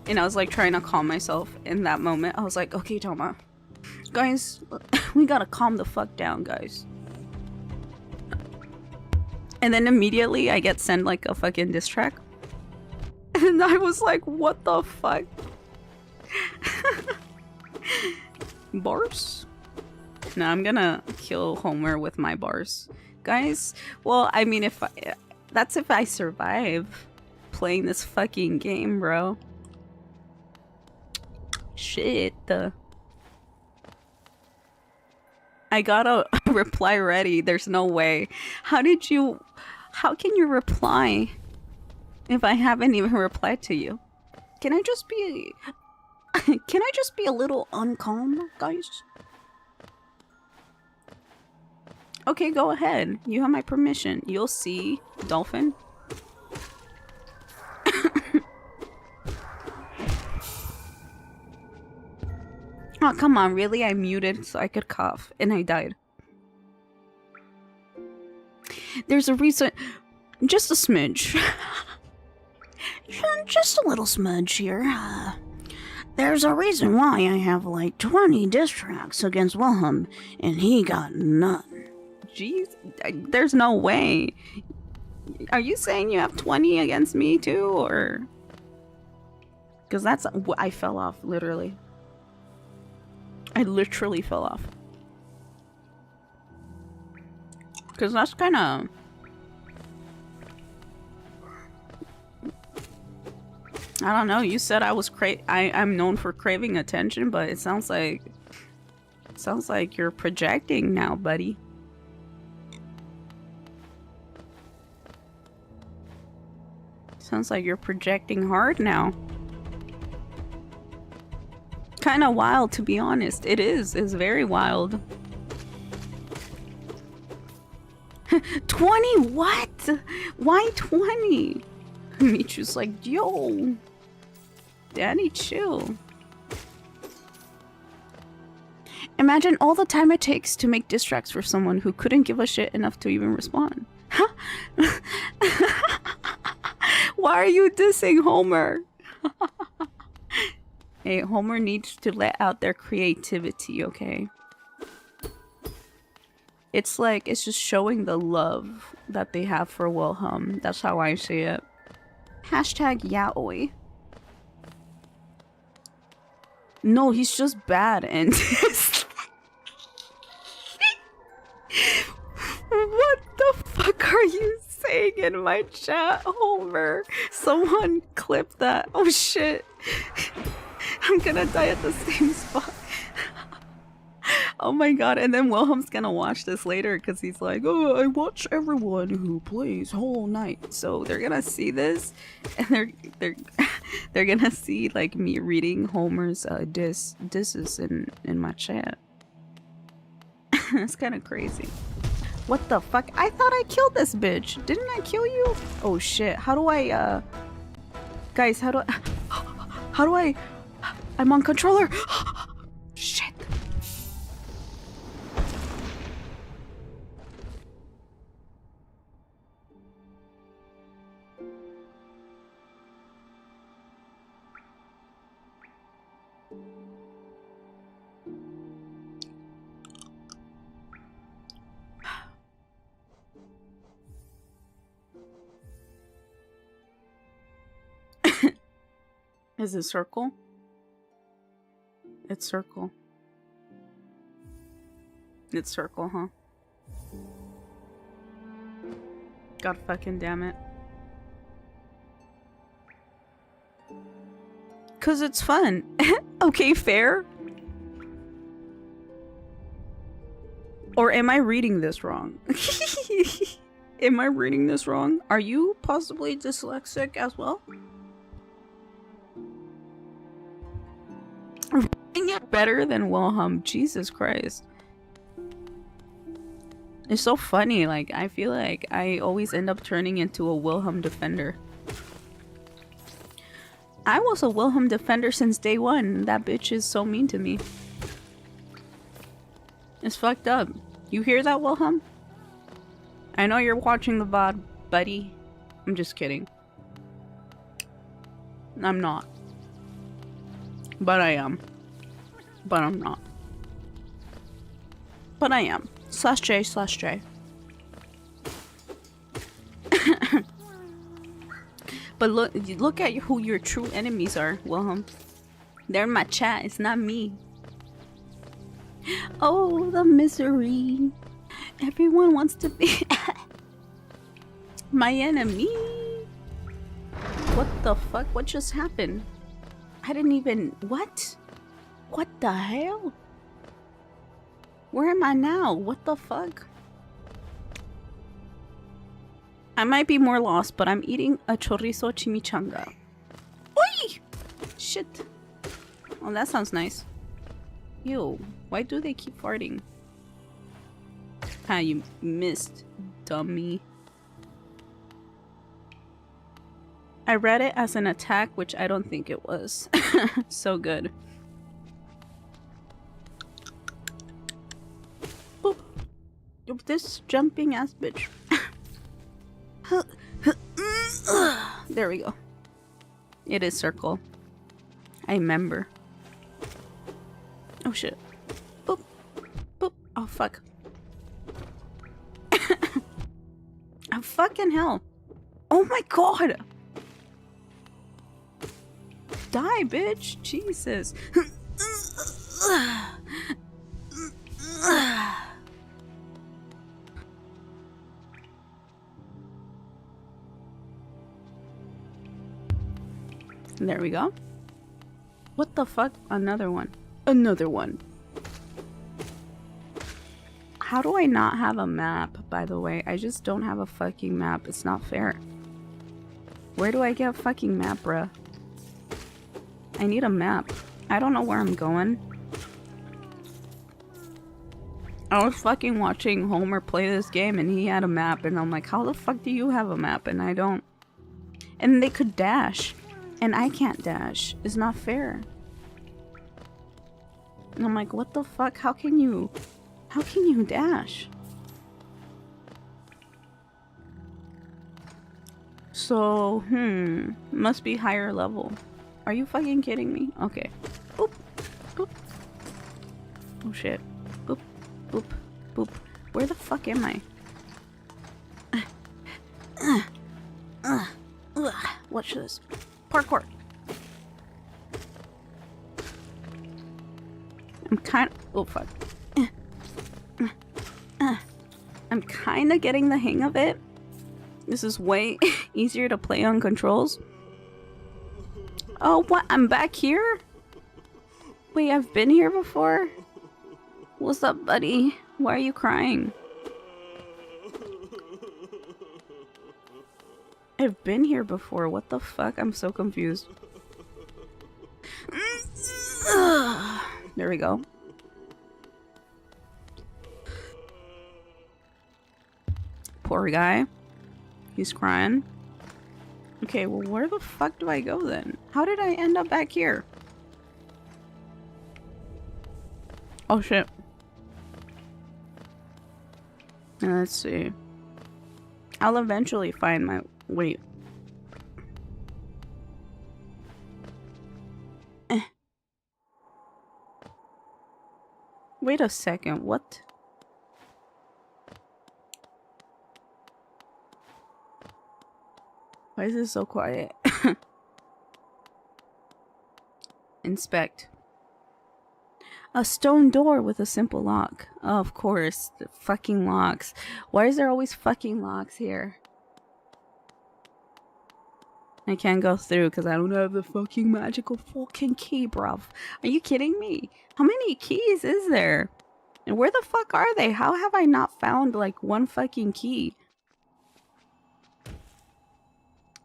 S2: And I was like trying to calm myself in that moment. I was like, okay, Tama. Guys, we gotta calm the fuck down, guys. And then immediately I get sent like a fucking diss track. And I was like, what the fuck? Bars? No, I'm gonna kill Homer with my bars. Guys, well, I mean, that's if I survive playing this fucking game, bro. Shit. I got a reply ready. There's no way. How can you reply if I haven't even replied to you? Can I just be a little uncalm, guys? Okay, go ahead. You have my permission. You'll see, Dolphin. Oh, come on, really? I muted so I could cough, and I died. There's a reason... Just a smidge. Just a little smudge here. There's a reason why I have like 20 diss tracks against Wilhelm, and he got none. Jeez, there's no way. Are you saying you have 20 against me too, or... Because that's... I fell off, literally. I literally fell off. Because that's kind of... I don't know, you said I was I'm known for craving attention, but it sounds like... you're projecting now, buddy. Sounds like you're projecting hard now. Kind of wild, to be honest. It is. It's very wild. 20? What? Why 20? Michu's like, yo, daddy, chill. Imagine all the time it takes to make diss tracks for someone who couldn't give a shit enough to even respond. Huh? Why are you dissing Homer? Hey, Homer needs to let out their creativity, okay? It's like, it's just showing the love that they have for Wilhelm. That's how I see it. Hashtag yaoi. No, he's just bad and what the fuck are you saying in my chat, Homer? Someone clip that. Oh shit. I'm gonna die at the same spot. Oh my god, and then Wilhelm's gonna watch this later because he's like, oh, I watch everyone who plays Whole Night. So they're gonna see this and they're gonna see like me reading Homer's disses in my chat. It's kind of crazy. What the fuck? I thought I killed this bitch. Didn't I kill you? Oh shit. How do I guys, how do I I'm on controller. Shit. Is it circle? It's circle. It's circle, huh? God fucking damn it. 'Cause it's fun. Okay, fair? Or am I reading this wrong? Am I reading this wrong? Are you possibly dyslexic as well? Reading it better than Wilhelm. Jesus Christ. It's so funny. Like, I feel like I always end up turning into a Wilhelm defender. I was a Wilhelm defender since day one. That bitch is so mean to me. It's fucked up. You hear that, Wilhelm? I know you're watching the VOD, buddy. I'm just kidding. I'm not. But I am. But I'm not. But I am. /J/J. But look at who your true enemies are, Wilhelm. They're in my chat. It's not me. Oh, the misery. Everyone wants to be my enemy. What the fuck? What just happened? I didn't even... What? What the hell? Where am I now? What the fuck? I might be more lost, but I'm eating a chorizo chimichanga. Oi! Shit. Oh, that sounds nice. Ew. Why do they keep farting? Ah, you missed, dummy. I read it as an attack, which I don't think it was. So good. Boop. This jumping ass bitch. There we go. It is circle. I remember. Oh shit. Boop. Boop. Oh fuck. Oh fucking hell. Oh my god. Die, bitch. Jesus. There we go. What the fuck? Another one. Another one. How do I not have a map, by the way? I just don't have a fucking map. It's not fair. Where do I get a fucking map, bruh? I need a map. I don't know where I'm going. I was fucking watching Homer play this game and he had a map and I'm like, how the fuck do you have a map and I don't? And they could dash and I can't dash. It's not fair. And I'm like, what the fuck? How can you dash? So, must be higher level. Are you fucking kidding me? Okay. Boop. Boop. Oh shit. Boop. Boop. Boop. Where the fuck am I? Watch this. Parkour. I'm kind of... Oh, fuck. I'm kind of getting the hang of it. This is way easier to play on controls. Oh, what? I'm back here? Wait, I've been here before? What's up, buddy? Why are you crying? I've been here before. What the fuck? I'm so confused. There we go. Poor guy. He's crying. Okay, well, where the fuck do I go then? How did I end up back here? Oh shit. Let's see. I'll eventually find my... Wait. Wait a second, what? Why is it so quiet? Inspect. A stone door with a simple lock. Oh, of course, the fucking locks. Why is there always fucking locks here? I can't go through because I don't have the fucking magical fucking key, bruv. Are you kidding me? How many keys is there? And where the fuck are they? How have I not found like one fucking key?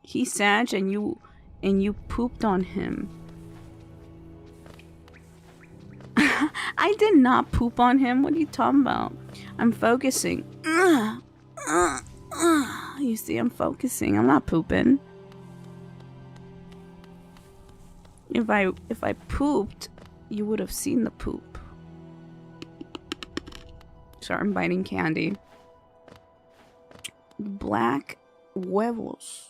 S2: He's Sag and you pooped on him. I did not poop on him. What are you talking about? I'm focusing. You see, I'm focusing. I'm not pooping. If I pooped, you would have seen the poop. Sorry, I'm biting candy. Black huevos.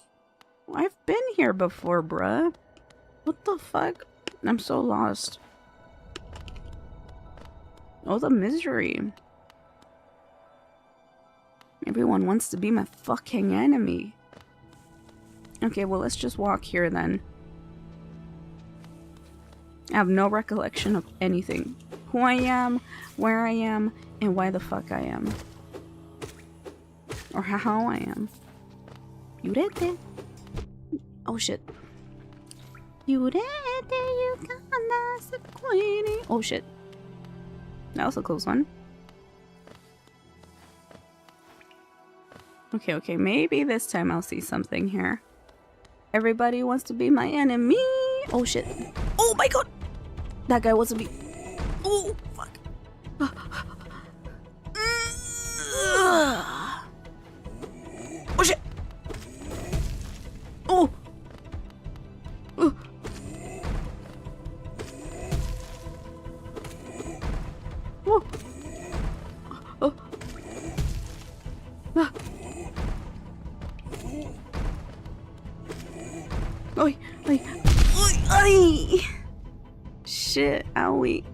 S2: I've been here before, bruh. What the fuck? I'm so lost. Oh, the misery. Everyone wants to be my fucking enemy. Okay, well, let's just walk here then. I have no recollection of anything. Who I am, where I am, and why the fuck I am. Or how I am. You read that? Oh shit. You read that? You got queenie. Oh shit. That was a close one. Okay, maybe this time I'll see something here. Everybody wants to be my enemy. Oh shit. Oh my god. That guy wants to be... Oh, fuck. Oh shit. Oh. Oh. Oh. Ah. Oi, oi, oi, oi. Shit, owie.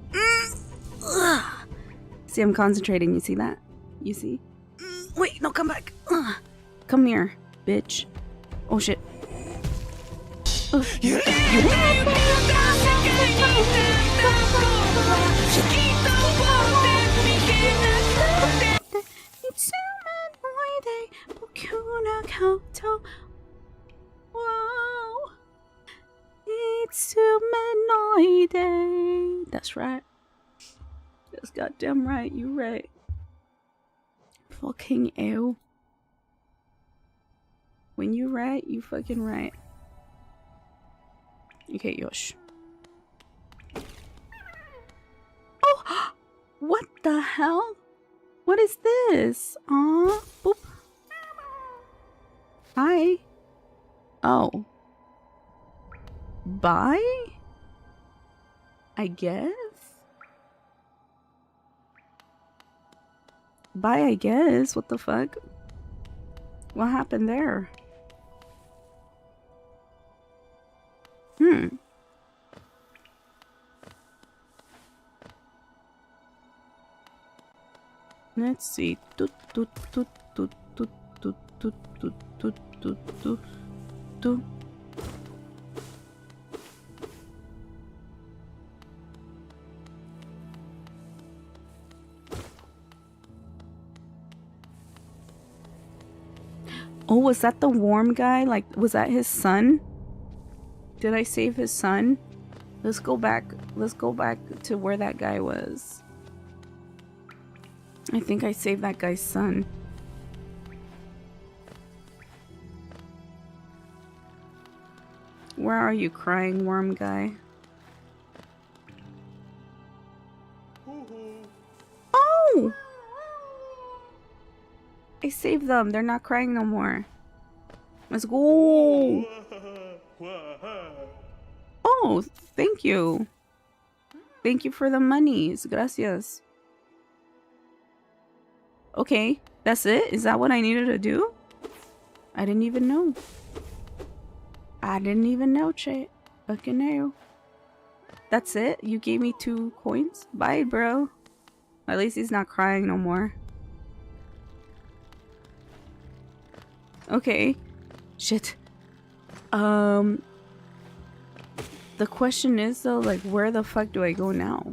S2: See, I'm concentrating. You see that? You see? Wait, no, come back. Come here, bitch. Oh shit. That's right. That's goddamn right. You right. Fucking ew. When you right, you fucking right. Okay, Yosh. Oh! What the hell? What is this? Aw. Boop. Hi. Oh. Bye? I guess? Bye, I guess. What the fuck? What happened there? Let's see. Oh, was that the warm guy? Like, was that his son? Did I save his son? Let's go back. Let's go back to where that guy was. I think I saved that guy's son. Where are you, crying worm guy? Oh! I saved them. They're not crying no more. Let's go. Oh, thank you. Thank you for the monies. Gracias. Okay, that's it? Is that what I needed to do? I didn't even know. I didn't even know, chat. Fucking hell. That's it? You gave me 2 coins? Bye, bro. At least he's not crying no more. Okay. Shit. The question is though, like, where the fuck do I go now?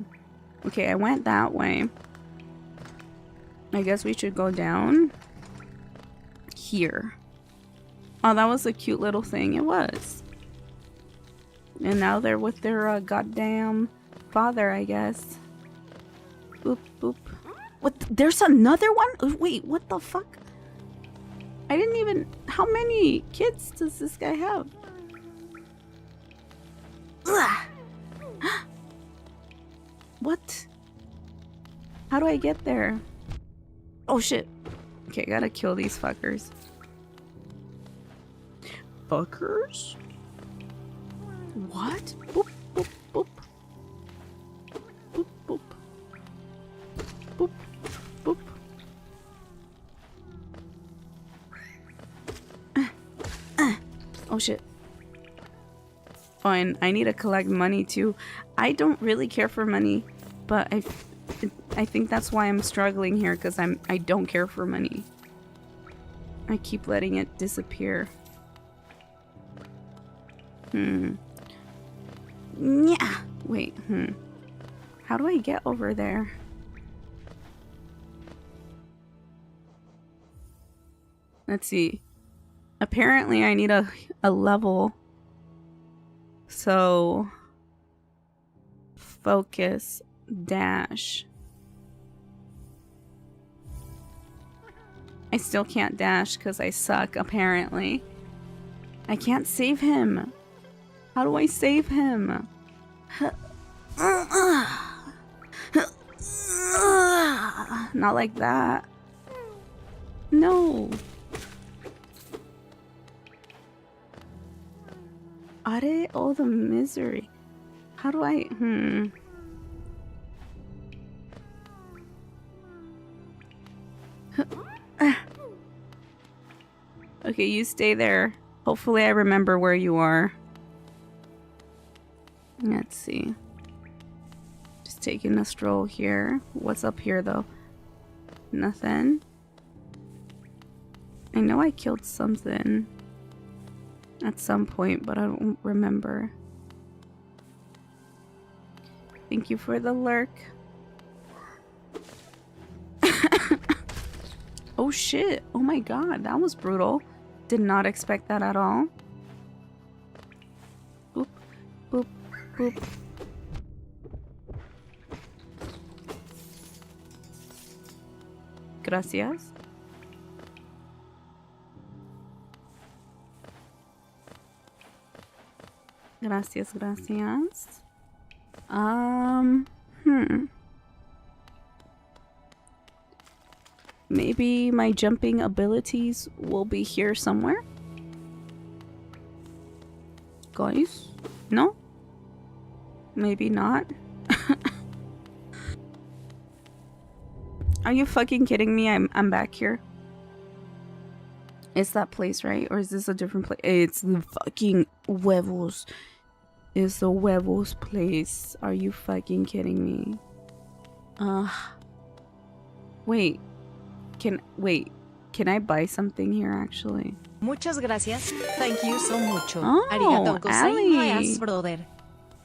S2: Okay, I went that way. I guess we should go down here. Oh, that was a cute little thing. It was. And now they're with their goddamn father, I guess. Boop, boop. What? There's another one? Wait, what the fuck? I didn't even... How many kids does this guy have? Ugh. What? How do I get there? Oh shit. Okay, gotta kill these fuckers. Fuckers? What? Boop, boop, boop. Boop, boop. Boop, boop. Oh shit. Fine, I need to collect money too. I don't really care for money, but I think that's why I'm struggling here, because I don't care for money. I keep letting it disappear. Yeah. Wait, How do I get over there? Let's see. Apparently I need a level. So focus dash. I still can't dash because I suck, apparently. I can't save him. How do I save him? Not like that. No. Are all the misery? How do I... Okay, you stay there. Hopefully I remember where you are. Let's see. Just taking a stroll here. What's up here, though? Nothing. I know I killed something at some point, but I don't remember. Thank you for the lurk. Oh shit. Oh my god, that was brutal. Did not expect that at all. Boop, boop, boop. Gracias. Gracias, gracias. Maybe my jumping abilities will be here somewhere. Guys? No? Maybe not. Are you fucking kidding me? I'm back here. It's that place, right? Or is this a different place? It's the fucking huevos. is the huevos place. Are you fucking kidding me? Wait. Can I buy something here actually?
S21: Muchas gracias. Thank you so mucho.
S2: Oh,
S21: Arigatou
S2: Ali.
S21: gozaimasu, brother.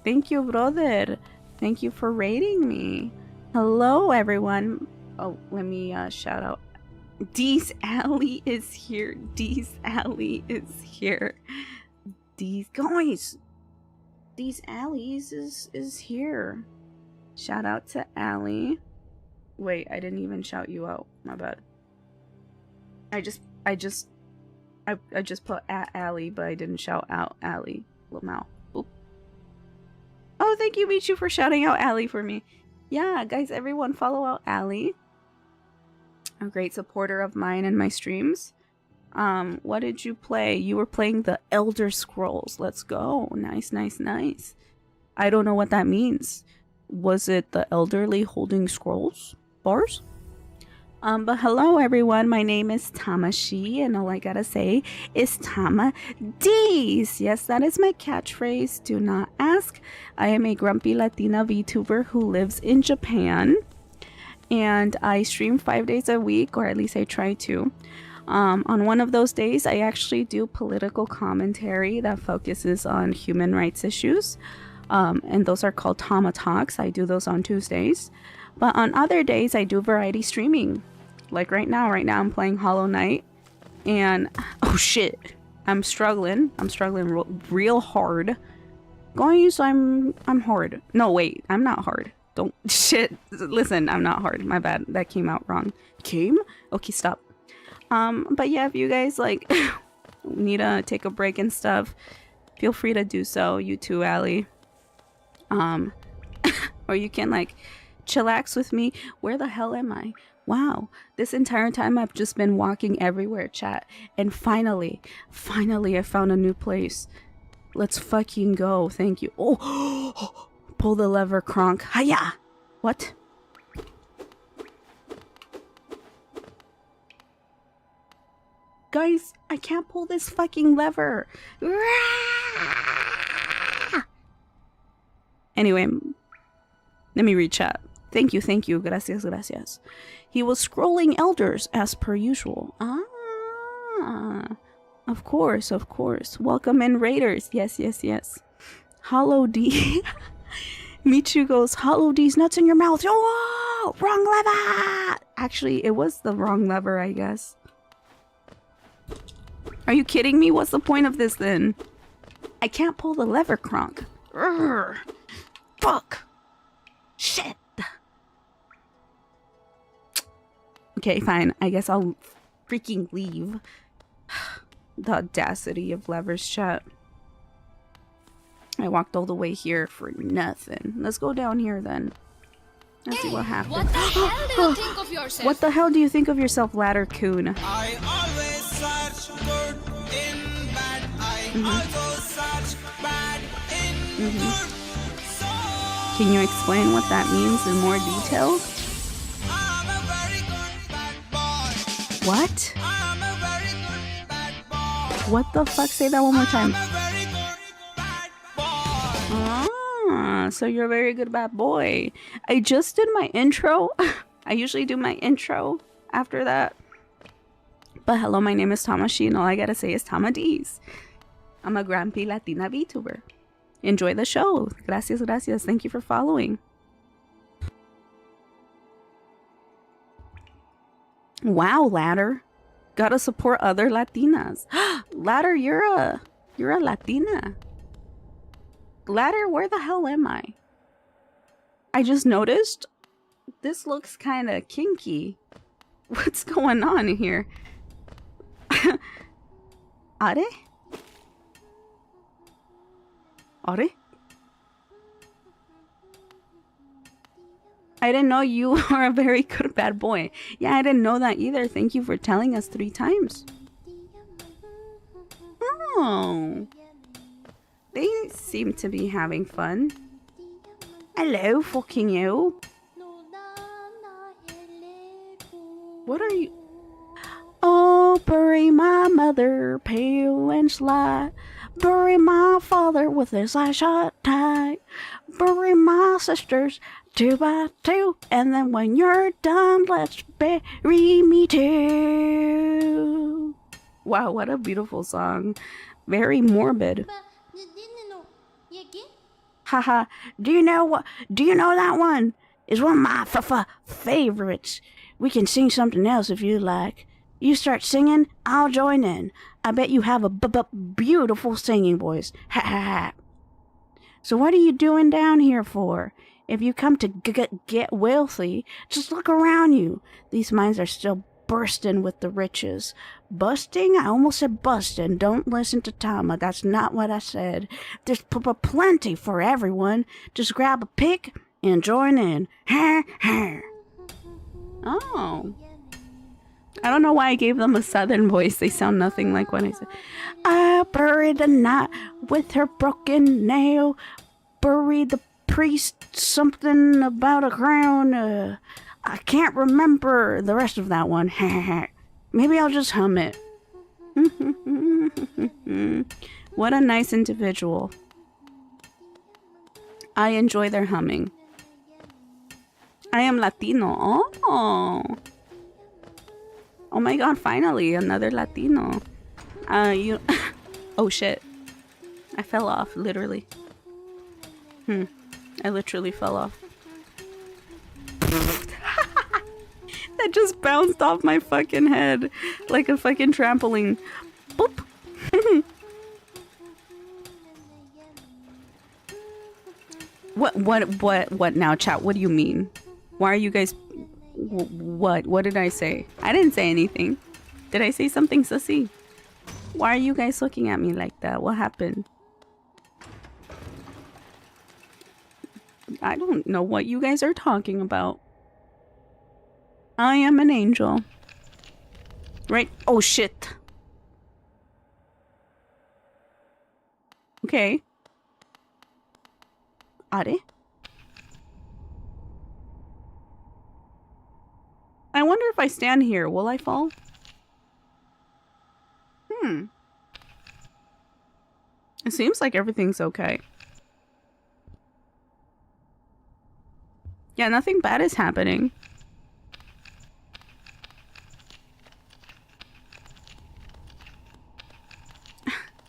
S2: Thank you, brother. Thank you for rating me. Hello, everyone. Oh, let me shout out. Dee's Alley is here. Dee's Alley is here. Dee's guys. Dee's Alleys is here. Shout out to Allie. Wait, I didn't even shout you out. My bad. I just put at Allie, but I didn't shout out Allie. Lamau. Oop. Oh, thank you, Michu, for shouting out Allie for me. Yeah, guys, everyone follow out Allie. A great supporter of mine and my streams. What did you play? You were playing the Elder Scrolls. Let's go. Nice, nice, nice. I don't know what that means. Was it the elderly holding scrolls? Bars? But hello everyone, my name is Tamashii, and all I gotta say is Tama D's. Yes, that is my catchphrase. Do not ask. I am a grumpy Latina VTuber who lives in Japan, and I stream 5 days a week, or at least I try to. On one of those days, I actually do political commentary that focuses on human rights issues, and those are called TamaTalks. I do those on Tuesdays. But on other days, I do variety streaming. Like right now I'm playing Hollow Knight, and oh shit, I'm struggling real hard. Guys, I'm hard. No, wait, I'm not hard. Don't shit. Listen, I'm not hard. My bad. That came out wrong. Okay, stop. But yeah, if you guys like need to take a break and stuff, feel free to do so. You too, Allie. Or you can like chillax with me. Where the hell am I? Wow, this entire time I've just been walking everywhere, chat. And finally, I found a new place. Let's fucking go. Thank you. Oh, pull the lever, Kronk. Hiya! What? Guys, I can't pull this fucking lever. Anyway, let me read chat. Thank you. Gracias. He was scrolling elders as per usual. Of course. Welcome in, Raiders. Yes. Hollow D. Michu goes, Hollow D's nuts in your mouth. Oh, wrong lever. Actually, it was the wrong lever, I guess. Are you kidding me? What's the point of this then? I can't pull the lever, Kronk. Urgh. Fuck. Shit. Okay, fine. I guess I'll freaking leave. The audacity of levers, chat. I walked all the way here for nothing. Let's go down here then. Let's see what happens.
S22: What the hell do you think of yourself?
S2: What the hell do you think of yourself, Ladder Coon?
S22: I always search good in bad. I also search bad in good.
S2: Can you explain what that means in more detail? What? What the fuck? Say that one more time. Ah, so you're a very good bad boy. I just did my intro. I usually do my intro after that. But hello, my name is Tamashii, and all I gotta say is Tama D's. I'm a grumpy Latina VTuber. Enjoy the show. Gracias. Thank you for following. Wow, Ladder. Gotta support other Latinas. Ladder, you're a Latina. Ladder, where the hell am I? I just noticed this looks kind of kinky. What's going on here? Are? I didn't know you are a very good bad boy. Yeah, I didn't know that either. Thank you for telling us 3 times. Oh. They seem to be having fun. Hello, fucking you. What are you? Oh, bury my mother, pale and sly. Bury my father with his eyes shut tight. Bury my sisters 2 by 2. And then when you're done, let's bury me too. Wow, what a beautiful song. Very morbid. Haha, do you know that one? Is one of my favorites. We can sing something else if you like. You start singing, I'll join in. I bet you have a beautiful singing voice. Ha ha ha. So what are you doing down here for? If you come to get wealthy, just look around you. These mines are still bursting with the riches. Busting? I almost said busting. Don't listen to Tama. That's not what I said. There's plenty for everyone. Just grab a pick and join in. Ha ha. Oh. I don't know why I gave them a southern voice. They sound nothing like what I said. I buried the night with her broken nail. Buried the priest something about a crown. I can't remember the rest of that one. Maybe I'll just hum it. What a nice individual. I enjoy their humming. I am Latino. Oh. Oh my god, finally, another Latino. Oh shit. I fell off, literally. I literally fell off. That just bounced off my fucking head like a fucking trampoline. Boop. What now, chat? What do you mean? Why are you guys... What did I say? I didn't say anything. Did I say something sussy? Why are you guys looking at me like that? What happened? I don't know what you guys are talking about. I am an angel. Right? Oh shit. Okay. Are? I wonder if I stand here, will I fall? It seems like everything's okay. Yeah, nothing bad is happening.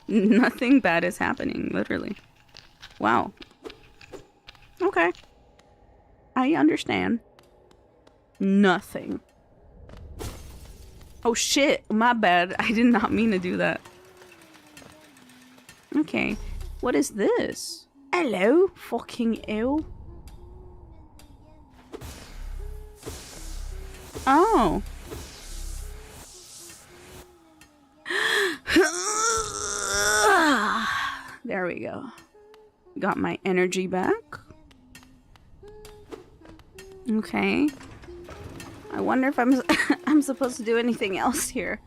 S2: Nothing bad is happening, literally. Wow. Okay. I understand. Nothing. Oh shit, my bad. I did not mean to do that. Okay. What is this? Hello, fucking ew. Oh. There we go. Got my energy back. Okay. I wonder if I'm supposed to do anything else here.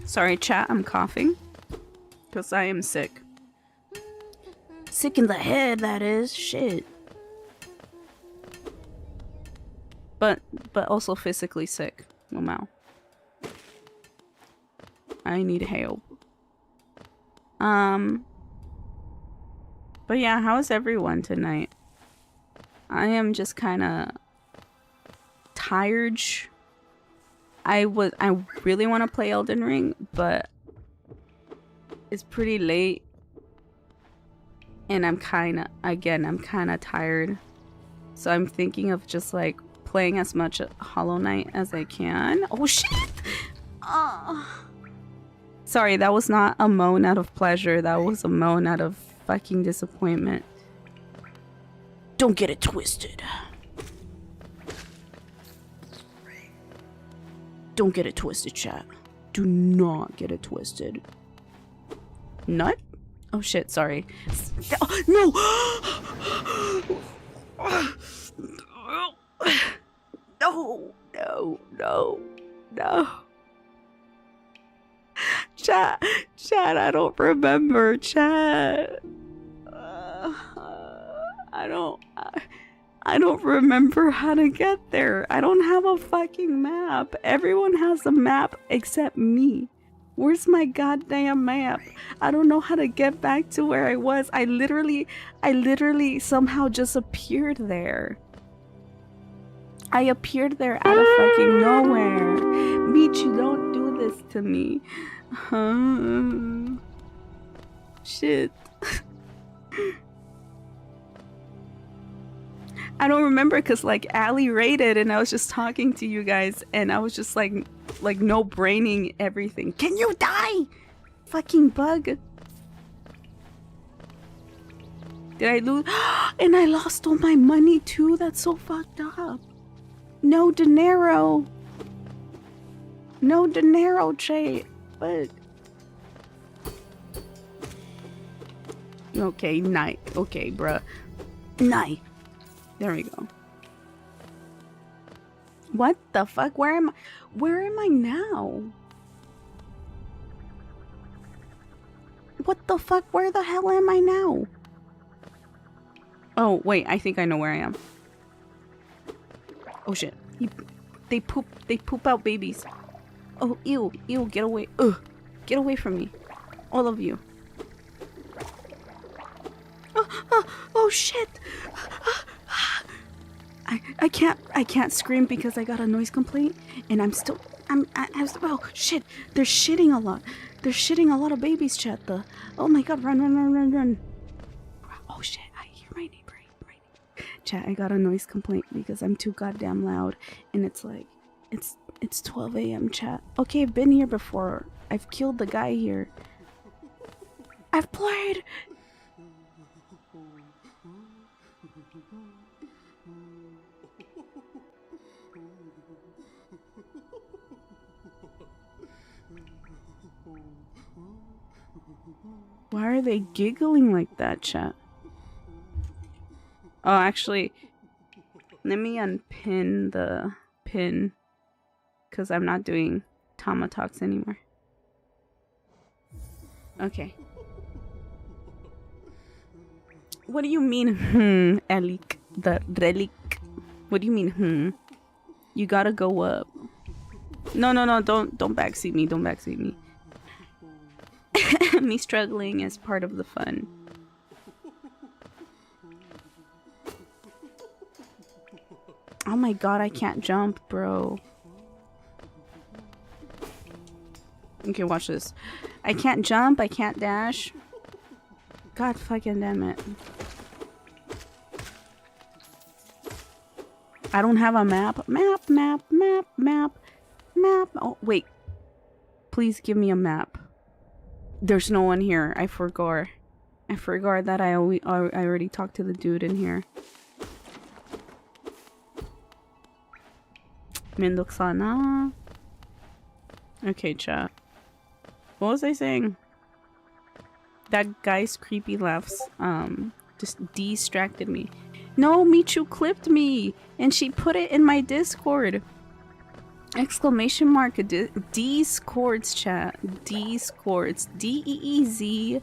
S2: Sorry, chat, I'm coughing. Because I am sick. Sick in the head, that is. Shit. But also physically sick. Wow. I need help. But yeah, how is everyone tonight? I am just kind of tired. I really want to play Elden Ring, but it's pretty late. And I'm kind of tired. So I'm thinking of just like playing as much Hollow Knight as I can. Oh shit! Sorry, that was not a moan out of pleasure. That was a moan out of fucking disappointment. Don't get it twisted. Don't get it twisted, chat. Do not get it twisted. Nut? Oh shit, sorry. Oh, no! No. Chat, I don't remember, chat. I don't remember how to get there. I don't have a fucking map. Everyone has a map except me. Where's my goddamn map? I don't know how to get back to where I was. I literally somehow just appeared there. I appeared there out of fucking nowhere. Michi, don't do this to me. Shit. I don't remember because like Allie raided and I was just talking to you guys and I was just like no braining everything. Can you die? Fucking bug. Did I lose? And I lost all my money too? That's so fucked up. No dinero. No dinero, Che. But okay, night. Okay, bruh. Night. There we go. What the fuck? Where am I now? What the fuck? Where the hell am I now? Oh, wait, I think I know where I am. Oh shit. They poop out babies. Oh, ew, get away. Ugh. Get away from me. All of you. Oh shit. I can't scream because I got a noise complaint and oh shit, they're shitting a lot. They're shitting a lot of babies, chat. Oh my god, run. Oh shit, I hear my neighbor. Chat, I got a noise complaint because I'm too goddamn loud and it's like it's 12 a.m. chat. Okay, I've been here before. I've killed the guy here. I've played. Why are they giggling like that, chat? Oh, actually, let me unpin the pin because I'm not doing TamaTalks anymore. Okay. What do you mean, Elik? The relic. What do you mean, You gotta go up. No, don't backseat me. Don't backseat me. Me struggling is part of the fun. Oh my god, I can't jump, bro. Okay, watch this. I can't jump, I can't dash. God fucking damn it. I don't have a map. Map. Oh, wait. Please give me a map. There's no one here. I forgot that I already talked to the dude in here. Mendoxana. Okay, chat. What was I saying? That guy's creepy laughs just distracted me. No, Michu clipped me and she put it in my Discord. Exclamation mark Discords, chat. Discords. DEEZCORDS.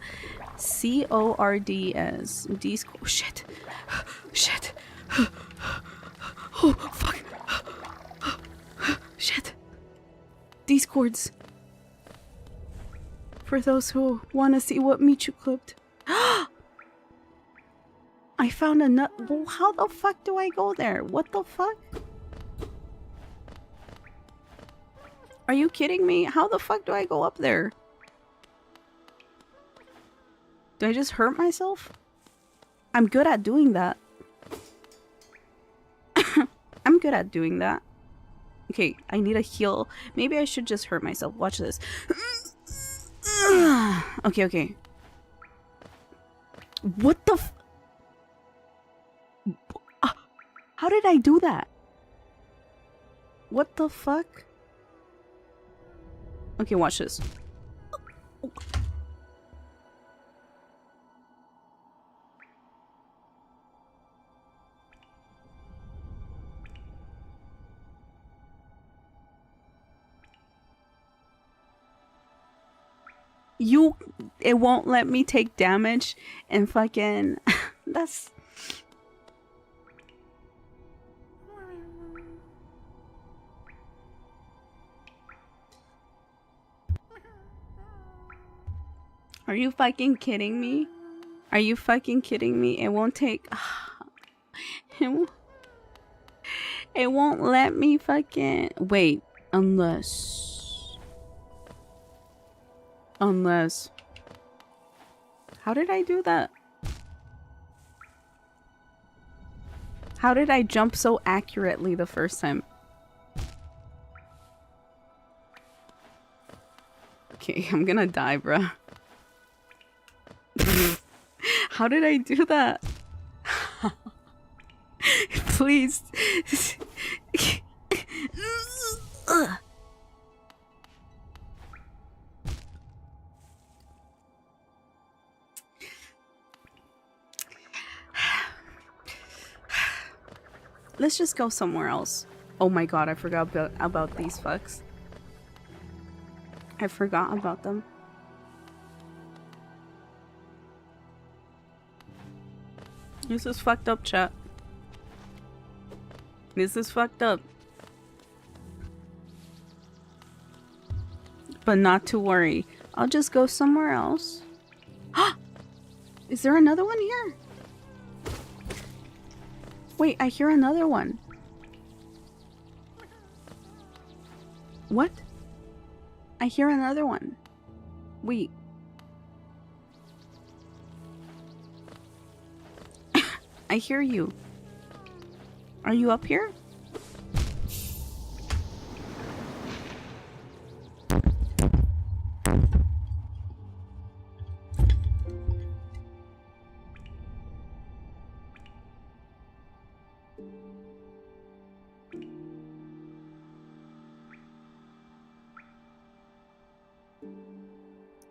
S2: Discord. Shit. Shit. Oh fuck. Shit. Discords. For those who want to see what Michu clipped. I found a nut. Well, how the fuck do I go there? What the fuck? Are you kidding me? How the fuck do I go up there? Do I just hurt myself? I'm good at doing that. I'm good at doing that. Okay, I need a heal. Maybe I should just hurt myself. Watch this. Okay. What the f- How did I do that? What the fuck? Okay, watch this. It won't let me take damage and fucking that's Are you fucking kidding me? Are you fucking kidding me? It won't take... It won't let me fucking... Wait, unless... How did I do that? How did I jump so accurately the first time? Okay, I'm gonna die, bruh. How did I do that? Please. Let's just go somewhere else. Oh my god, I forgot about these fucks. I forgot about them. This is fucked up, chat. This is fucked up. But not to worry. I'll just go somewhere else. Is there another one here? Wait, I hear another one. What? I hear another one. Wait. I hear you. Are you up here?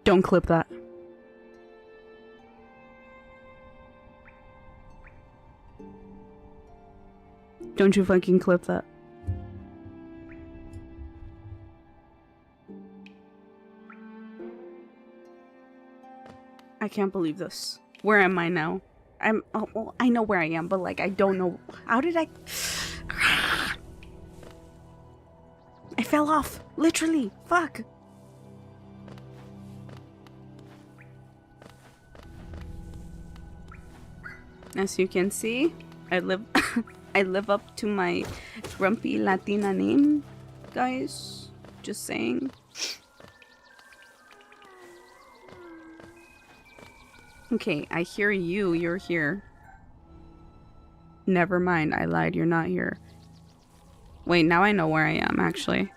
S2: Don't clip that. Don't you fucking clip that. I can't believe this. Where am I now? Well, I know where I am, but like I don't know. How did I fell off. Literally. Fuck. As you can see, I live up to my grumpy Latina name, guys. Just saying. Okay, I hear you. You're here. Never mind, I lied. You're not here. Wait, now I know where I am, actually.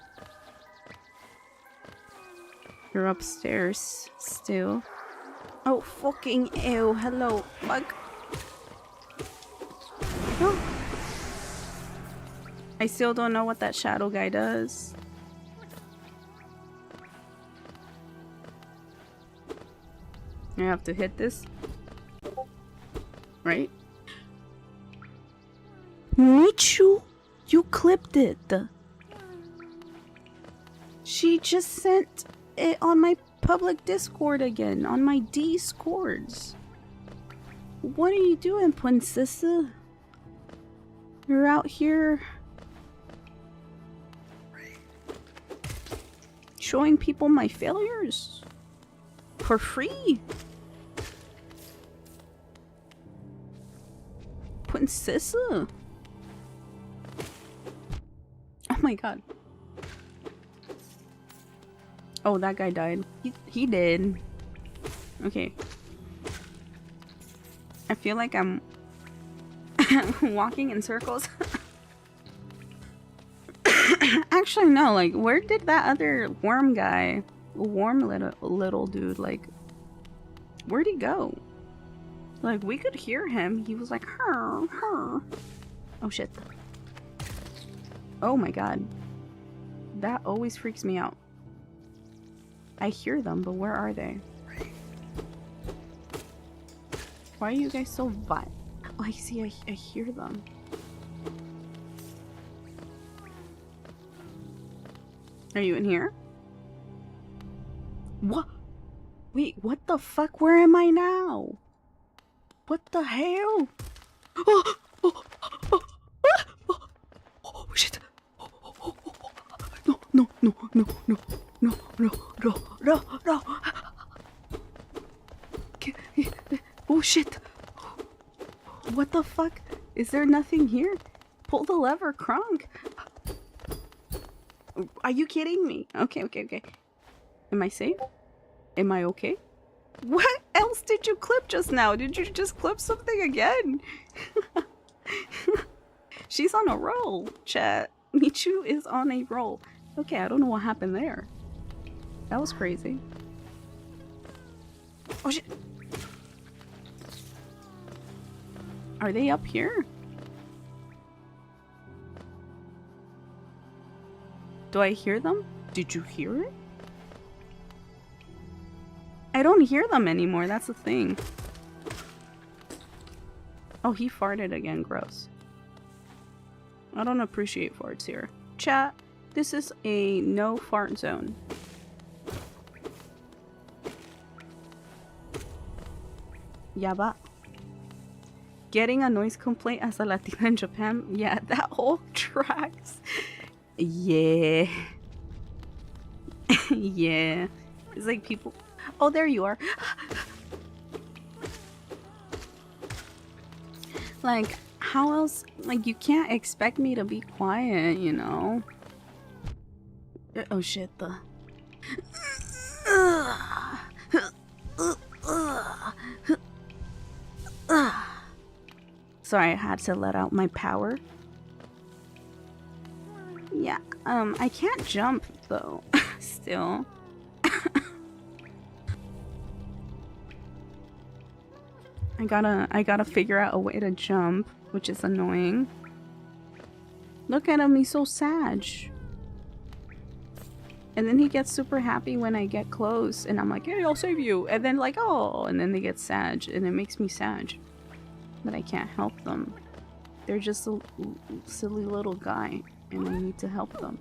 S2: You're upstairs still. Oh, fucking ew. Hello. Fuck. I still don't know what that shadow guy does. I have to hit this. Right? Michu, you clipped it. She just sent it on my public Discord again. On my Discords. What are you doing, princessa? You're out here showing people my failures for free. Princessa. Oh my god. Oh, that guy died. He did. Okay. I feel like I'm walking in circles. Actually, no. Like, where did that other worm guy, little dude, like, where'd he go? Like, we could hear him. He was like, her. Oh shit. Oh my god. That always freaks me out. I hear them, but where are they? Why are you guys so violent? Oh, I see. I hear them. Are you in here? What? Wait, what the fuck? Where am I now? What the hell? Oh shit. No. Okay. Oh shit. What the fuck? Is there nothing here? Pull the lever, Kronk. Are you kidding me? Okay. Am I safe? Am I okay? What else did you clip just now? Did you just clip something again? She's on a roll, chat. Michu is on a roll. Okay, I don't know what happened there. That was crazy. Oh shit. Are they up here? Do I hear them? Did you hear it? I don't hear them anymore, that's the thing. Oh, he farted again, gross. I don't appreciate farts here. Chat, this is a no fart zone. Yaba. Getting a noise complaint as a Latina in Japan? Yeah, that whole tracks. Yeah. Yeah. It's like people... Oh, there you are. Like, how else? Like, you can't expect me to be quiet, you know? Oh shit, the... Sorry, I had to let out my power. Yeah, I can't jump though. Still. I gotta figure out a way to jump, which is annoying. Look at him, he's so sad. And then he gets super happy when I get close, and I'm like, hey, I'll save you. And then like, oh, and then they get sad, and it makes me sad. But I can't help them. They're just a silly little guy, and I need to help them.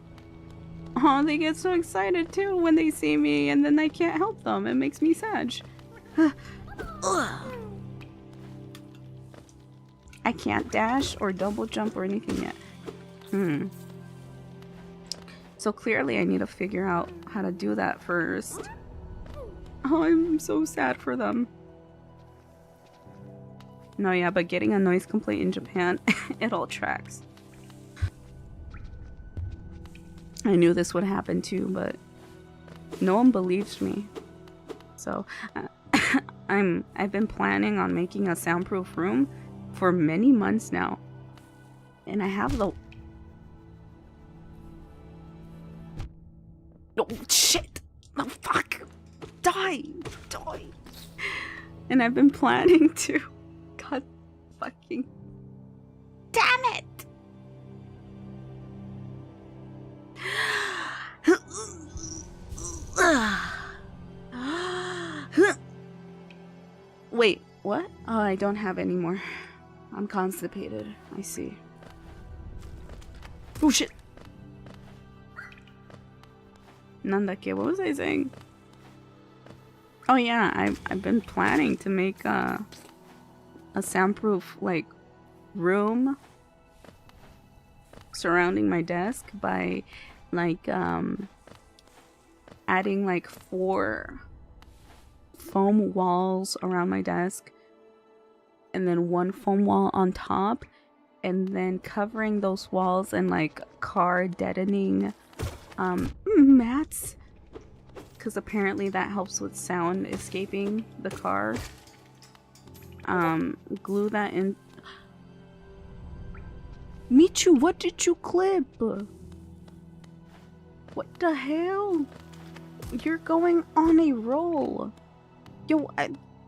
S2: Oh, they get so excited too when they see me, and then I can't help them. It makes me sad. I can't dash or double jump or anything yet. So clearly I need to figure out how to do that first. Oh, I'm so sad for them. No, yeah, but getting a noise complaint in Japan, it all tracks. I knew this would happen too, but no one believes me. So I've been planning on making a soundproof room for many months now. And I have the... Oh, shit! Oh, fuck! Die! And I've been planning to... God fucking... Damn it! Wait, what? Oh, I don't have any more. I'm constipated. I see. Oh shit! Nandake, what was I saying? Oh yeah, I've been planning to make a soundproof like room surrounding my desk by like adding like 4 foam walls around my desk and then 1 foam wall on top, and then covering those walls in like car deadening mats, because apparently that helps with sound escaping the car. Glue that in. Michu, what did you clip? What the hell? You're going on a roll. Yo,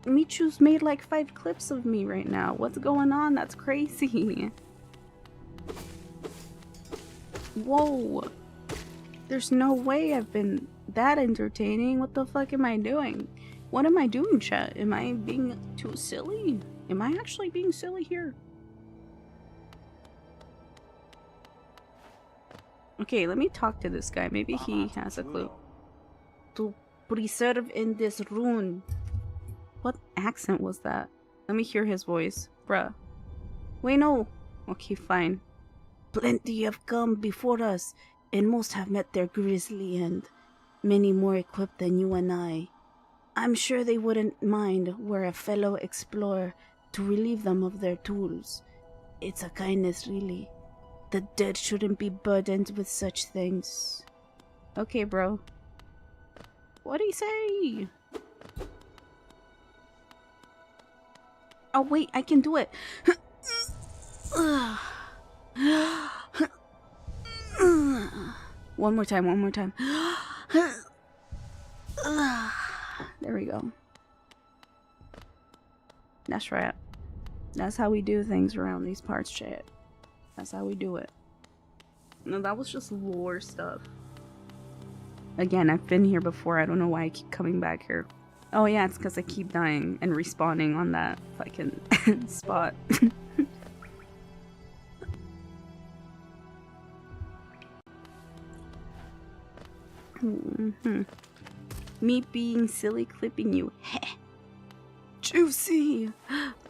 S2: Michu's made like 5 clips of me right now. What's going on? That's crazy. Whoa. There's no way I've been that entertaining. What the fuck am I doing? What am I doing, chat? Am I being too silly? Am I actually being silly here? Okay, let me talk to this guy. Maybe he has a clue. To preserve in this rune. What accent was that? Let me hear his voice. Bruh. Wait, no. Okay, fine. Plenty have come before us, and most have met their grisly end. Many more equipped than you and I. I'm sure they wouldn't mind were a fellow explorer to relieve them of their tools. It's a kindness, really. The dead shouldn't be burdened with such things. Okay, bro. What'd he say? Oh, wait, I can do it. One more time. There we go. That's right. That's how we do things around these parts, chat. That's how we do it. No, that was just lore stuff. Again, I've been here before. I don't know why I keep coming back here. Oh yeah, it's because I keep dying and respawning on that fucking spot. Me being silly clipping you. Heh. Juicy.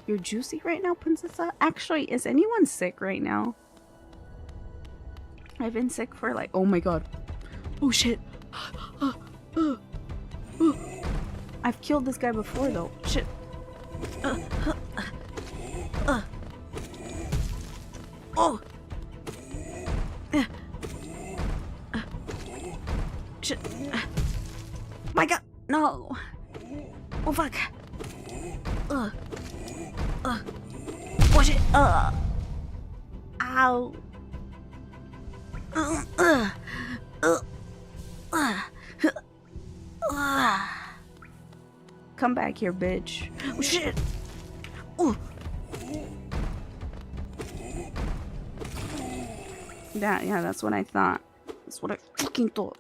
S2: You're juicy right now, Princessa? Actually, is anyone sick right now? I've been sick for like, oh my god. Oh shit. I've killed this guy before though. Shit. Oh. Shit. My god. No. Oh fuck. Oh shit. Ow. Come back here, bitch. Oh shit. Oh. Yeah, that's what I thought. That's what I fucking thought.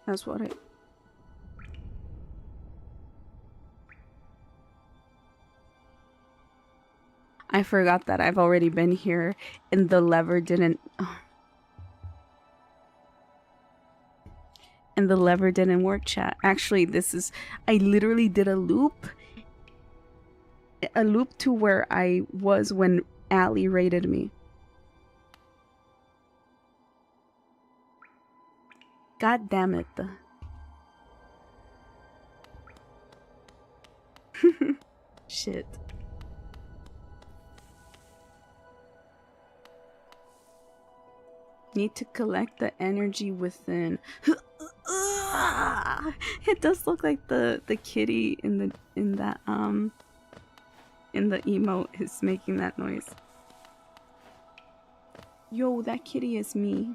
S2: That's what I forgot that I've already been here and the lever didn't... And the lever didn't work, chat. Actually, this is... I literally did a loop. A loop to where I was when Allie raided me. God damn it. Shit. Need to collect the energy within. It does look like the kitty in the emote is making that noise. Yo, that kitty is me.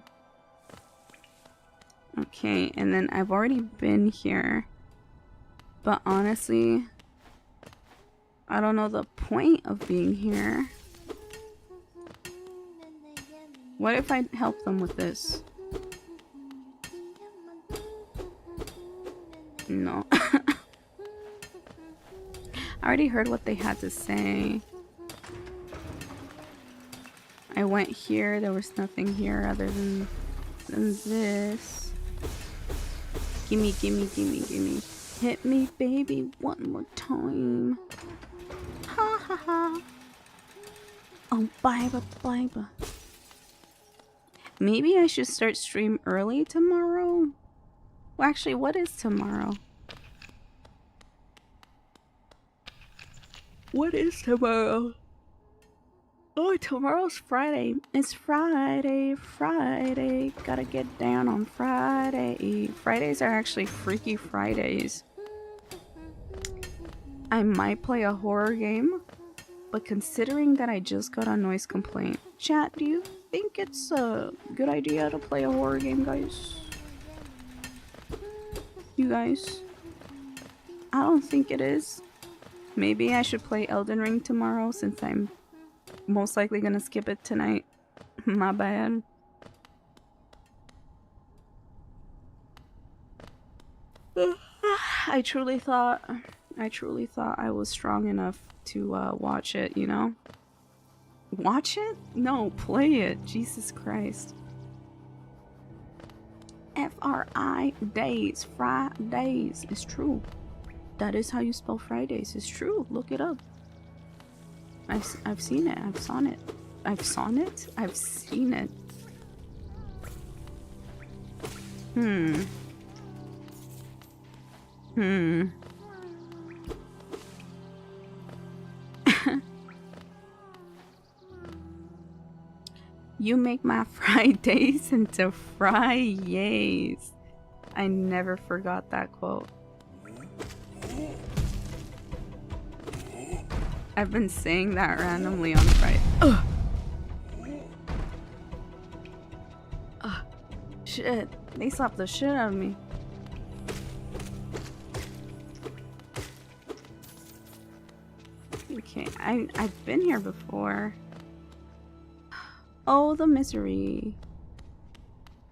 S2: Okay, and then I've already been here. But honestly, I don't know the point of being here. What if I help them with this? No. I already heard what they had to say. I went here, there was nothing here other than this. Gimme. Hit me, baby, one more time. Ha ha ha. Oh, bye. Maybe I should start stream early tomorrow? Well, actually, what is tomorrow? What is tomorrow? Oh, tomorrow's Friday. It's Friday. Gotta get down on Friday. Fridays are actually Freaky Fridays. I might play a horror game, but considering that I just got a noise complaint, chat, do you think it's a good idea to play a horror game, guys? You guys? I don't think it is. Maybe I should play Elden Ring tomorrow since I'm most likely gonna skip it tonight. My bad. I truly thought I was strong enough to watch it, you know? Watch it? No, play it. Jesus Christ. F-R-I days. Fridays. It's true. That is how you spell Fridays. It's true. Look it up. I've seen it. I've seen it. I've seen it. You make my Fridays into Fridays. I never forgot that quote. I've been saying that randomly on Friday. Ugh. Ugh. Shit. They slapped the shit out of me. Okay, I've been here before. Oh, the misery.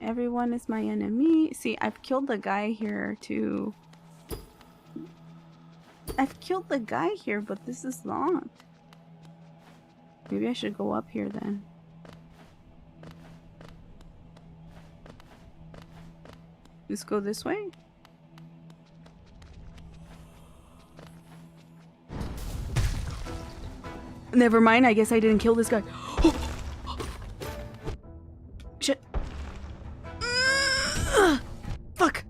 S2: Everyone is my enemy. See, I've killed the guy here too. I've killed the guy here, but this is locked. Maybe I should go up here then. Let's go this way. Never mind, I guess I didn't kill this guy. Shit. Fuck.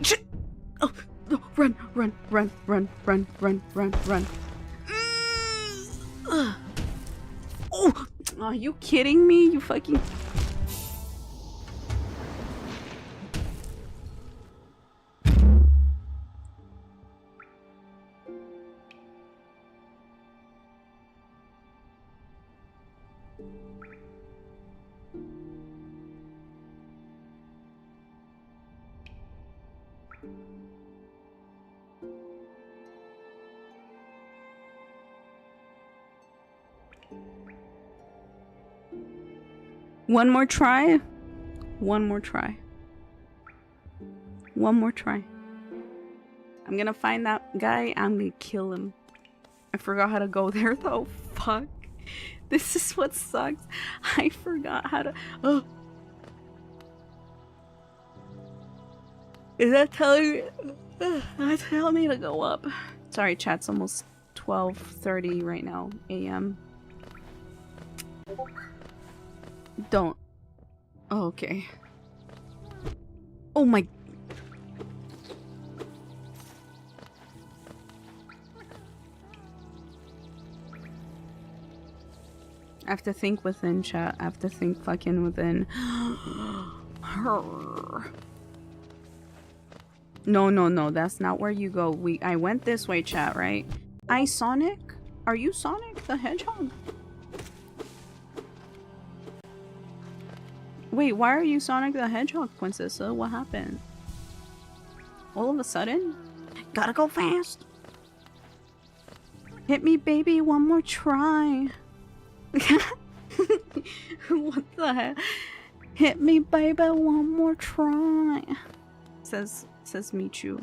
S2: Shit. Oh, no. Run, run, run, run, run, run, run, run. Oh, are you kidding me? You fucking... One more try. One more try. One more try. I'm gonna find that guy. I'm gonna kill him. I forgot how to go there though. Fuck. This is what sucks. I forgot how to... Oh. Is that telling me... That's telling me to go up. Sorry, chat's almost 12:30 right now, a.m. Don't. Oh, okay. Oh my... I have to think within, chat. I have to think fucking within. No, no, no. That's not where you go. I went this way, chat, right? Sonic? Are you Sonic the Hedgehog? Wait, why are you Sonic the Hedgehog, Princess? What happened? All of a sudden? Gotta go fast. Hit me, baby, one more try. What the heck? Hit me, baby, one more try. Says Michu.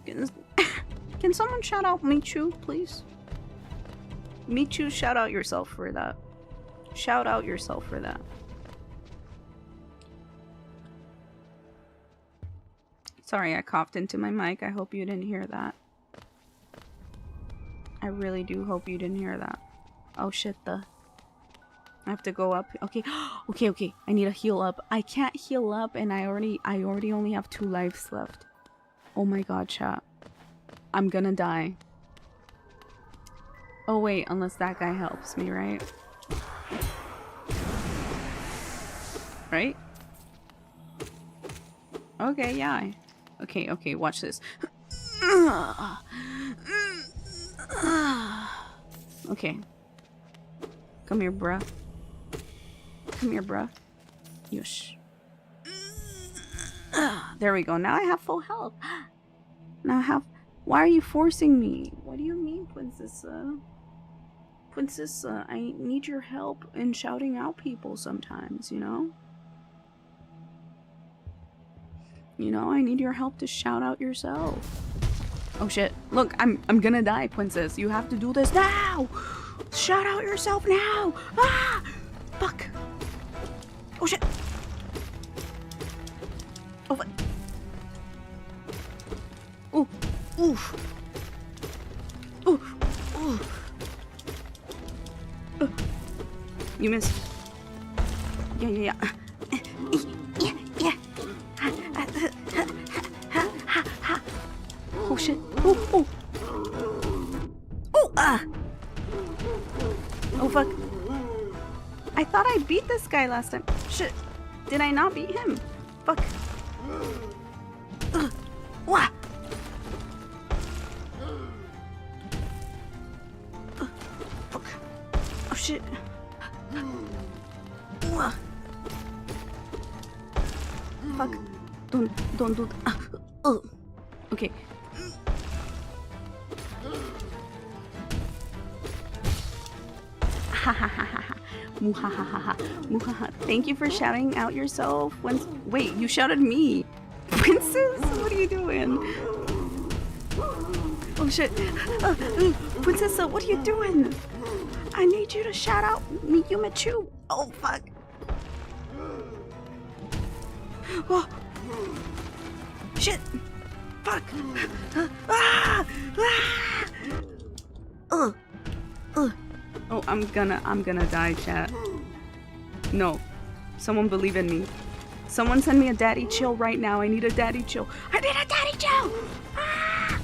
S2: Can someone shout out Michu, please? Michu, shout out yourself for that. Shout out yourself for that. Sorry, I coughed into my mic. I hope you didn't hear that. I really do hope you didn't hear that. Oh shit, I have to go up. Okay. Okay. I need to heal up. I can't heal up and I already only have 2 lives left. Oh my god, chat. I'm gonna die. Oh wait, unless that guy helps me, right? Right? Okay, yeah. Okay, watch this. Okay. Come here, bruh. Come here, bruh. Yush. There we go. Now I have full health. Now I have... Why are you forcing me? What do you mean, Princessa? Princessa, I need your help in shouting out people sometimes, you know? You know, I need your help to shout out yourself. Oh shit. Look, I'm gonna die, Princess. You have to do this now! Shout out yourself now! Ah! Fuck! Oh shit! Oh, fuck. Ooh. Oof. Oof. Oof. You missed. Yeah. thought I beat this guy last time. Shit. Did I not beat him? Fuck. Wah. Fuck. Oh shit. Wah. Fuck. Don't do that. Okay. Ha ha ha ha ha. Muhahaha. Muhaha. Thank you for shouting out yourself. Wait, you shouted me. Princess? What are you doing? Oh shit. Princessa, what are you doing? I need you to shout out me, you Michu. Oh fuck. Oh. Shit. Fuck. Ah. Ah. Oh, I'm gonna die, chat. No. Someone believe in me. Someone send me a daddy chill right now. I need a daddy chill. I need a daddy chill! Ah!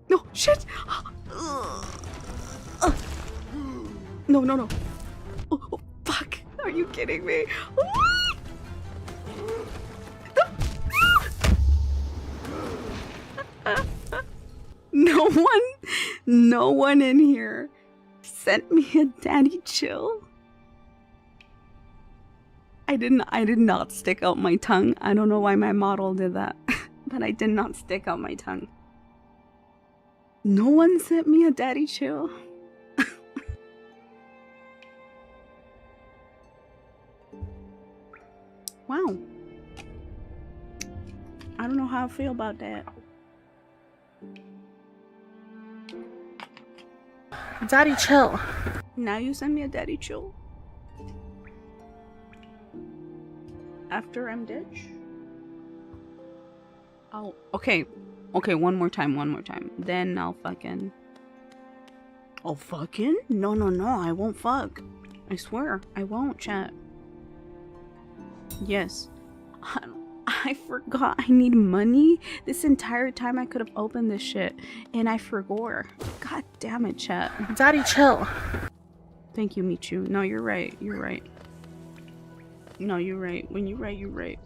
S2: No, shit! No. Oh, fuck. Are you kidding me? No one in here sent me a daddy chill. I did not stick out my tongue. I don't know why my model did that, but I did not stick out my tongue. No one sent me a daddy chill. Wow. I don't know how I feel about that.
S1: Daddy chill.
S2: Now you send me a daddy chill. After I'm ditch. Oh, okay. Okay, one more time. Then I'll fucking... Oh, fucking? No, I won't fuck. I swear, I won't, chat. Yes. I forgot I need money. This entire time I could have opened this shit, and I forgot. God damn it, chat.
S1: Daddy, chill.
S2: Thank you, Michu. No, you're right. No, you're right. When you're right, you're right.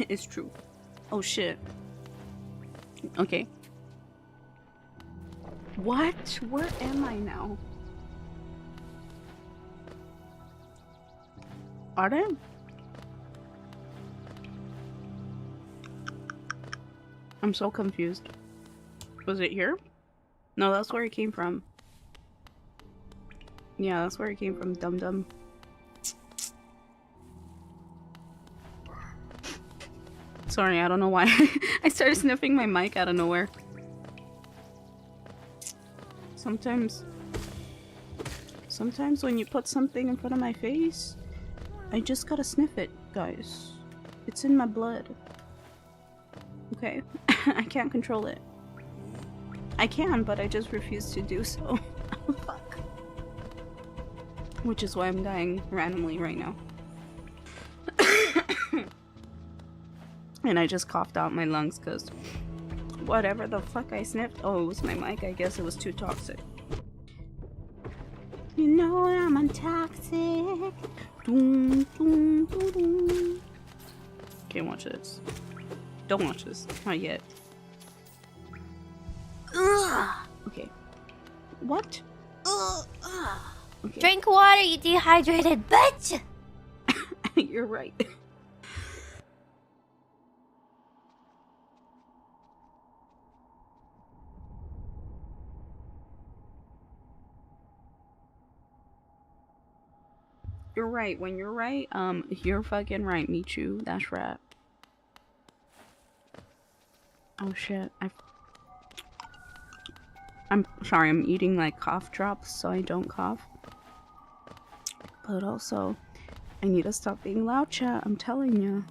S2: It's true. Oh, shit. Okay. What? Where am I now? Are they? I'm so confused. Was it here? No, that's where it came from. Yeah, that's where it came from, dum-dum. Sorry, I don't know why. I started sniffing my mic out of nowhere. Sometimes when you put something in front of my face, I just gotta sniff it, guys. It's in my blood. Okay? I can't control it. I can, but I just refuse to do so. Fuck. Which is why I'm dying randomly right now. And I just coughed out my lungs because whatever the fuck I sniffed. Oh, it was my mic. I guess it was too toxic. You know I'm untoxic. Doom, doom, doom, doom. Okay, watch this. Don't watch this. Not yet. Ugh. Okay. What? Okay.
S20: Drink water, you dehydrated bitch!
S2: You're right. You're right. When you're right, you're fucking right, Michu. That's right. Oh shit. I'm sorry, I'm eating like cough drops so I don't cough. But also, I need to stop being loud, chat. I'm telling you.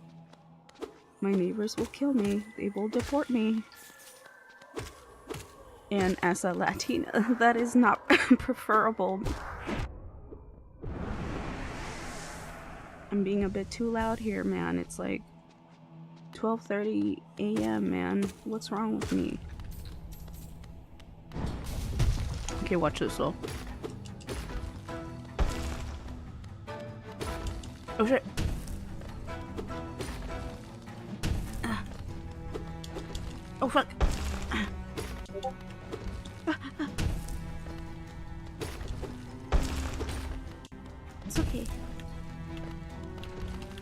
S2: My neighbors will kill me. They will deport me. And as a Latina, that is not preferable. I'm being a bit too loud here, man. It's like 12:30 a.m., man. What's wrong with me? Okay, watch this though. Oh shit. Oh fuck. It's okay.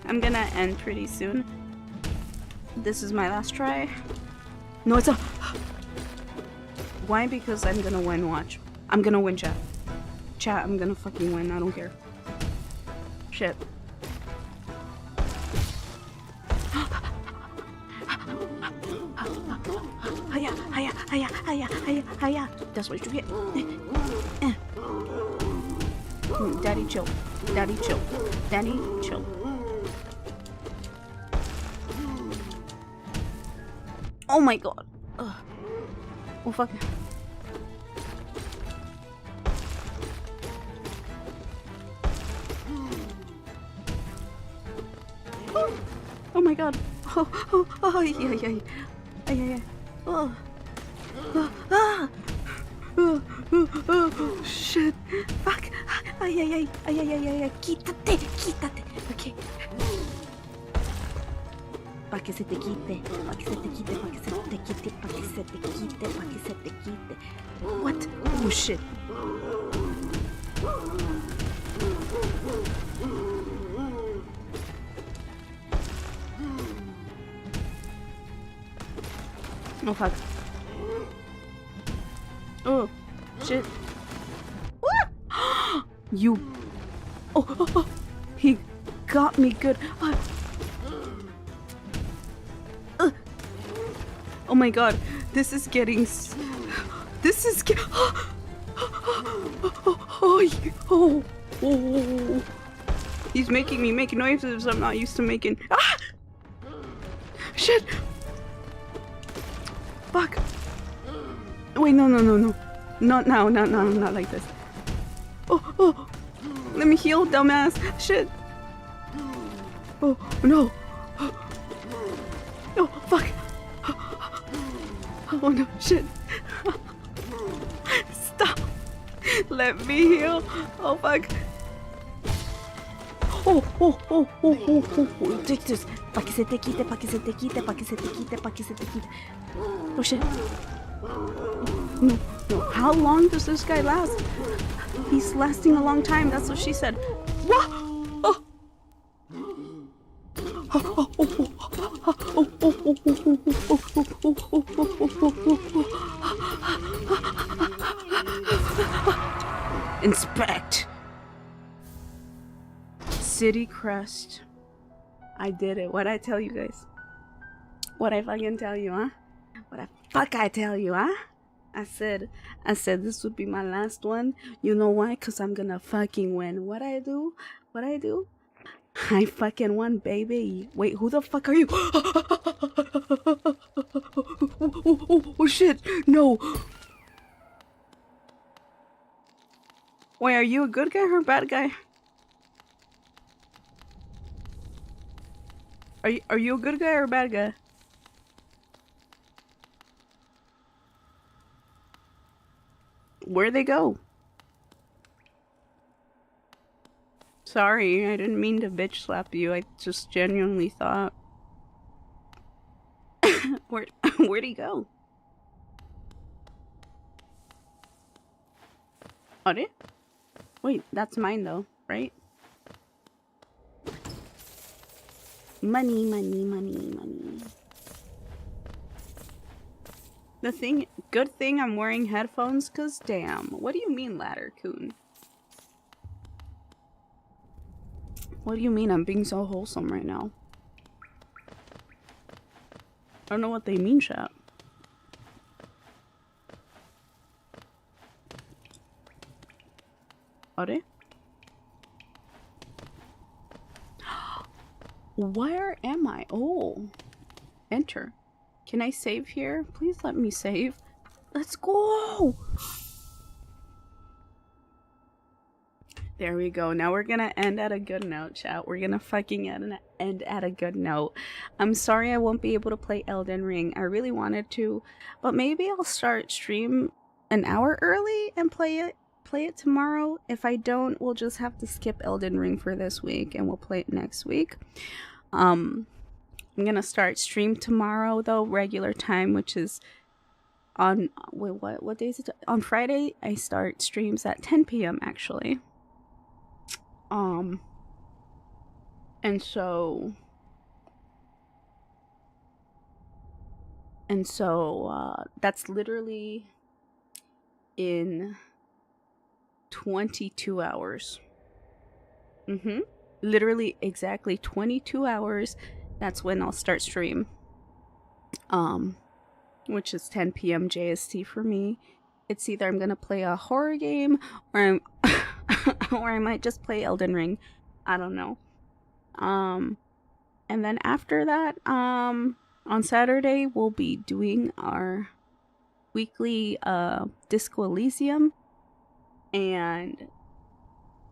S2: I'm gonna end pretty soon. This is my last try. No, it's a... Why? Because I'm gonna win, watch. I'm gonna win, chat. Chat, I'm gonna fucking win, I don't care. Shit. Hiya, hiya, hiya, hiya, hiya, hiya. That's what you get. Daddy chill. Daddy chill. Daddy chill. Oh my god. Ugh. Oh fuck. Oh my god. Oh yeah, yeah. Yeah. Oh. Oh, shit. Fuck. Ay. Quítate. Okay. Pa' que se te quite. What? Oh shit. Oh fuck. Oh shit. You. Oh. He got me good. Oh my god. This is getting. Oh. He's making me make noises I'm not used to making. Ah! Shit. Fuck. Wait, no. Not now, not like this. Oh. Let me heal, dumbass. Shit. Oh, no. Oh, fuck. Oh, no, shit. Stop. Let me heal. Oh, fuck. Oh. Take this. Pa' que se te quite. Oh shit. No. How long does this guy last? He's lasting a long time. That's what she said. What? Inspect. City crest. I did it. What'd I tell you guys? What'd I fucking tell you, huh? What the fuck I tell you, huh? I said this would be my last one. You know why? Cause I'm gonna fucking win. What I do? I fucking won, baby. Wait, who the fuck are you? Oh shit! No. Wait, are you a good guy or a bad guy? Are you a good guy or a bad guy? Where'd they go? Sorry, I didn't mean to bitch slap you. I just genuinely thought. Where'd he go? Oh, did? Wait, that's mine though, right? Money. Good thing I'm wearing headphones, cause damn, what do you mean ladder coon? What do you mean I'm being so wholesome right now? I don't know what they mean, chat. Are they? Where am I? Oh. Enter. Can I save here? Please let me save. Let's go! There we go. Now we're gonna end at a good note, chat. We're gonna fucking end at a good note. I'm sorry I won't be able to play Elden Ring. I really wanted to, but maybe I'll start stream an hour early and play it tomorrow. If I don't, we'll just have to skip Elden Ring for this week and we'll play it next week. I'm gonna start stream tomorrow though, regular time, which is on what day is it? On Friday. I start streams at 10 p.m. actually. And so that's literally in 22 hours. Literally exactly 22 hours. That's when I'll start stream. Which is 10 p.m. JST for me. It's either I'm gonna play a horror game or or I might just play Elden Ring. I don't know. And then after that, on Saturday we'll be doing our weekly Disco Elysium and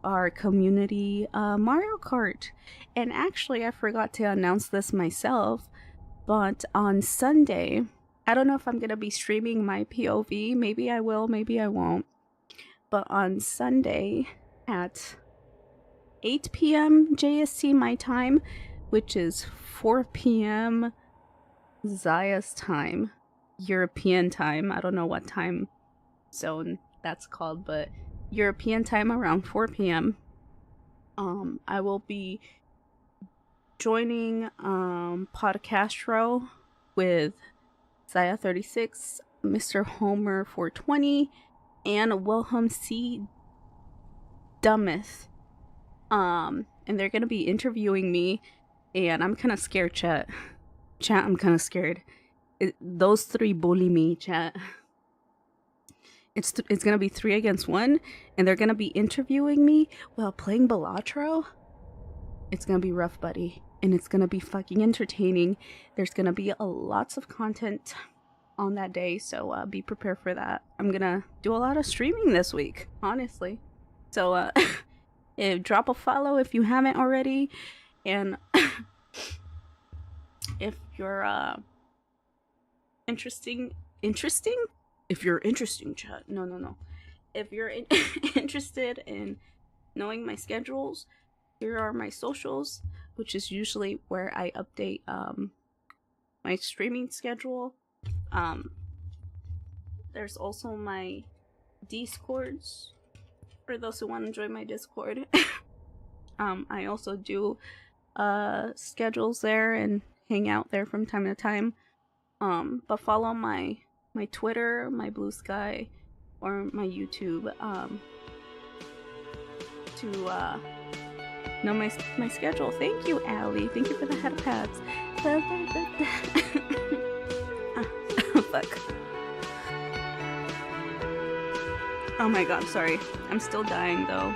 S2: our community Mario Kart. And actually I forgot to announce this myself, but on Sunday, I don't know if I'm gonna be streaming my POV. Maybe I will, maybe I won't. But on Sunday at 8 p.m. JST my time, which is 4 p.m. Zaya's time, European time. I don't know what time zone that's called, but European time around 4 p.m. I will be joining Podcastro with Zaya 36, Mr. Homer 420, and Wilhelm C. Dummeth. And they're gonna be interviewing me, and I'm kind of scared, chat. I'm kind of scared. Those three bully me, chat. It's gonna be 3 against 1, and they're gonna be interviewing me while playing Balatro. It's gonna be rough, buddy, and it's gonna be fucking entertaining. There's gonna be lots of content on that day, so be prepared for that. I'm gonna do a lot of streaming this week, honestly. So drop a follow if you haven't already, and if you're interesting. If you're interesting, chat. No. If you're interested in knowing my schedules, here are my socials, which is usually where I update my streaming schedule. There's also my Discords for those who want to join my Discord. I also do schedules there and hang out there from time to time. But follow my Twitter, my Blue Sky, or my YouTube to know my schedule. Thank you, Allie. Thank you for the head pats. Fuck. Oh my god, sorry. I'm still dying though.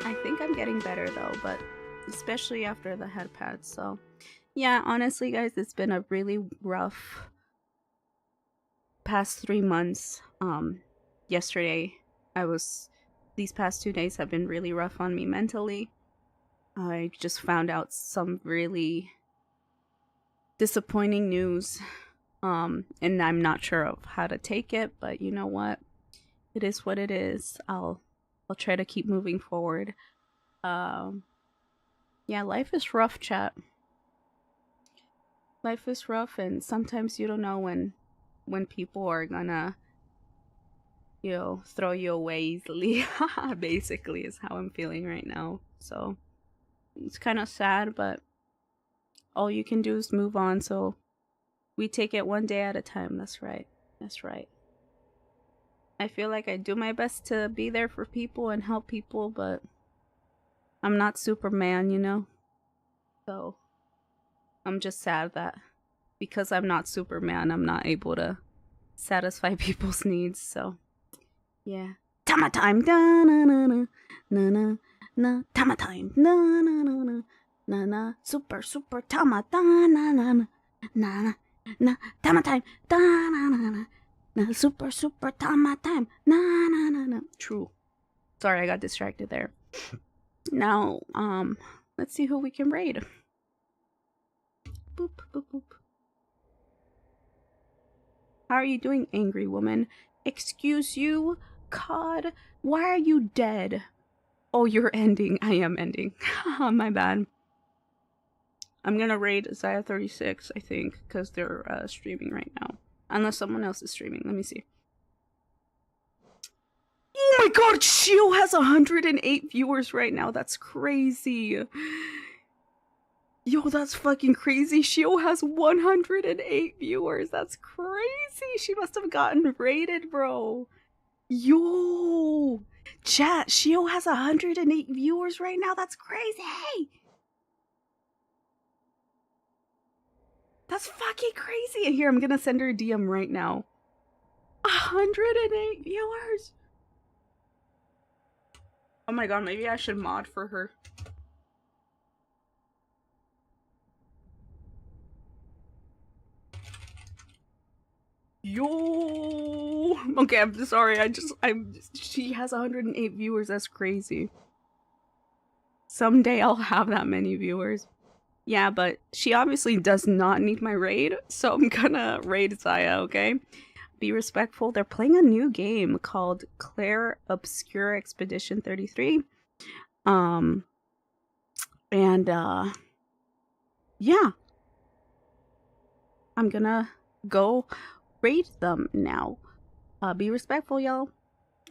S2: I think I'm getting better though, but especially after the head pats. So yeah, honestly guys, it's been a really rough past 3 months. These past 2 days have been really rough on me mentally. I just found out some really disappointing news, and I'm not sure of how to take it, but you know what, it is what it is. I'll try to keep moving forward. Yeah, life is rough, chat. Life is rough, and sometimes you don't know when people are gonna, throw you away easily. Basically is how I'm feeling right now. So it's kind of sad, but all you can do is move on. So we take it one day at a time. That's right. I feel like I do my best to be there for people and help people, but I'm not Superman, So I'm just sad that because I'm not Superman, I'm not able to satisfy people's needs. So yeah. Tama time. Da na na na na na na. Tama time. Na na na na na na. Super tama da na na na na na. Tama time. Da na na na na. Super tama time. Na na na na. True. Sorry, I got distracted there. Now, let's see who we can raid. Boop boop boop. How are you doing, angry woman? Excuse you, COD? Why are you dead? Oh, you're ending. I am ending. My bad. I'm gonna raid Zaya36, I think, because they're streaming right now. Unless someone else is streaming. Let me see. Oh my god, Shio has 108 viewers right now. That's crazy. Yo, that's fucking crazy. Shio has 108 viewers. That's crazy. She must have gotten raided, bro. Yo. Chat, Shio has 108 viewers right now. That's crazy. That's fucking crazy. And here, I'm gonna send her a DM right now. 108 viewers. Oh my god, maybe I should mod for her. Yo. Okay, I'm sorry. She has 108 viewers. That's crazy. Someday I'll have that many viewers. Yeah, but she obviously does not need my raid, so I'm gonna raid Zaya, okay? Be respectful. They're playing a new game called Claire Obscure Expedition 33. Yeah. I'm gonna go raid them now. Be respectful, y'all,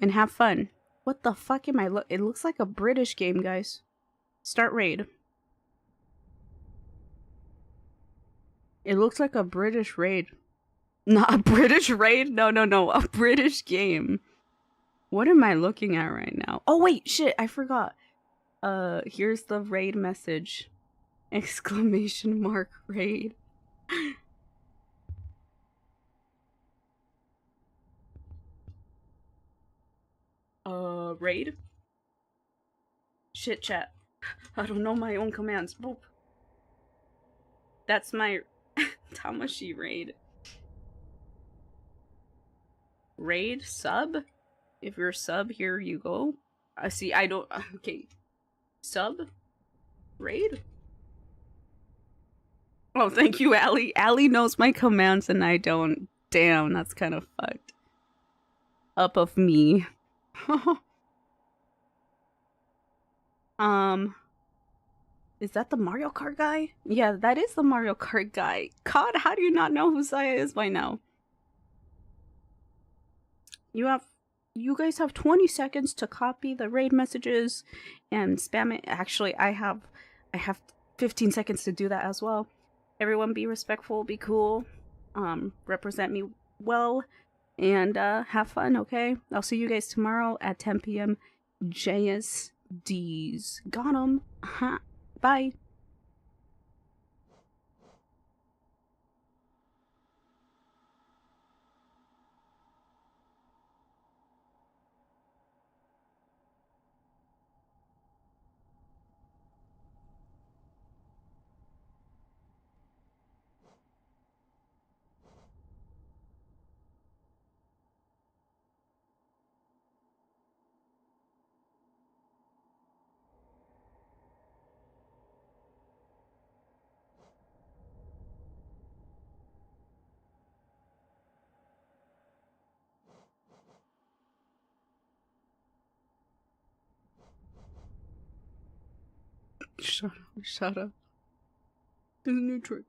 S2: and have fun. What the fuck am I it looks like a British game, guys. Start raid. It looks like a British raid. Not a British raid? No. A British game. What am I looking at right now? Oh, wait, shit, I forgot. Here's the raid message. Exclamation mark raid. Raid? Shit, chat. I don't know my own commands. Boop. That's my Tamashii raid. Raid? Sub? If you're sub, here you go. See, I don't... Okay. Sub? Raid? Oh, thank you, Allie. Allie knows my commands and I don't. Damn, that's kind of fucked up of me. Is that the Mario Kart guy? Yeah, that is the Mario Kart guy. God, how do you not know who Zaya is by now? You guys have 20 seconds to copy the raid messages and spam it. Actually, I have 15 seconds to do that as well. Everyone be respectful, be cool, represent me well, and have fun, okay? I'll see you guys tomorrow at 10 p.m. JSDs. Got 'em. Bye. Shut up. There's a new trick.